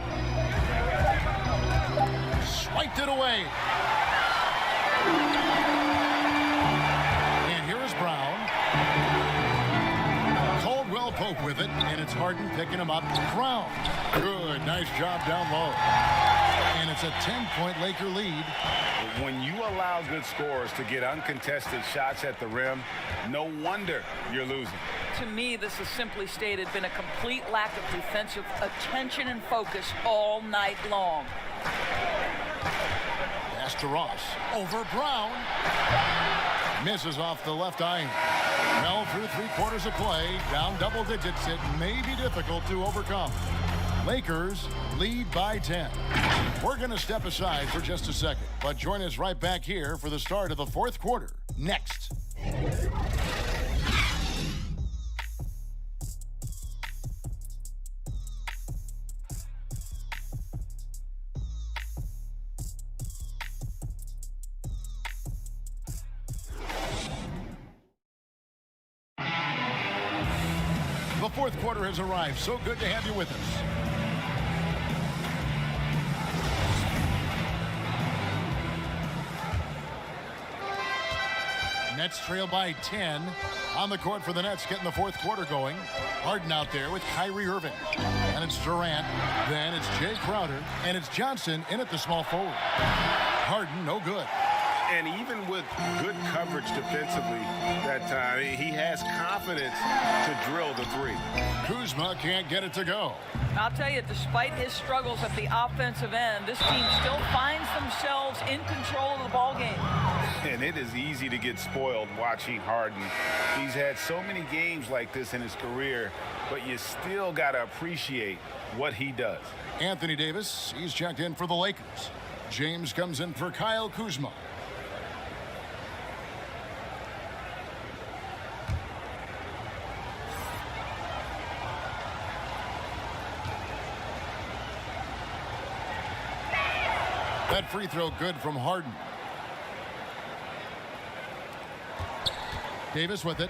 Swiped it away. And here is Brown. Caldwell Pope with it, and it's Harden picking him up. Brown, good, nice job down low. And it's a 10-point Laker lead. When you allow good scorers to get uncontested shots at the rim, no wonder you're losing. To me, this has simply stated been a complete lack of defensive attention and focus all night long. Pass to Ross. Over Brown. Misses off the left iron. Well, through 3/4 of play, down double digits, it may be difficult to overcome. Lakers lead by 10. We're going to step aside for just a second, but join us right back here for the start of the fourth quarter next. The fourth quarter has arrived. So good to have you with us. Nets trail by 10. On the court for the Nets, getting the fourth quarter going. Harden out there with Kyrie Irving. And it's Durant. Then it's Jay Crowder. And it's Johnson in at the small forward. Harden, no good. And even with good coverage defensively that time, he has confidence to drill the three. Kuzma can't get it to go. I'll tell you, despite his struggles at the offensive end, this team still finds themselves in control of the ball game. And it is easy to get spoiled watching Harden. He's had so many games like this in his career, but you still got to appreciate what he does. Anthony Davis, he's checked in for the Lakers. James comes in for Kyle Kuzma. That free throw good from Harden. Davis with it.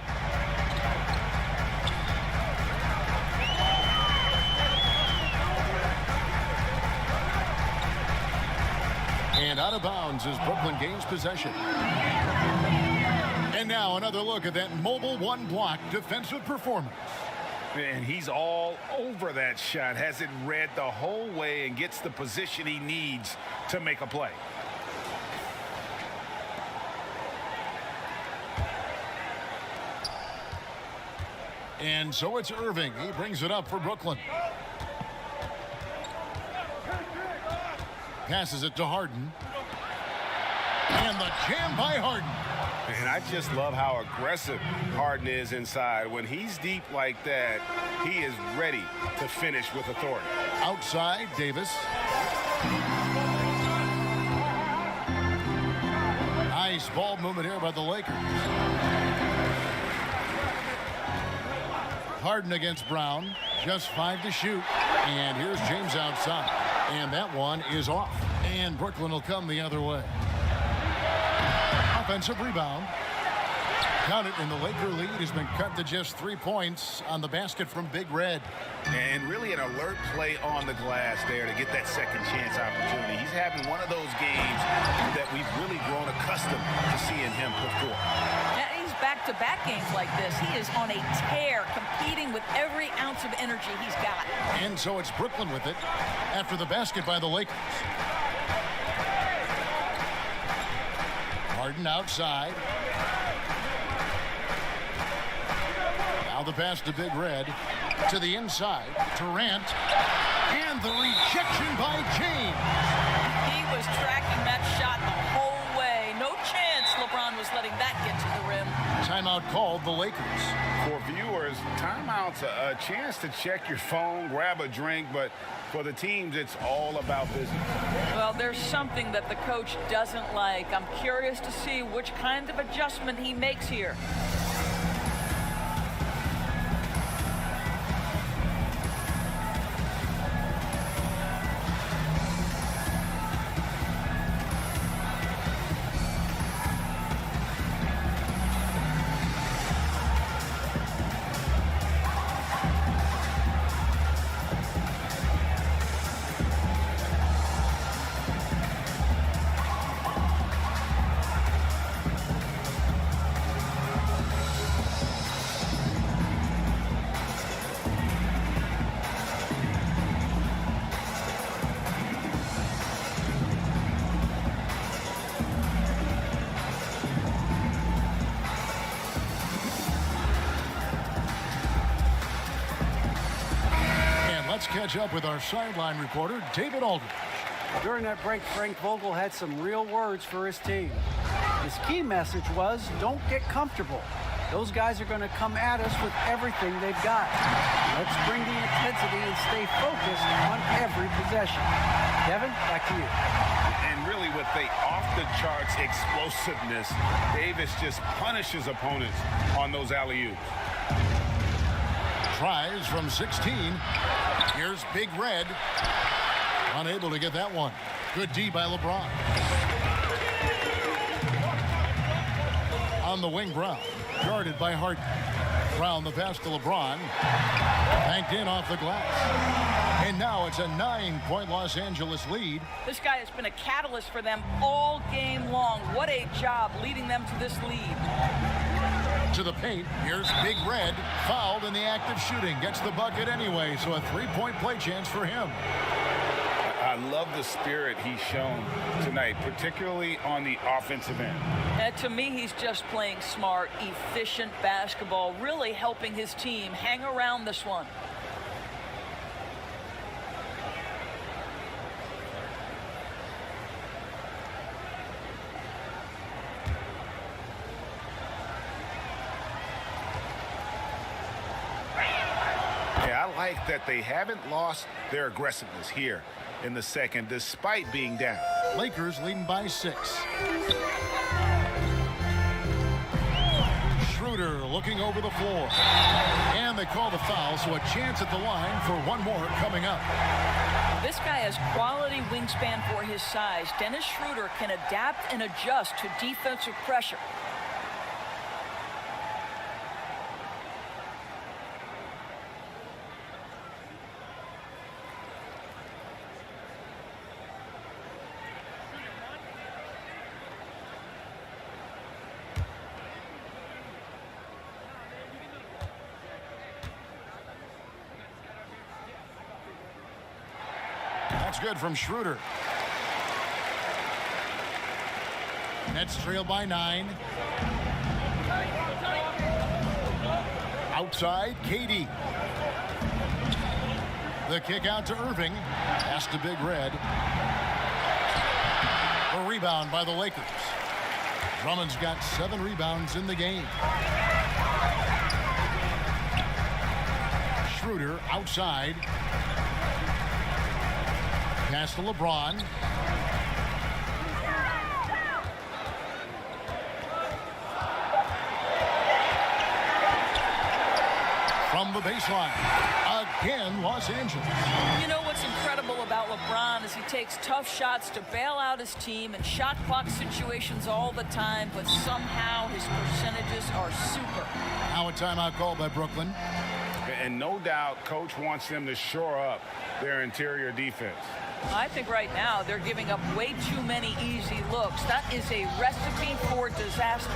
And out of bounds as Brooklyn gains possession. And now another look at that mobile one-block defensive performance. And he's all over that shot, has it read the whole way and gets the position he needs to make a play. And so it's Irving. He brings it up for Brooklyn. Passes it to Harden. And the jam by Harden. And I just love how aggressive Harden is inside. When he's deep like that, he is ready to finish with authority. Outside, Davis. Nice ball movement here by the Lakers. Harden against Brown. Just 5 to shoot. And here's James outside. And that one is off. And Brooklyn will come the other way. Offensive rebound. Count it, and the Laker lead has been cut to just 3 points on the basket from Big Red. And really an alert play on the glass there to get that second chance opportunity. He's having one of those games that we've really grown accustomed to seeing him perform. He's back-to-back games like this. He is on a tear, competing with every ounce of energy he's got. And so it's Brooklyn with it after the basket by the Lakers. Harden outside. Now the pass to Big Red. To the inside, Durant, and the rejection by James. He was tracking that shot the whole way. No chance LeBron was letting that get to the rim. Timeout called the Lakers. For viewers, timeout's a chance to check your phone, grab a drink, but for the teams, it's all about business. Well, there's something that the coach doesn't like. I'm curious to see which kind of adjustment he makes here. Let's catch up with our sideline reporter, David Aldridge. During that break, Frank Vogel had some real words for his team. His key message was, don't get comfortable. Those guys are going to come at us with everything they've got. Let's bring the intensity and stay focused on every possession. Kevin, back to you. And really with the off-the-charts explosiveness, Davis just punishes opponents on those alley-oops. Tries from 16. Here's Big Red. Unable to get that one. Good D by LeBron. On the wing, Brown. Guarded by Harden. Brown the pass to LeBron. Banked in off the glass. And now it's a 9-point Los Angeles lead. This guy has been a catalyst for them all game long. What a job leading them to this lead. To the paint. Here's Big Red. Fouled in the act of shooting. Gets the bucket anyway, so a 3-point play chance for him. I love the spirit he's shown tonight, particularly on the offensive end. To me, he's just playing smart, efficient basketball, really helping his team hang around this one. I like that they haven't lost their aggressiveness here in the second, despite being down. Lakers leading by 6. Schroeder looking over the floor. And they call the foul, so a chance at the line for one more coming up. This guy has quality wingspan for his size. Dennis Schroeder can adapt and adjust to defensive pressure. That's good from Schroeder. Nets trail by 9. Outside, KD. The kick out to Irving. Pass to Big Red. A rebound by the Lakers. Drummond's got 7 rebounds in the game. Schroeder outside. Pass to LeBron. From the baseline. Again, Los Angeles. You know what's incredible about LeBron is he takes tough shots to bail out his team in shot clock situations all the time, but somehow his percentages are super. Now a timeout called by Brooklyn. And no doubt, Coach wants them to shore up their interior defense. I think right now they're giving up way too many easy looks. That is a recipe for disaster.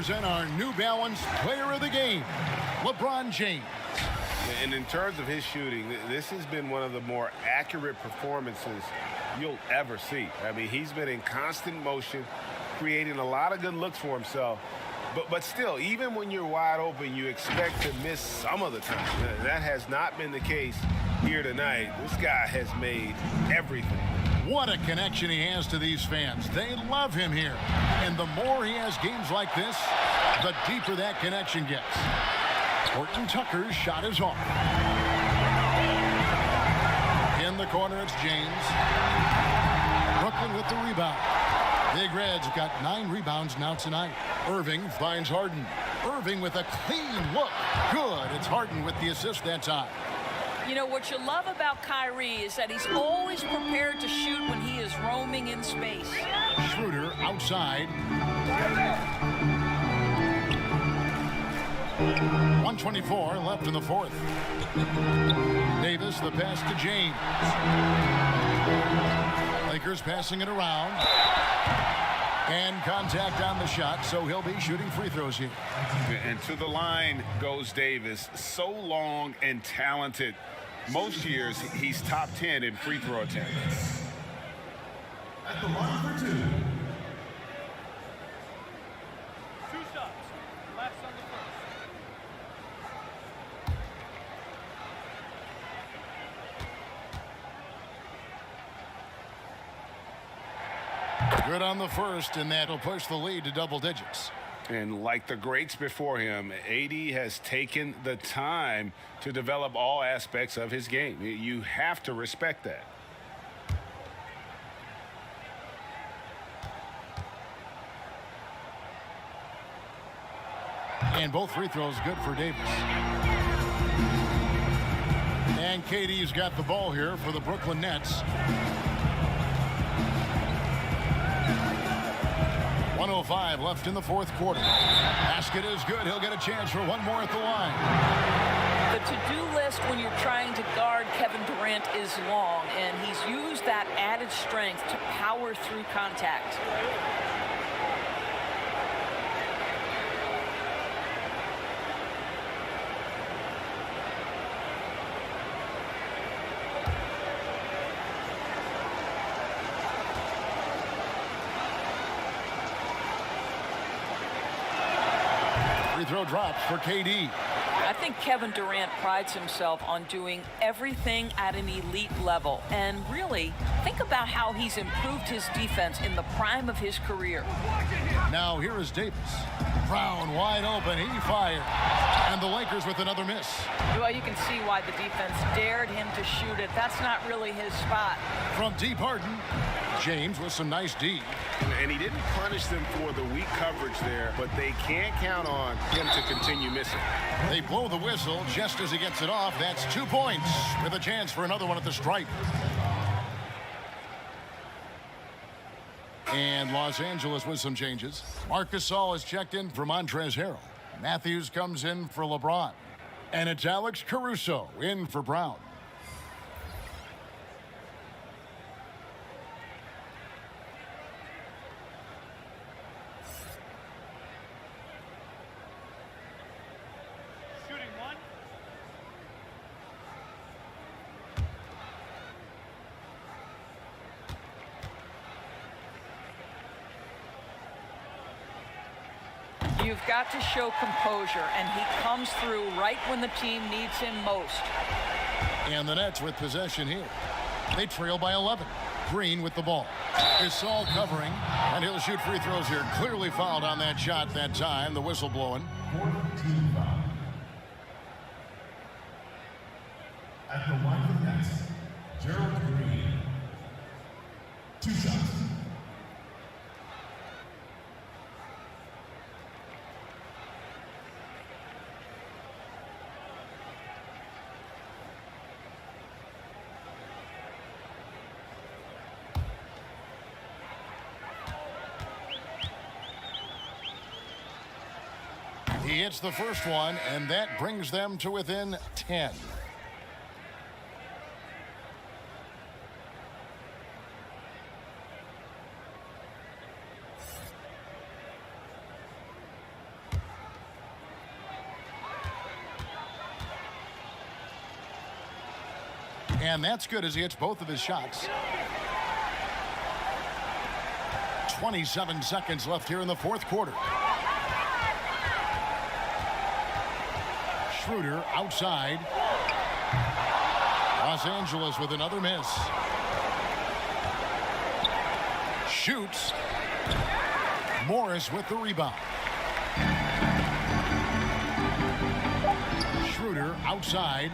present our New Balance Player of the Game, LeBron James. And in terms of his shooting, this has been one of the more accurate performances you'll ever see. I mean, he's been in constant motion, creating a lot of good looks for himself. But still, even when you're wide open, you expect to miss some of the time. That has not been the case here tonight. This guy has made everything. What a connection he has to these fans. They love him here. And the more he has games like this, the deeper that connection gets. Horton Tucker's shot is off. In the corner, it's James. Brooklyn with the rebound. Big Red's got 9 rebounds now tonight. Irving finds Harden. Irving with a clean look. Good. It's Harden with the assist that time. You know, what you love about Kyrie is that he's always prepared to shoot when he is roaming in space. Schroeder outside. 1:24 left in the fourth. Davis, the pass to James. Lakers passing it around. And contact on the shot, so he'll be shooting free throws here. And to the line goes Davis. So long and talented. Most years, he's top 10 in free throw attempts. At the line for 2. 2 shots. Last on the first. Good on the first, and that'll push the lead to double digits. And like the greats before him, AD has taken the time to develop all aspects of his game. You have to respect that. And both free throws good for Davis. And KD's got the ball here for the Brooklyn Nets. 1:05 left in the fourth quarter. Basket is good. He'll get a chance for one more at the line. The to-do list when you're trying to guard Kevin Durant is long, and he's used that added strength to power through contact. Free throw drops for KD. I think Kevin Durant prides himself on doing everything at an elite level. And really, think about how he's improved his defense in the prime of his career. Now here is Davis. Brown wide open. He fired. And the Lakers with another miss. Well, you can see why the defense dared him to shoot it. That's not really his spot. From deep Harden. James with some nice D. And he didn't punish them for the weak coverage there, but they can't count on him to continue missing. They blow the whistle just as he gets it off. That's 2 points with a chance for another one at the stripe. And Los Angeles with some changes. Marcus Gasol is checked in for Montrezl Harrell. Matthews comes in for LeBron. And it's Alex Caruso in for Brown. You've got to show composure, and he comes through right when the team needs him most. And the Nets with possession here. They trail by 11. Green with the ball. Gasol covering, and he'll shoot free throws here. Clearly fouled on that shot that time. The whistle blowing. At the line for the Nets, Gerald Green. 2 shots. He hits the first one, and that brings them to within 10. And that's good as he hits both of his shots. 27 seconds left here in the fourth quarter. Schroeder outside. Los Angeles with another miss. Shoots. Morris with the rebound. Schroeder outside.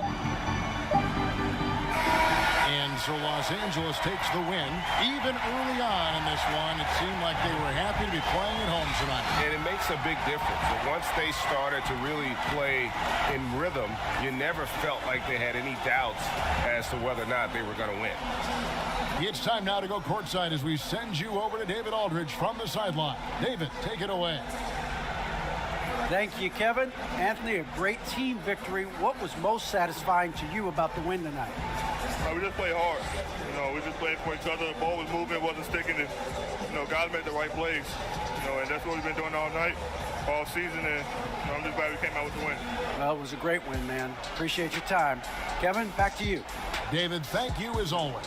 And so Los Angeles takes the win. Even early on in this one, it seemed like they were happy to be playing at home tonight. And it makes a big difference. And once they started to really play in rhythm, you never felt like they had any doubts as to whether or not they were going to win. It's time now to go courtside as we send you over to David Aldridge from the sideline. David, take it away. Thank you, Kevin. Anthony, a great team victory. What was most satisfying to you about the win tonight? We just played hard. We just played for each other. The ball was moving, wasn't sticking, and guys made the right plays. And that's what we've been doing all night, all season, and I'm just glad we came out with the win. Well, it was a great win, man. Appreciate your time. Kevin, back to you. David, thank you as always.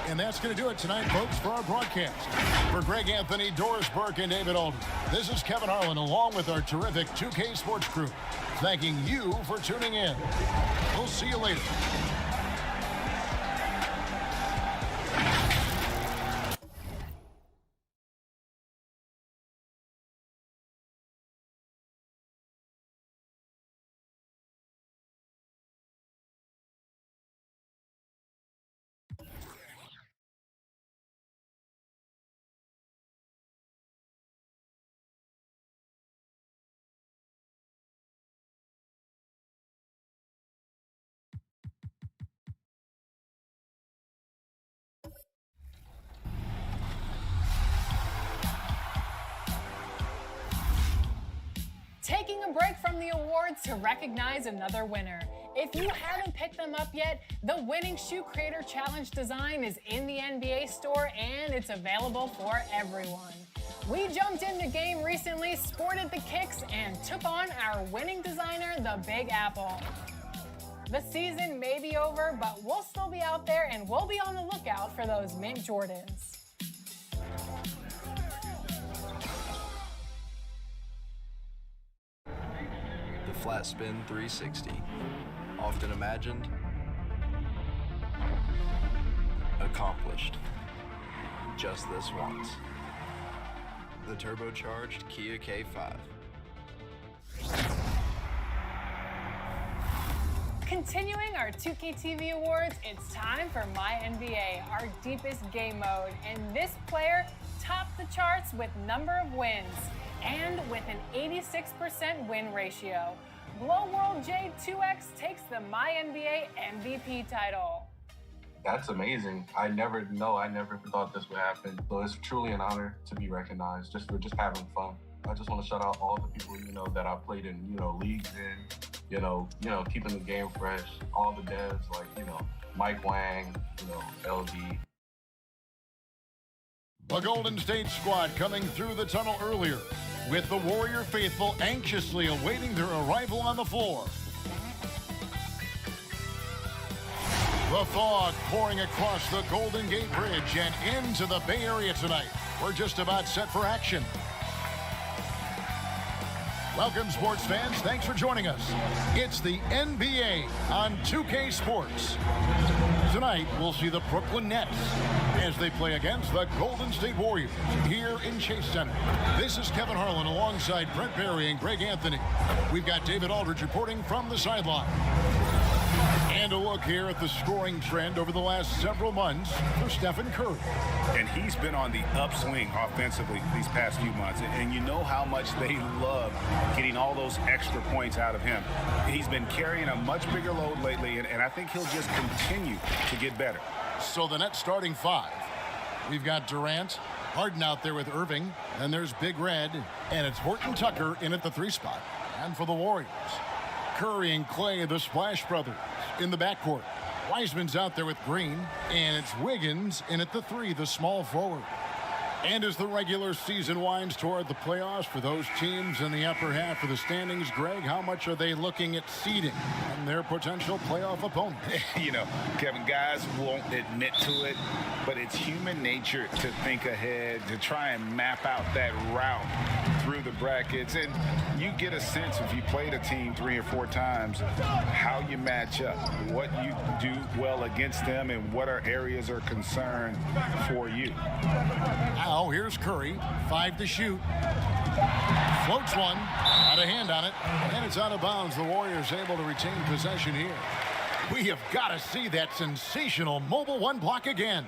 And that's going to do it tonight, folks, for our broadcast. For Greg Anthony, Doris Burke, and David Aldridge, this is Kevin Harlan along with our terrific 2K Sports crew, thanking you for tuning in. We'll see you later. Taking a break from the awards to recognize another winner. If you haven't picked them up yet, the Winning Shoe Creator Challenge design is in the NBA store and it's available for everyone. We jumped in the game recently, sported the kicks, and took on our winning designer, the Big Apple. The season may be over, but we'll still be out there and we'll be on the lookout for those mint Jordans. The flat spin 360, often imagined, accomplished, just this once. The turbocharged Kia K5. Continuing our 2K TV awards, it's time for My NBA, our deepest game mode. And this player topped the charts with number of wins and with an 86% win ratio. Glow World J2X takes the My NBA MVP title. That's amazing. I never thought this would happen. So it's truly an honor to be recognized just for having fun. I just want to shout out all the people, that I played in, leagues in, keeping the game fresh, all the devs like, Mike Wang, LD. The Golden State squad coming through the tunnel earlier, with the Warrior faithful anxiously awaiting their arrival on the floor. The fog pouring across the Golden Gate Bridge and into the Bay Area tonight. We're just about set for action. Welcome, sports fans. Thanks for joining us. It's the NBA on 2K Sports. Tonight, we'll see the Brooklyn Nets as they play against the Golden State Warriors here in Chase Center. This is Kevin Harlan alongside Brent Barry and Greg Anthony. We've got David Aldridge reporting from the sideline. And a look here at the scoring trend over the last several months for Stephen Curry. And he's been on the upswing offensively these past few months. And you know how much they love getting all those extra points out of him. He's been carrying a much bigger load lately, and I think he'll just continue to get better. So the Nets starting five. We've got Durant, Harden out there with Irving, and there's Big Red, and it's Horton Tucker in at the 3 spot. And for the Warriors, Curry and Clay, the Splash Brothers, in the backcourt. Wiseman's out there with Green, and it's Wiggins in at the 3, the small forward. And as the regular season winds toward the playoffs for those teams in the upper half of the standings, Greg, how much are they looking at seeding and their potential playoff opponents? You know, Kevin, guys won't admit to it, but it's human nature to think ahead, to try and map out that route through the brackets. And you get a sense if you played a team 3 or 4 times, how you match up, what you do well against them, and what are areas of concern for you. Now here's Curry, 5 to shoot. Floats one, out of hand on it, and it's out of bounds. The Warriors able to retain possession here. We have got to see that sensational mobile one block again.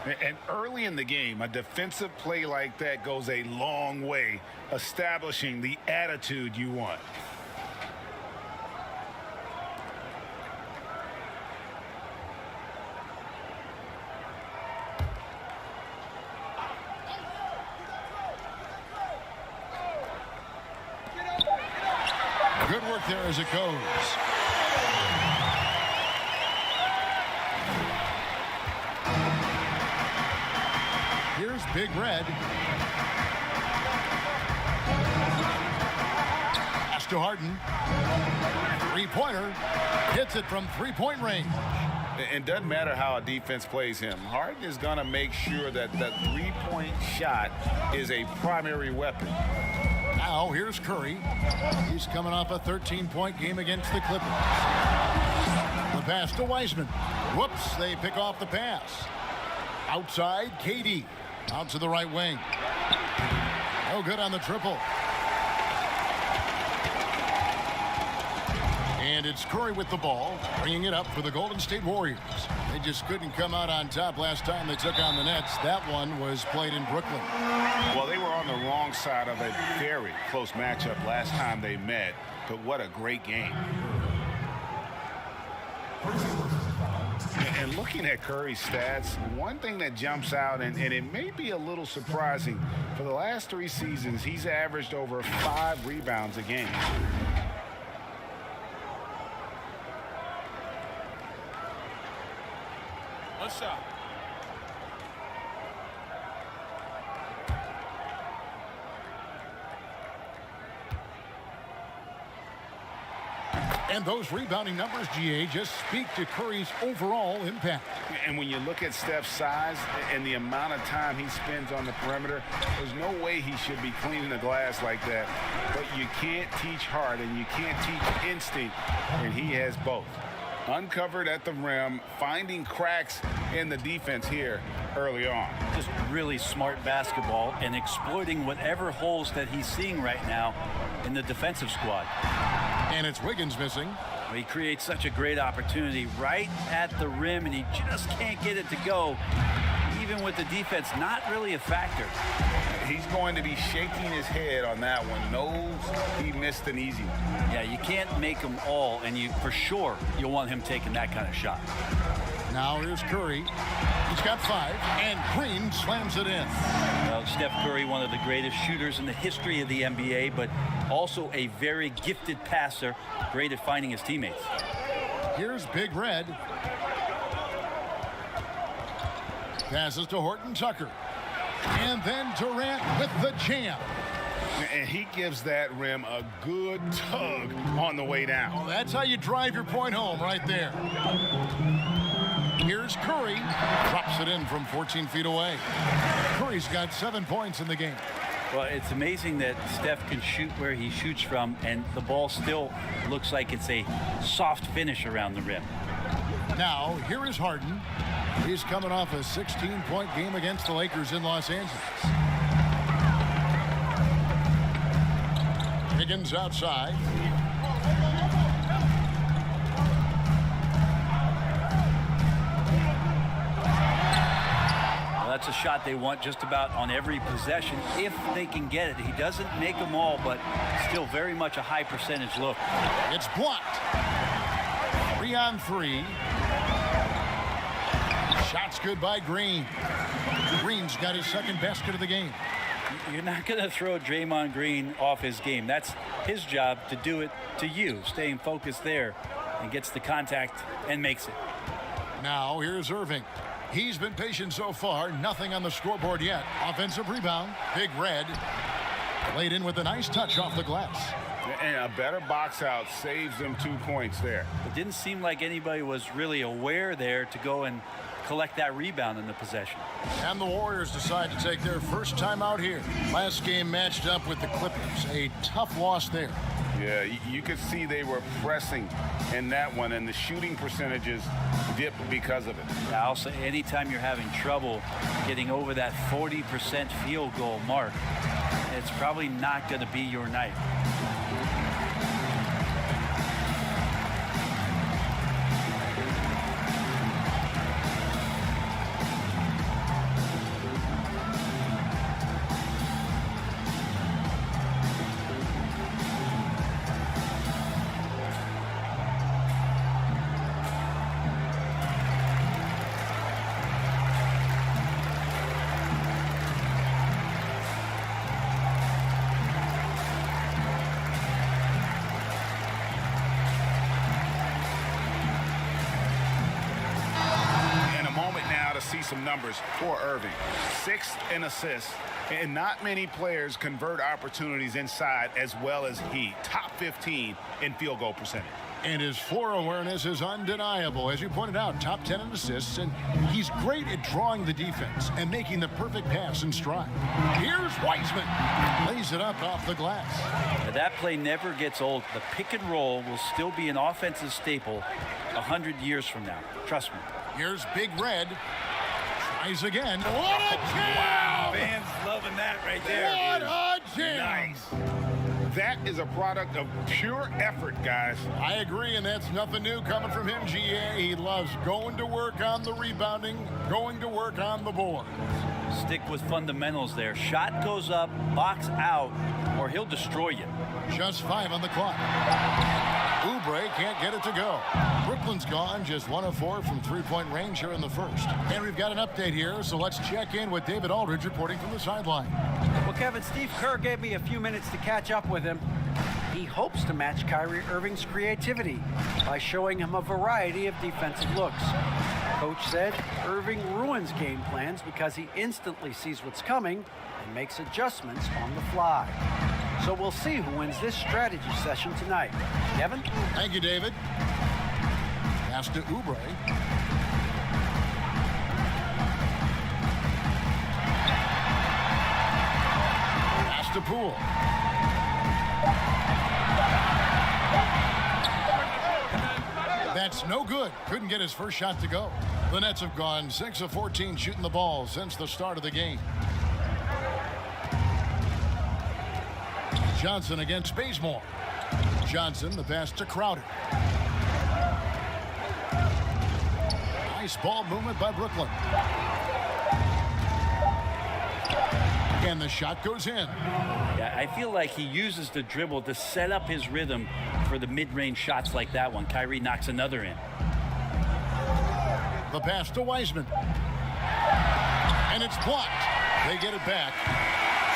And early in the game, a defensive play like that goes a long way, establishing the attitude you want. Good work there as it goes. Here's Big Red. Pass to Harden. Three-pointer. Hits it from three-point range. It doesn't matter how a defense plays him. Harden is going to make sure that that three-point shot is a primary weapon. Now here's Curry. He's coming off a 13-point game against the Clippers. The pass to Wiseman. Whoops, they pick off the pass. Outside, KD. Out to the right wing. No good on the triple. And it's Curry with the ball, bringing it up for the Golden State Warriors. They just couldn't come out on top last time they took on the Nets. That one was played in Brooklyn. Well, they were on the wrong side of a very close matchup last time they met, but what a great game. And looking at Curry's stats, one thing that jumps out, and it may be a little surprising, for the last 3 seasons, he's averaged over 5 rebounds a game. One shot. And those rebounding numbers, GA, just speak to Curry's overall impact. And when you look at Steph's size and the amount of time he spends on the perimeter, there's no way he should be cleaning the glass like that. But you can't teach heart and you can't teach instinct, and he has both. Uncovered at the rim, finding cracks in the defense here early on. Just really smart basketball and exploiting whatever holes that he's seeing right now in the defensive squad. And it's Wiggins missing. He creates such a great opportunity right at the rim, and he just can't get it to go, even with the defense not really a factor. He's going to be shaking his head on that one. Knows he missed an easy one. Yeah, you can't make them all, and for sure you'll want him taking that kind of shot. Now here's Curry. He's got 5, and Green slams it in. Well, Steph Curry, one of the greatest shooters in the history of the NBA, but also a very gifted passer, great at finding his teammates. Here's Big Red. Passes to Horton Tucker. And then Durant with the jam. And he gives that rim a good tug on the way down. Well, that's how you drive your point home right there. Here's Curry. Drops it in from 14 feet away. Curry's got 7 points in the game. Well, it's amazing that Steph can shoot where he shoots from, and the ball still looks like it's a soft finish around the rim. Now, here is Harden. He's coming off a 16-point game against the Lakers in Los Angeles. Higgins outside. Well, that's a shot they want just about on every possession if they can get it. He doesn't make them all, but still very much a high percentage look. It's blocked. 3 on 3. Shots good by Green. Green's got his second basket of the game. You're not going to throw Draymond Green off his game. That's his job to do it to you, staying focused there, and gets the contact and makes it. Now here's Irving. He's been patient so far. Nothing on the scoreboard yet. Offensive rebound. Big Red. Laid in with a nice touch off the glass. And a better box out saves them 2 points there. It didn't seem like anybody was really aware there to go and collect that rebound in the possession. And the Warriors decide to take their first time out here. Last game matched up with the Clippers. A tough loss there. Yeah, you could see they were pressing in that one, and the shooting percentages dipped because of it. Yeah, I'll say anytime you're having trouble getting over that 40% field goal mark, it's probably not going to be your night. See some numbers for Irving. 6th in assists, and not many players convert opportunities inside as well as he. Top 15 in field goal percentage. And his floor awareness is undeniable. As you pointed out, top 10 in assists, and he's great at drawing the defense and making the perfect pass in stride. Here's Wiseman. Lays it up off the glass. Now, that play never gets old. The pick and roll will still be an offensive staple 100 years from now. Trust me. Here's Big Red. Tries again. What a jam! Wow, fans loving that right there. What a jam! Nice. That is a product of pure effort, guys. I agree, and that's nothing new coming from him, GA. He loves going to work on the rebounding, going to work on the board. Stick with fundamentals there. Shot goes up, box out, or he'll destroy you. Just 5 on the clock. Oubre can't get it to go. Brooklyn's gone, just 1 of 4 from three-point range here in the first. And we've got an update here, so let's check in with David Aldridge reporting from the sideline. Well, Kevin, Steve Kerr gave me a few minutes to catch up with him. He hopes to match Kyrie Irving's creativity by showing him a variety of defensive looks. Coach said Irving ruins game plans because he instantly sees what's coming and makes adjustments on the fly. So we'll see who wins this strategy session tonight. Kevin? Thank you, David. Pass to Oubre. Pass to Poole. That's no good. Couldn't get his first shot to go. The Nets have gone 6 of 14 shooting the ball since the start of the game. Johnson against Bazemore. Johnson, the pass to Crowder. Nice ball movement by Brooklyn. And the shot goes in. Yeah, I feel like he uses the dribble to set up his rhythm for the mid-range shots like that one. Kyrie knocks another in. The pass to Wiseman. And it's blocked. They get it back.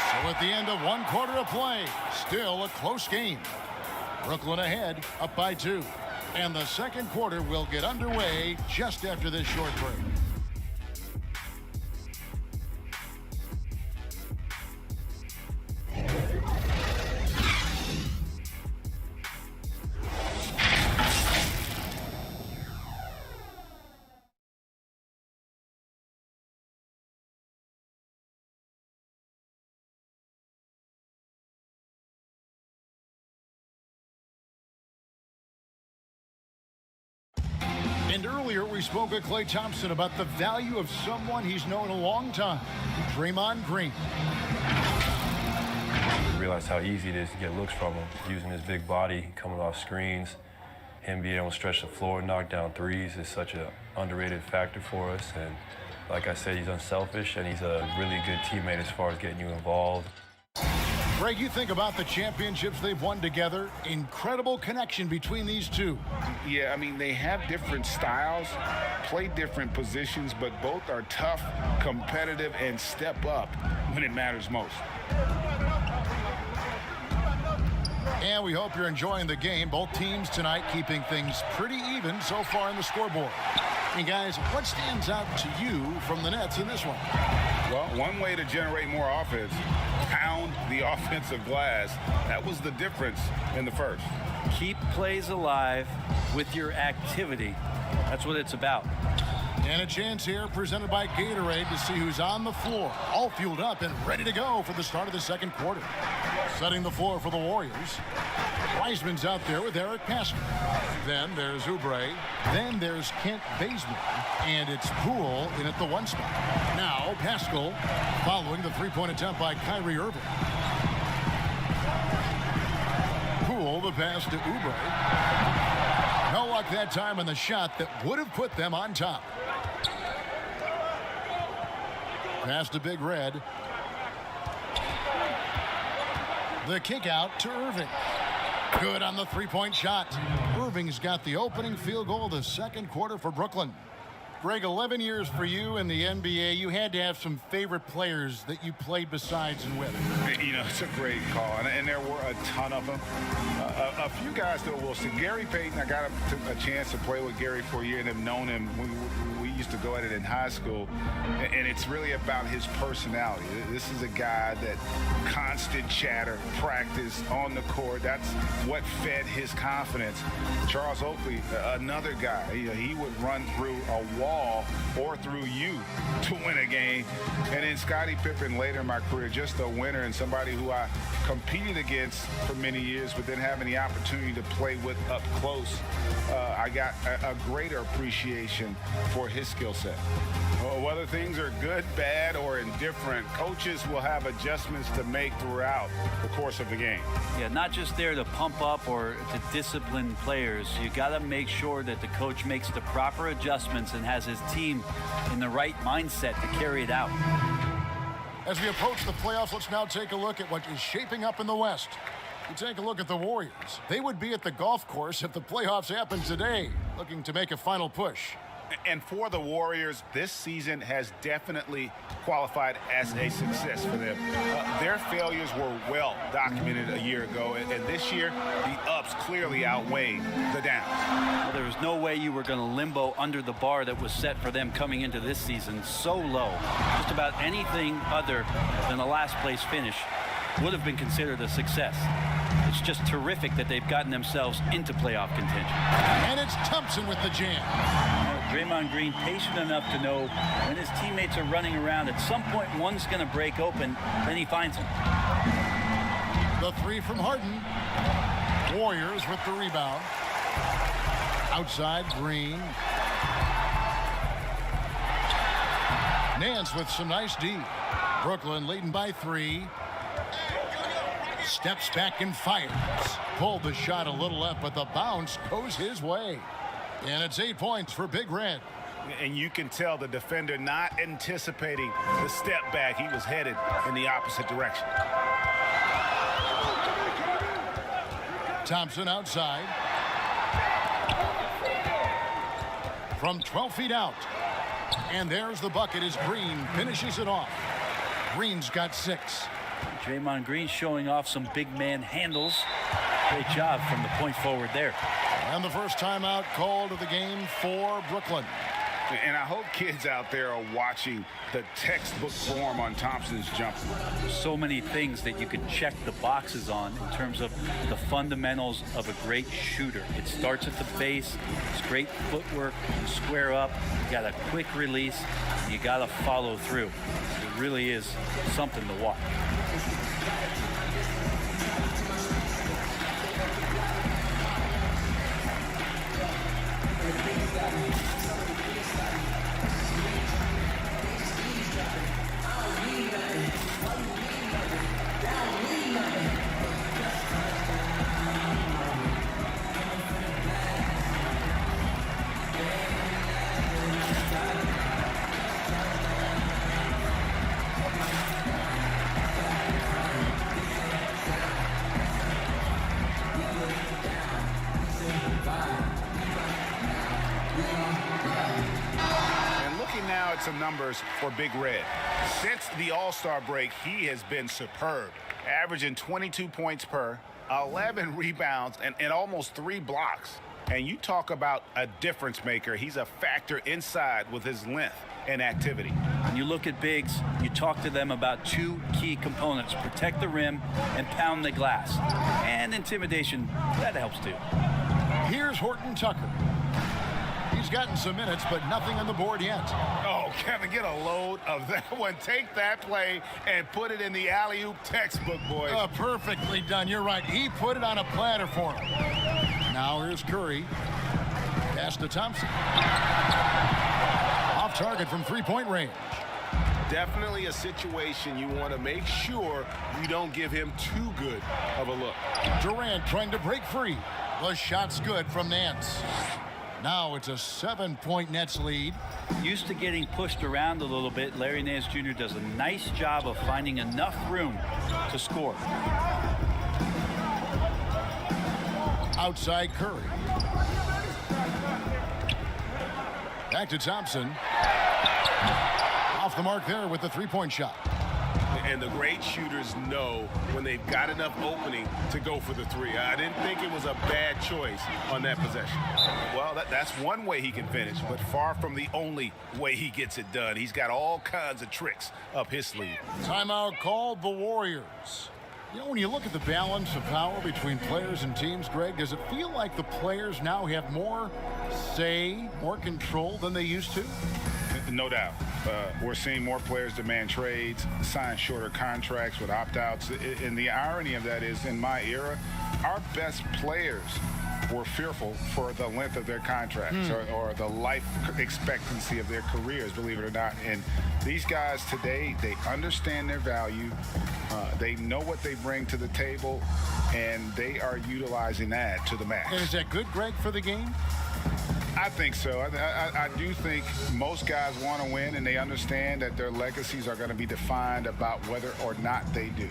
So at the end of 1 quarter of play, still a close game. Brooklyn ahead, up by 2. And the second quarter will get underway just after this short break. And earlier we spoke with Klay Thompson about the value of someone he's known a long time, Draymond Green. I realized how easy it is to get looks from him, using his big body, coming off screens. Him being able to stretch the floor, knock down threes is such an underrated factor for us. And like I said, he's unselfish, and he's a really good teammate as far as getting you involved. Greg, you think about the championships they've won together. Incredible connection between these two. Yeah, I mean, they have different styles, play different positions, but both are tough, competitive, and step up when it matters most. And we hope you're enjoying the game. Both teams tonight keeping things pretty even so far in the scoreboard. And guys, what stands out to you from the Nets in this one? Well, one way to generate more offense, pound the offensive glass. That was the difference in the first. Keep plays alive with your activity. That's what it's about. And a chance here presented by Gatorade to see who's on the floor. All fueled up and ready to go for the start of the second quarter. Setting the floor for the Warriors. Wiseman's out there with Eric Pascal. Then there's Oubre. Then there's Kent Bazemore. And it's Poole in at the 1 spot. Now Pascal following the three-point attempt by Kyrie Irving. Poole the pass to Oubre. No luck that time on the shot that would have put them on top. Pass to Big Red. The kick out to Irving. Good on the three-point shot. Irving's got the opening field goal of the second quarter for Brooklyn. Greg, 11 years for you in the NBA. You had to have some favorite players that you played besides and with. You know, it's a great call, and there were a ton of them. A few guys that will see. Gary Payton, I got a chance to play with Gary for a year and have known him. We used to go at it in high school, and it's really about his personality. This is a guy that constant chatter, practice on the court. That's what fed his confidence. Charles Oakley, another guy, he would run through a wall or through you to win a game. And then Scottie Pippen later in my career, just a winner and somebody who I competed against for many years, but then having the opportunity to play with up close, I got a greater appreciation for his skill set. Whether things are good, bad, or indifferent, coaches will have adjustments to make throughout the course of the game. Yeah, not just there to pump up or to discipline players. You got to make sure that the coach makes the proper adjustments and has his team in the right mindset to carry it out. As we approach the playoffs, let's now take a look at what is shaping up in the West. You take a look at the Warriors. They would be at the golf course if the playoffs happened today, looking to make a final push. And for the Warriors, this season has definitely qualified as a success for them. Their failures were well documented a year ago, and this year, the ups clearly outweigh the downs. Well, there was no way you were going to limbo under the bar that was set for them coming into this season so low. Just about anything other than a last place finish would have been considered a success. It's just terrific that they've gotten themselves into playoff contention. And it's Thompson with the jam. Draymond Green patient enough to know when his teammates are running around, at some point one's going to break open, then he finds him. The three from Harden. Warriors with the rebound. Outside, Green. Nance with some nice D. Brooklyn leading by 3. Steps back and fires. Pulled the shot a little left, but the bounce goes his way. And it's 8 points for Big Red. And you can tell the defender not anticipating the step back. He was headed in the opposite direction. Thompson outside. From 12 feet out. And there's the bucket as Green finishes it off. Green's got 6. Draymond Green showing off some big man handles. Great job from the point forward there. And the first timeout called of the game for Brooklyn. And I hope kids out there are watching the textbook form on Thompson's jumper. So many things that you could check the boxes on in terms of the fundamentals of a great shooter. It starts at the base. It's great footwork. You square up. You got a quick release. You got to follow through. It really is something to watch. Some numbers for Big Red. Since the All-Star break, he has been superb, averaging 22 points per, 11 rebounds, and almost 3 blocks. And you talk about a difference maker. He's a factor inside with his length and activity. When you look at bigs, you talk to them about 2 key components: protect the rim and pound the glass. And intimidation, that helps too. Here's Horton Tucker. He's gotten some minutes, but nothing on the board yet. Oh, Kevin, get a load of that one. Take that play and put it in the alley-oop textbook, boys. Perfectly done. You're right. He put it on a platter for him. Now here's Curry. Pass to Thompson. Off target from three-point range. Definitely a situation you want to make sure you don't give him too good of a look. Durant trying to break free. The shot's good from Nance. Now it's a 7-point Nets lead. Used to getting pushed around a little bit, Larry Nance Jr. does a nice job of finding enough room to score. Outside Curry. Back to Thompson. Off the mark there with the three-point shot. And the great shooters know when they've got enough opening to go for the three. I didn't think it was a bad choice on that possession. Well, that's one way he can finish, but far from the only way he gets it done. He's got all kinds of tricks up his sleeve. Timeout called the Warriors. You know, when you look at the balance of power between players and teams, Greg, does it feel like the players now have more say, more control than they used to? No doubt. We're seeing more players demand trades, sign shorter contracts with opt-outs. And the irony of that is, in my era, our best players were fearful for the length of their contracts or the life expectancy of their careers, believe it or not. And these guys today, they understand their value. They know what they bring to the table, and they are utilizing that to the max. And is that good, Greg, for the game? I think so. I do think most guys want to win, and they understand that their legacies are going to be defined about whether or not they do.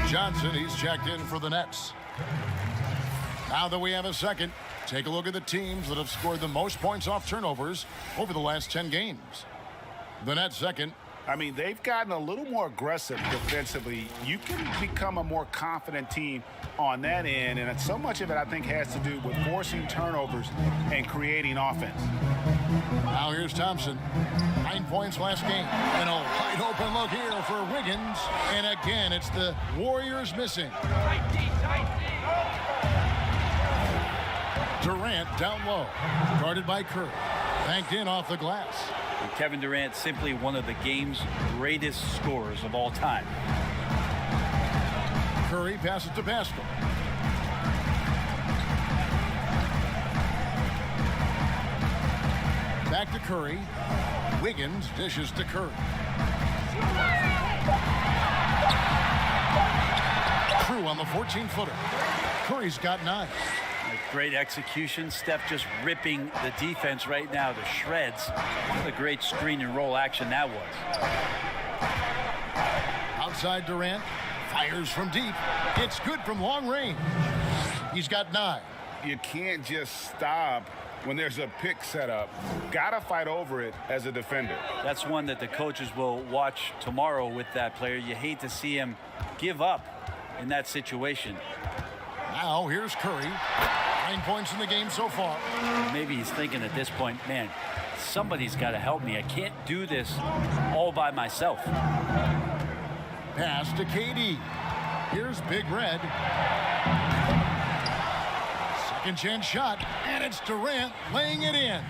Johnson, he's checked in for the Nets. Now that we have a second, take a look at the teams that have scored the most points off turnovers over the last 10 games. The Nets second. I mean, they've gotten a little more aggressive defensively. You can become a more confident team on that end, and so much of it, I think, has to do with forcing turnovers and creating offense. Now here's Thompson. 9 points last game. And a wide open look here for Wiggins. And again, it's the Warriors missing. Durant down low, guarded by Curry. Banked in off the glass. And Kevin Durant, simply one of the game's greatest scorers of all time. Curry passes to Pascal. Back to Curry. Wiggins dishes to Curry. True on the 14-footer. Curry's got 9. Great execution. Steph just ripping the defense right now to shreds. What a great screen and roll action that was. Outside Durant. Fires from deep. It's good from long range. He's got 9. You can't just stop when there's a pick set up. Gotta fight over it as a defender. That's one that the coaches will watch tomorrow with that player. You hate to see him give up in that situation. Now here's Curry. 9 points in the game so far. Maybe he's thinking at this point, man, somebody's got to help me. I can't do this all by myself. Pass to KD. Here's Big Red. Second chance shot, and it's Durant laying it in.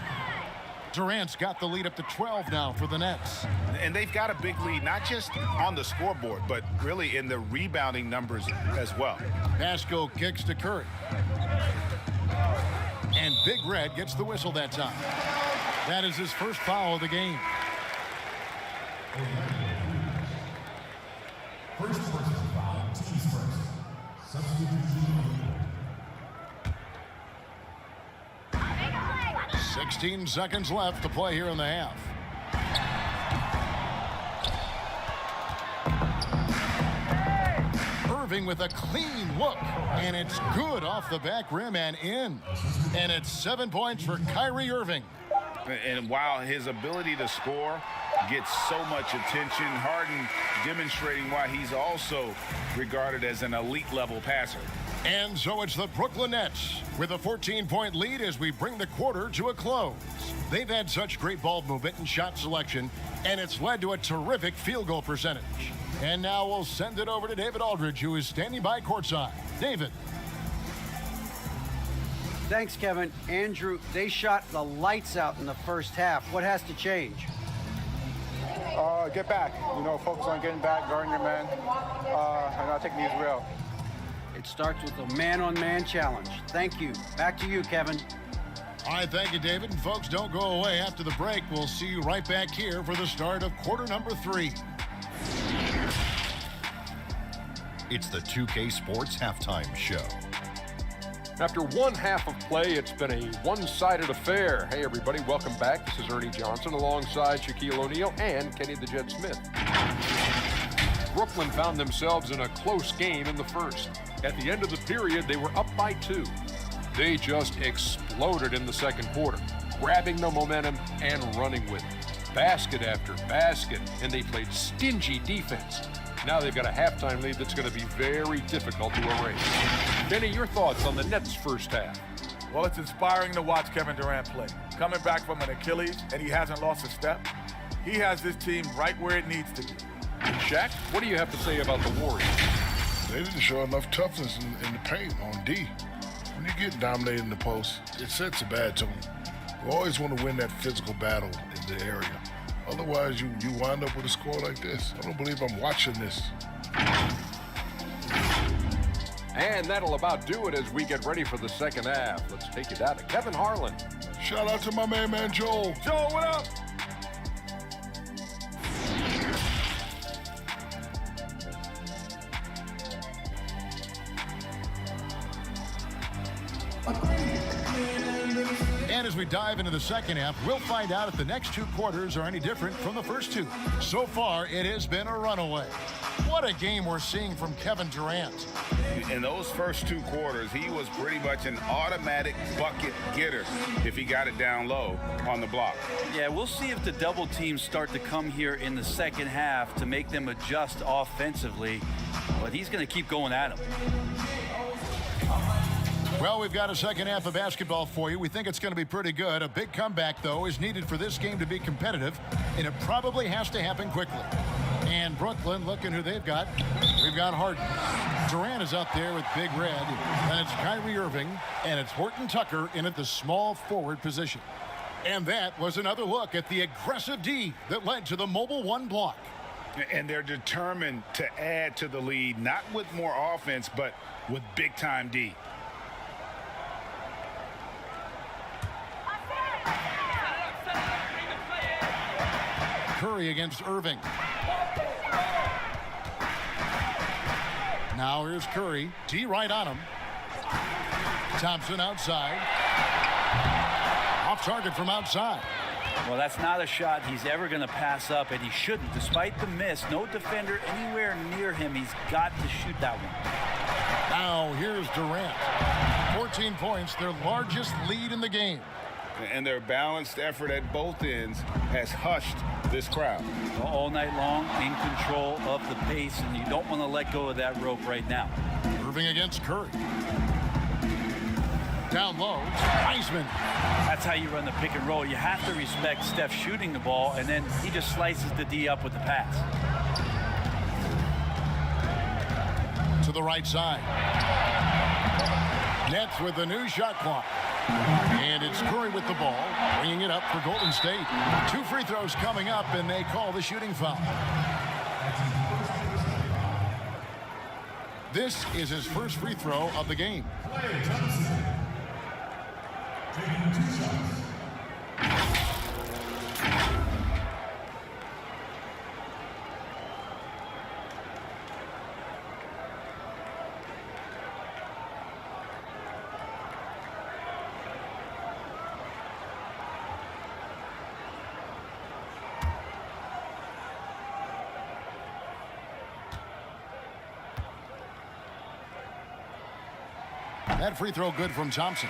Durant's got the lead up to 12 now for the Nets. And they've got a big lead, not just on the scoreboard, but really in the rebounding numbers as well. Pascal kicks to Curry. And Big Red gets the whistle that time. That is his first foul of the game. First personal foul, team's first. Substitution. 16 seconds left to play here in the half. Irving with a clean look, and it's good off the back rim and in. And it's 7 points for Kyrie Irving. And while his ability to score gets so much attention, Harden demonstrating why he's also regarded as an elite-level passer. And so it's the Brooklyn Nets with a 14-point lead as we bring the quarter to a close. They've had such great ball movement and shot selection, and it's led to a terrific field goal percentage. And now we'll send it over to David Aldridge, who is standing by courtside. David. Thanks, Kevin. Andrew, they shot the lights out in the first half. What has to change? Get back. Focus on getting back, guarding your man, and not taking these real. It starts with a man-on-man challenge. Thank you. Back to you, Kevin. All right, thank you, David. And folks, don't go away after the break. We'll see you right back here for the start of quarter number 3. It's the 2K Sports Halftime Show. After one half of play, it's been a one-sided affair. Hey, everybody, welcome back. This is Ernie Johnson alongside Shaquille O'Neal and Kenny the Jet Smith. Brooklyn found themselves in a close game in the first. At the end of the period, they were up by 2. They just exploded in the second quarter, grabbing the momentum and running with it. Basket after basket, and they played stingy defense. Now they've got a halftime lead that's going to be very difficult to erase. Kenny, your thoughts on the Nets' first half? Well, it's inspiring to watch Kevin Durant play. Coming back from an Achilles, and he hasn't lost a step. He has this team right where it needs to be. And Shaq, what do you have to say about the Warriors? They didn't show enough toughness in the paint on D. When you get dominated in the post, it sets a bad tone. You always want to win that physical battle in the area. Otherwise, you wind up with a score like this. I don't believe I'm watching this. And that'll about do it as we get ready for the second half. Let's take you down to Kevin Harlan. Shout out to my man Joel. Joel, what up? And as we dive into the second half, we'll find out if the next 2 quarters are any different from the first 2. So far, it has been a runaway. What a game we're seeing from Kevin Durant. In those first 2 quarters, he was pretty much an automatic bucket getter if he got it down low on the block. Yeah, we'll see if the double teams start to come here in the second half to make them adjust offensively, but he's going to keep going at them. Well, we've got a second half of basketball for you. We think it's going to be pretty good. A big comeback, though, is needed for this game to be competitive, and it probably has to happen quickly. And Brooklyn, looking who they've got. We've got Harden. Durant is out there with Big Red. And it's Kyrie Irving, and it's Horton Tucker in at the small forward position. And that was another look at the aggressive D that led to the mobile 1 block. And they're determined to add to the lead, not with more offense, but with big-time D. Curry against Irving. Now here's Curry. D right on him. Thompson outside. Off target from outside. Well, that's not a shot he's ever going to pass up, and he shouldn't. Despite the miss, no defender anywhere near him. He's got to shoot that one. Now here's Durant. 14 points, their largest lead in the game. And their balanced effort at both ends has hushed this crowd. All night long, in control of the pace, and you don't want to let go of that rope right now. Irving against Curry. Down low, Heisman. That's how you run the pick and roll. You have to respect Steph shooting the ball, and then he just slices the D up with the pass. To the right side. Nets with the new shot clock. And it's Curry with the ball, bringing it up for Golden State. 2 free throws coming up, and they call the shooting foul. This is his first free throw of the game. Taking 2 shots. That free throw good from Thompson.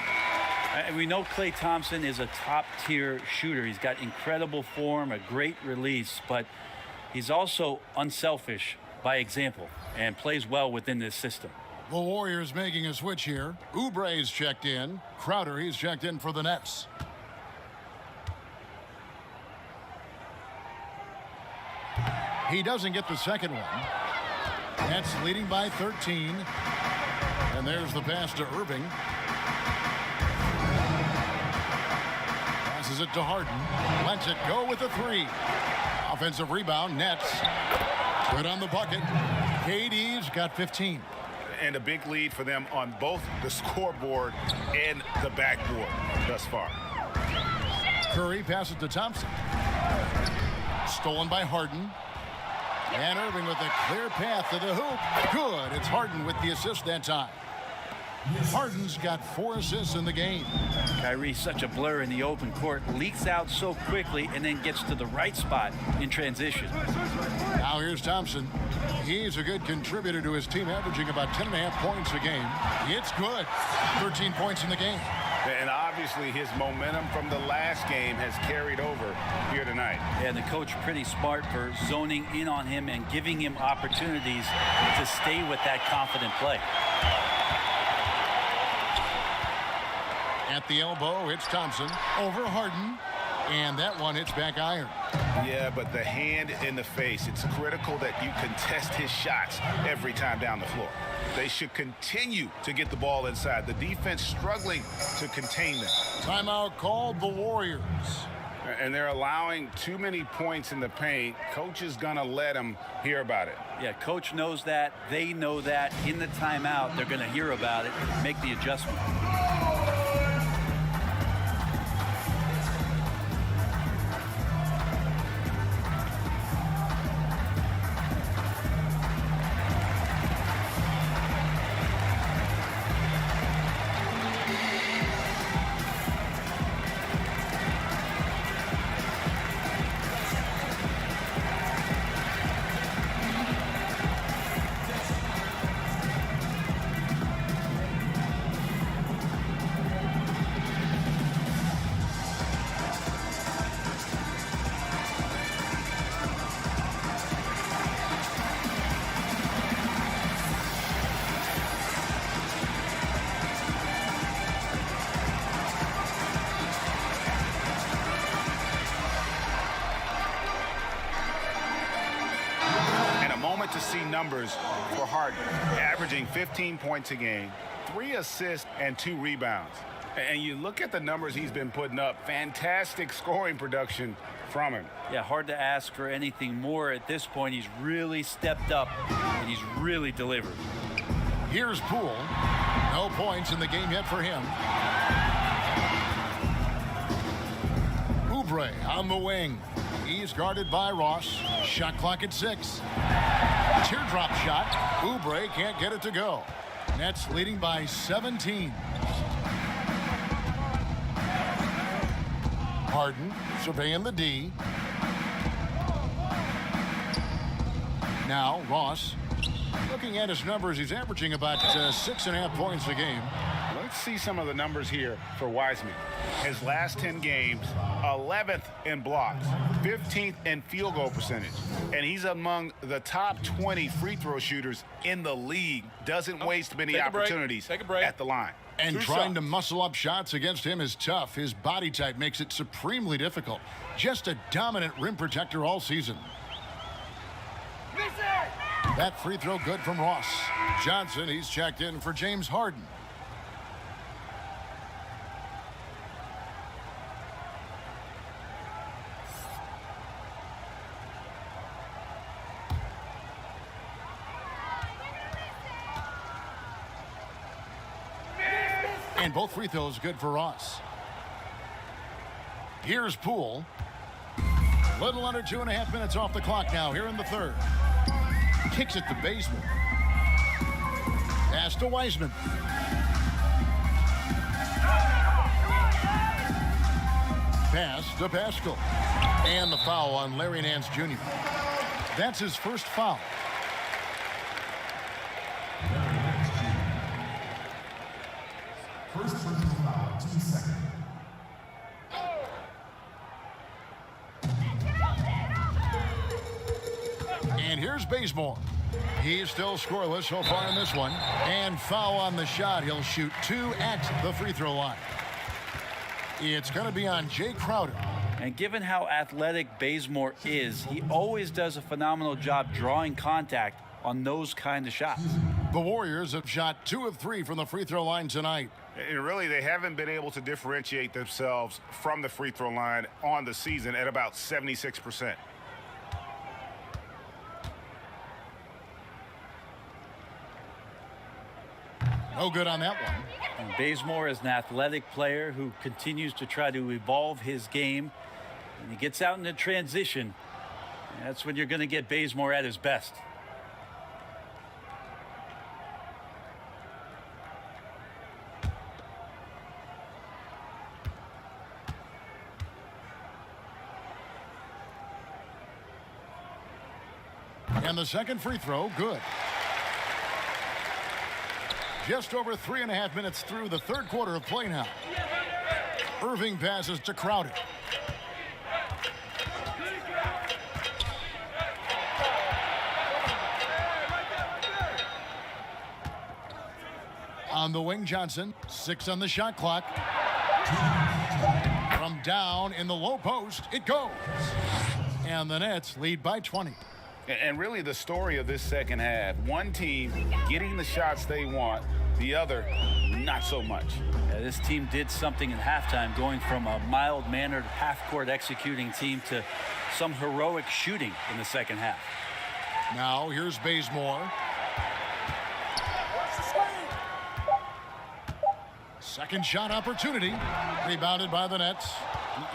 We know Klay Thompson is a top-tier shooter. He's got incredible form, a great release, but he's also unselfish by example and plays well within this system. The Warriors making a switch here. Oubre's checked in. Crowder, he's checked in for the Nets. He doesn't get the second one. Nets leading by 13. And there's the pass to Irving. Passes it to Harden. Lets it go with a three. Offensive rebound, Nets. Good on the bucket. KD's got 15. And a big lead for them on both the scoreboard and the backboard thus far. Curry passes to Thompson. Stolen by Harden. And Irving with a clear path to the hoop. Good. It's Harden with the assist that time. Harden's got 4 assists in the game. Kyrie's such a blur in the open court, leaks out so quickly and then gets to the right spot in transition. Now here's Thompson. He's a good contributor to his team, averaging about 10.5 points a game. It's good. 13 points in the game. And obviously his momentum from the last game has carried over here tonight. And the coach pretty smart for zoning in on him and giving him opportunities to stay with that confident play. At the elbow, it's Thompson over Harden, and that one hits back iron. Yeah, but the hand in the face, it's critical that you contest his shots every time down the floor. They should continue to get the ball inside. The defense struggling to contain them. Timeout called the Warriors. And they're allowing too many points in the paint. Coach is going to let them hear about it. Yeah, coach knows that. They know that. In the timeout, they're going to hear about it, make the adjustment. To see numbers for Harden, averaging 15 points a game, 3 assists and 2 rebounds. And you look at the numbers he's been putting up, fantastic scoring production from him. Yeah, hard to ask for anything more at this point. He's really stepped up and he's really delivered. Here's Poole. No points in the game yet for him. Oubre on the wing. He's guarded by Ross. Shot clock at 6. Teardrop shot. Oubre can't get it to go. Nets leading by 17. Harden surveying the D. Now Ross. Looking at his numbers, he's averaging about 6.5 points a game. Let's see some of the numbers here for Wiseman. His last 10 games, 11th in blocks, 15th in field goal percentage. And he's among the top 20 free throw shooters in the league. Doesn't waste many opportunities at the line. And trying to muscle up shots against him is tough. His body type makes it supremely difficult. Just a dominant rim protector all season. That free throw good from Ross. Johnson, he's checked in for James Harden. And both free throws good for Ross. Here's Poole. Little under 2.5 minutes off the clock now here in the third. Kicks it to Bazemore. Pass to Wiseman. Pass to Pascal. And the foul on Larry Nance Jr. That's his first foul. And here's Bazemore. He's still scoreless so far in this one. And foul on the shot. He'll shoot 2 at the free throw line. It's going to be on Jay Crowder. And given how athletic Bazemore is, he always does a phenomenal job drawing contact on those kind of shots. The Warriors have shot 2 of 3 from the free throw line tonight. And really, they haven't been able to differentiate themselves from the free throw line on the season at about 76%. No good on that one. And Bazemore is an athletic player who continues to try to evolve his game. When he gets out into transition, that's when you're going to get Bazemore at his best. And the second free throw, good. Just over 3.5 minutes through the third quarter of play now. Irving passes to Crowder. On the wing, Johnson. 6 on the shot clock. From down in the low post, it goes. And the Nets lead by 20. And really the story of this second half, one team getting the shots they want, the other not so much. Yeah, this team did something at halftime, going from a mild-mannered half-court executing team to some heroic shooting in the second half. Now here's Bazemore. Second shot opportunity, rebounded by the Nets.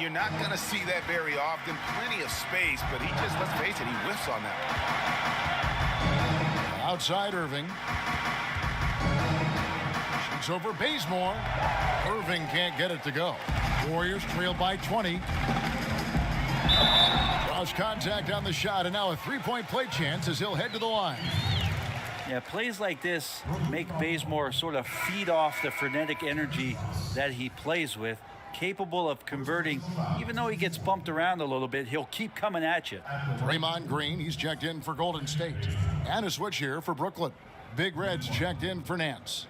You're not going to see that very often. Plenty of space, but he just, let's face it, he whiffs on that. Outside Irving. Shoots over Bazemore. Irving can't get it to go. Warriors trail by 20. Draws contact on the shot, and now a three-point play chance as he'll head to the line. Yeah, plays like this make Bazemore sort of feed off the frenetic energy that he plays with. Capable of converting, even though he gets bumped around a little bit, he'll keep coming at you. Draymond Green, he's checked in for Golden State. And a switch here for Brooklyn. Big Red's checked in for Nance.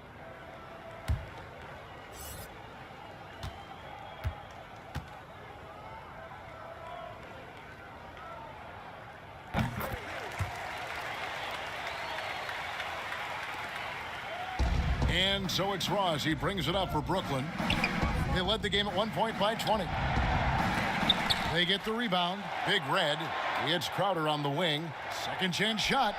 And so it's Ross. He brings it up for Brooklyn. They led the game at 1 point by 20. They get the rebound. Big Red. It's Crowder on the wing. Second chance shot.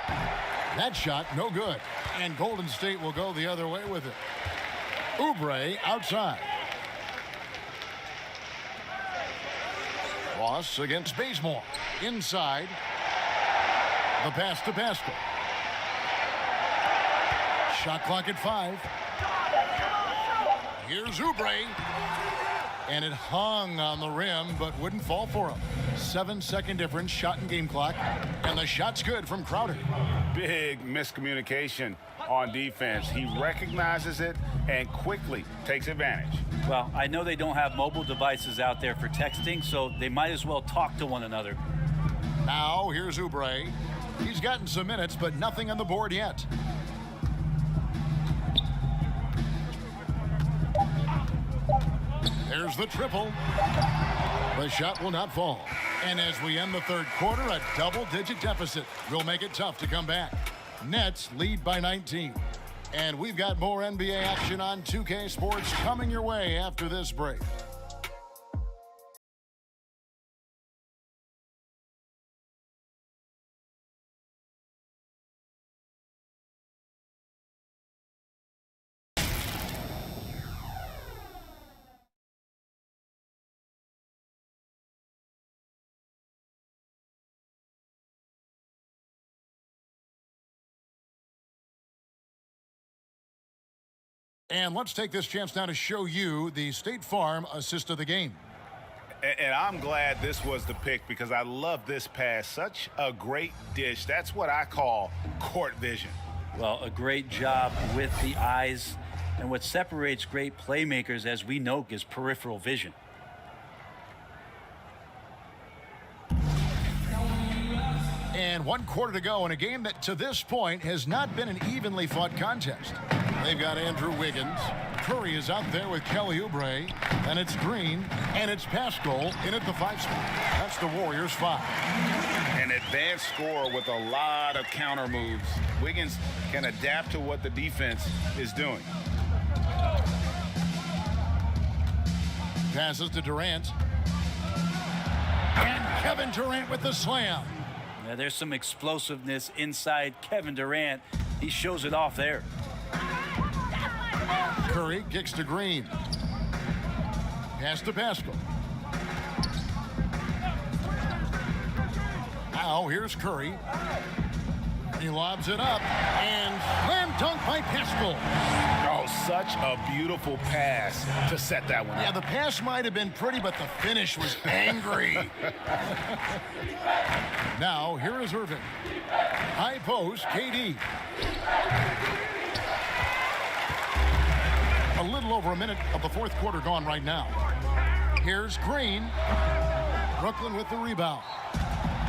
That shot, no good. And Golden State will go the other way with it. Oubre outside. Ross against Bazemore. Inside. The pass to Pascal. Shot clock at 5. Here's Oubre. And it hung on the rim, but wouldn't fall for him. 7-second difference, shot and game clock. And the shot's good from Crowder. Big miscommunication on defense. He recognizes it and quickly takes advantage. Well, I know they don't have mobile devices out there for texting, so they might as well talk to one another. Now, here's Oubre. He's gotten some minutes, but nothing on the board yet. There's the triple. The shot will not fall. And as we end the third quarter, a double-digit deficit will make it tough to come back. Nets lead by 19. And we've got more NBA action on 2K Sports coming your way after this break. And let's take this chance now to show you the State Farm assist of the game. And I'm glad this was the pick because I love this pass. Such a great dish. That's what I call court vision. Well, a great job with the eyes. And what separates great playmakers, as we know, is peripheral vision. And 1 quarter to go in a game that to this point has not been an evenly fought contest. They've got Andrew Wiggins. Curry is out there with Kelly Oubre. And it's Green. And it's Pascal in at the 5 spot. That's the Warriors 5. An advanced scorer with a lot of counter moves. Wiggins can adapt to what the defense is doing. Passes to Durant. And Kevin Durant with the slam. Yeah, there's some explosiveness inside Kevin Durant. He shows it off there. Curry kicks to Green. Pass to Pascal. Now here's Curry. He lobs it up and slam dunk by Pascal. Oh, such a beautiful pass to set that one up. Yeah, the pass might have been pretty, but the finish was angry. Now, here is Irving. High post, KD. A little over a minute of the 4th quarter gone right now. Here's Green. Brooklyn with the rebound.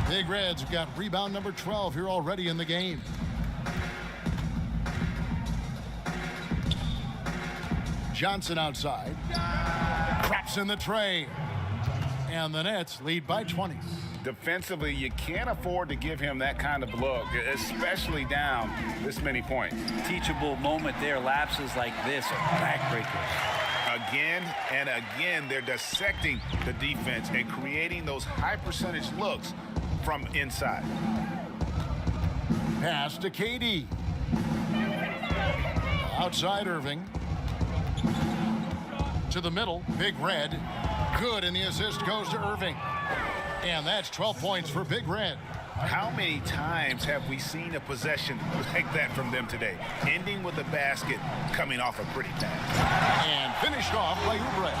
Big Reds have got rebound number 12 here already in the game. Johnson outside. Craps in the tray. And the Nets lead by 20. Defensively, you can't afford to give him that kind of look, especially down this many points. Teachable moment there. Lapses like this are backbreakers. Again and again, they're dissecting the defense and creating those high percentage looks from inside. Pass to KD. Outside Irving. To the middle, Big Red. Good, and the assist goes to Irving. And that's 12 points for Big Red. How many times have we seen a possession like that from them today? Ending with a basket, coming off a pretty pass. And finished off by Oubre.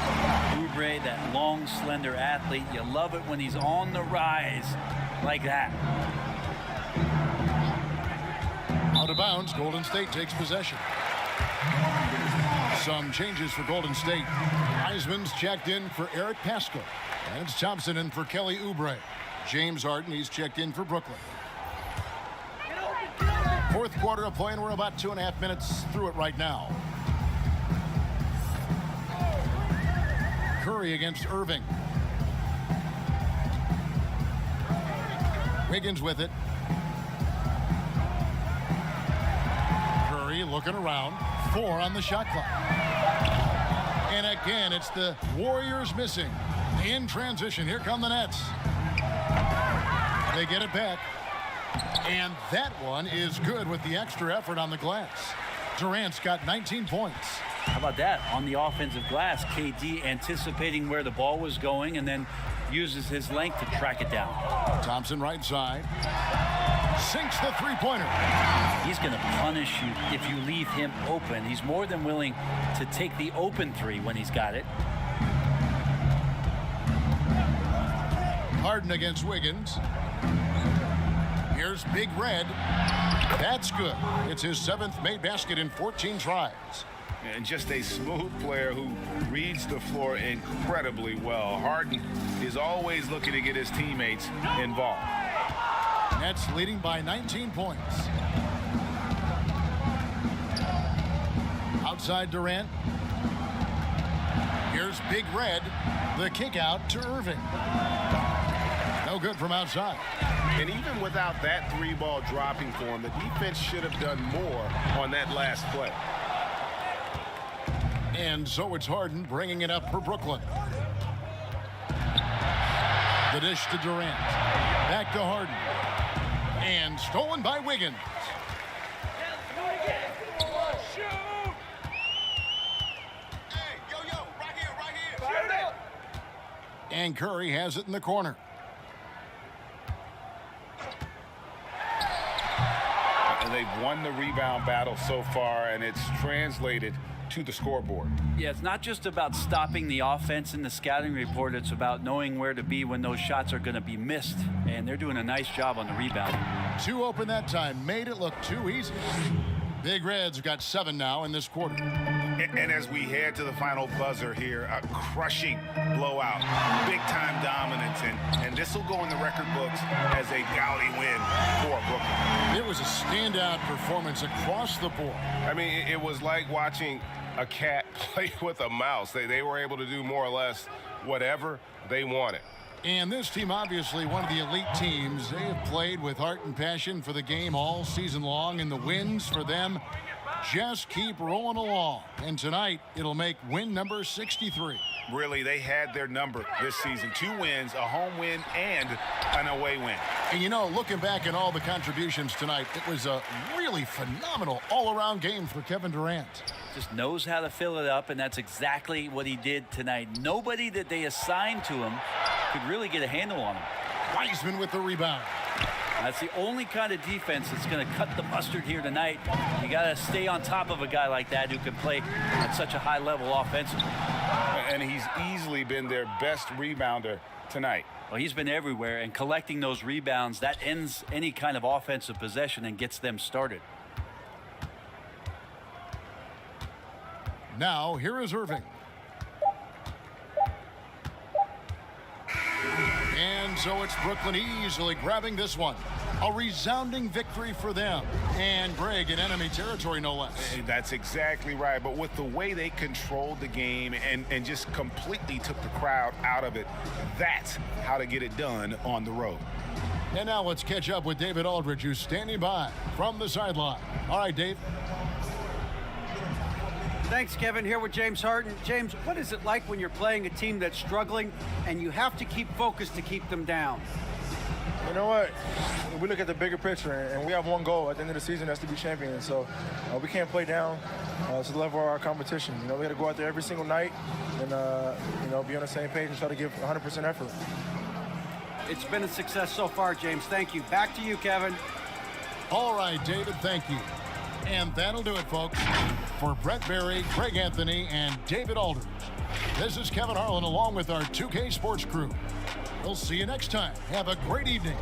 Oubre, that long, slender athlete. You love it when he's on the rise like that. Out of bounds, Golden State takes possession. Some changes for Golden State. Heisman's checked in for Eric Pascal. And it's Thompson in for Kelly Oubre. James Harden, he's checked in for Brooklyn. 4th quarter of play, and we're about 2.5 minutes through it right now. Curry against Irving. Wiggins with it. Curry looking around. 4 on the shot clock. And again, it's the Warriors missing. In transition, here come the Nets. They get it back. And that one is good with the extra effort on the glass. Durant's got 19 points. How about that? On the offensive glass, KD anticipating where the ball was going and then uses his length to track it down. Thompson right side. Sinks the three-pointer. He's going to punish you if you leave him open. He's more than willing to take the open three when he's got it. Harden against Wiggins. Here's Big Red. That's good. It's his 7th made basket in 14 tries. And just a smooth player who reads the floor incredibly well. Harden is always looking to get his teammates involved. Nets leading by 19 points. Outside Durant. Here's Big Red. The kick out to Irving. No good from outside. And even without that 3-ball dropping for him, the defense should have done more on that last play. And so it's Harden bringing it up for Brooklyn. The dish to Durant. Back to Harden. And stolen by Wiggins. And Curry has it in the corner. And they've won the rebound battle so far, and it's translated to the scoreboard. Yeah, it's not just about stopping the offense in the scouting report. It's about knowing where to be when those shots are going to be missed. And they're doing a nice job on the rebound. 2 open that time. Made it look too easy. Big Reds have got 7 now in this quarter. And as we head to the final buzzer here, a crushing blowout, big-time dominance, and this will go in the record books as a gaudy win for Brooklyn. It was a standout performance across the board. I mean, it was like watching a cat play with a mouse. They were able to do more or less whatever they wanted. And this team, obviously one of the elite teams. They have played with heart and passion for the game all season long, and the wins for them just keep rolling along. And tonight, it'll make win number 63. Really, they had their number this season. 2 wins, a home win, and an away win. And you know, looking back at all the contributions tonight, it was a really phenomenal all-around game for Kevin Durant. Just knows how to fill it up, and that's exactly what he did tonight. Nobody that they assigned to him could really get a handle on him. Wiseman with the rebound. That's the only kind of defense that's going to cut the mustard here tonight. You got to stay on top of a guy like that who can play at such a high level offensively. And he's easily been their best rebounder tonight. Well, he's been everywhere, and collecting those rebounds, that ends any kind of offensive possession and gets them started. Now, here is Irving. And so it's Brooklyn easily grabbing this one. A resounding victory for them. And Greg in enemy territory, no less. That's exactly right. But with the way they controlled the game and just completely took the crowd out of it, that's how to get it done on the road. And now let's catch up with David Aldridge, who's standing by from the sideline. All right, Dave. Thanks, Kevin. Here with James Harden. James, what is it like when you're playing a team that's struggling and you have to keep focused to keep them down? You know what? We look at the bigger picture, and we have one goal at the end of the season, that's to be champions. So we can't play down to the level of our competition. You know, we got to go out there every single night and, you know, be on the same page and try to give 100% effort. It's been a success so far, James. Thank you. Back to you, Kevin. All right, David, thank you. And that'll do it, folks. For Brett Berry, Greg Anthony, and David Aldridge, this is Kevin Harlan along with our 2K Sports crew. We'll see you next time. Have a great evening.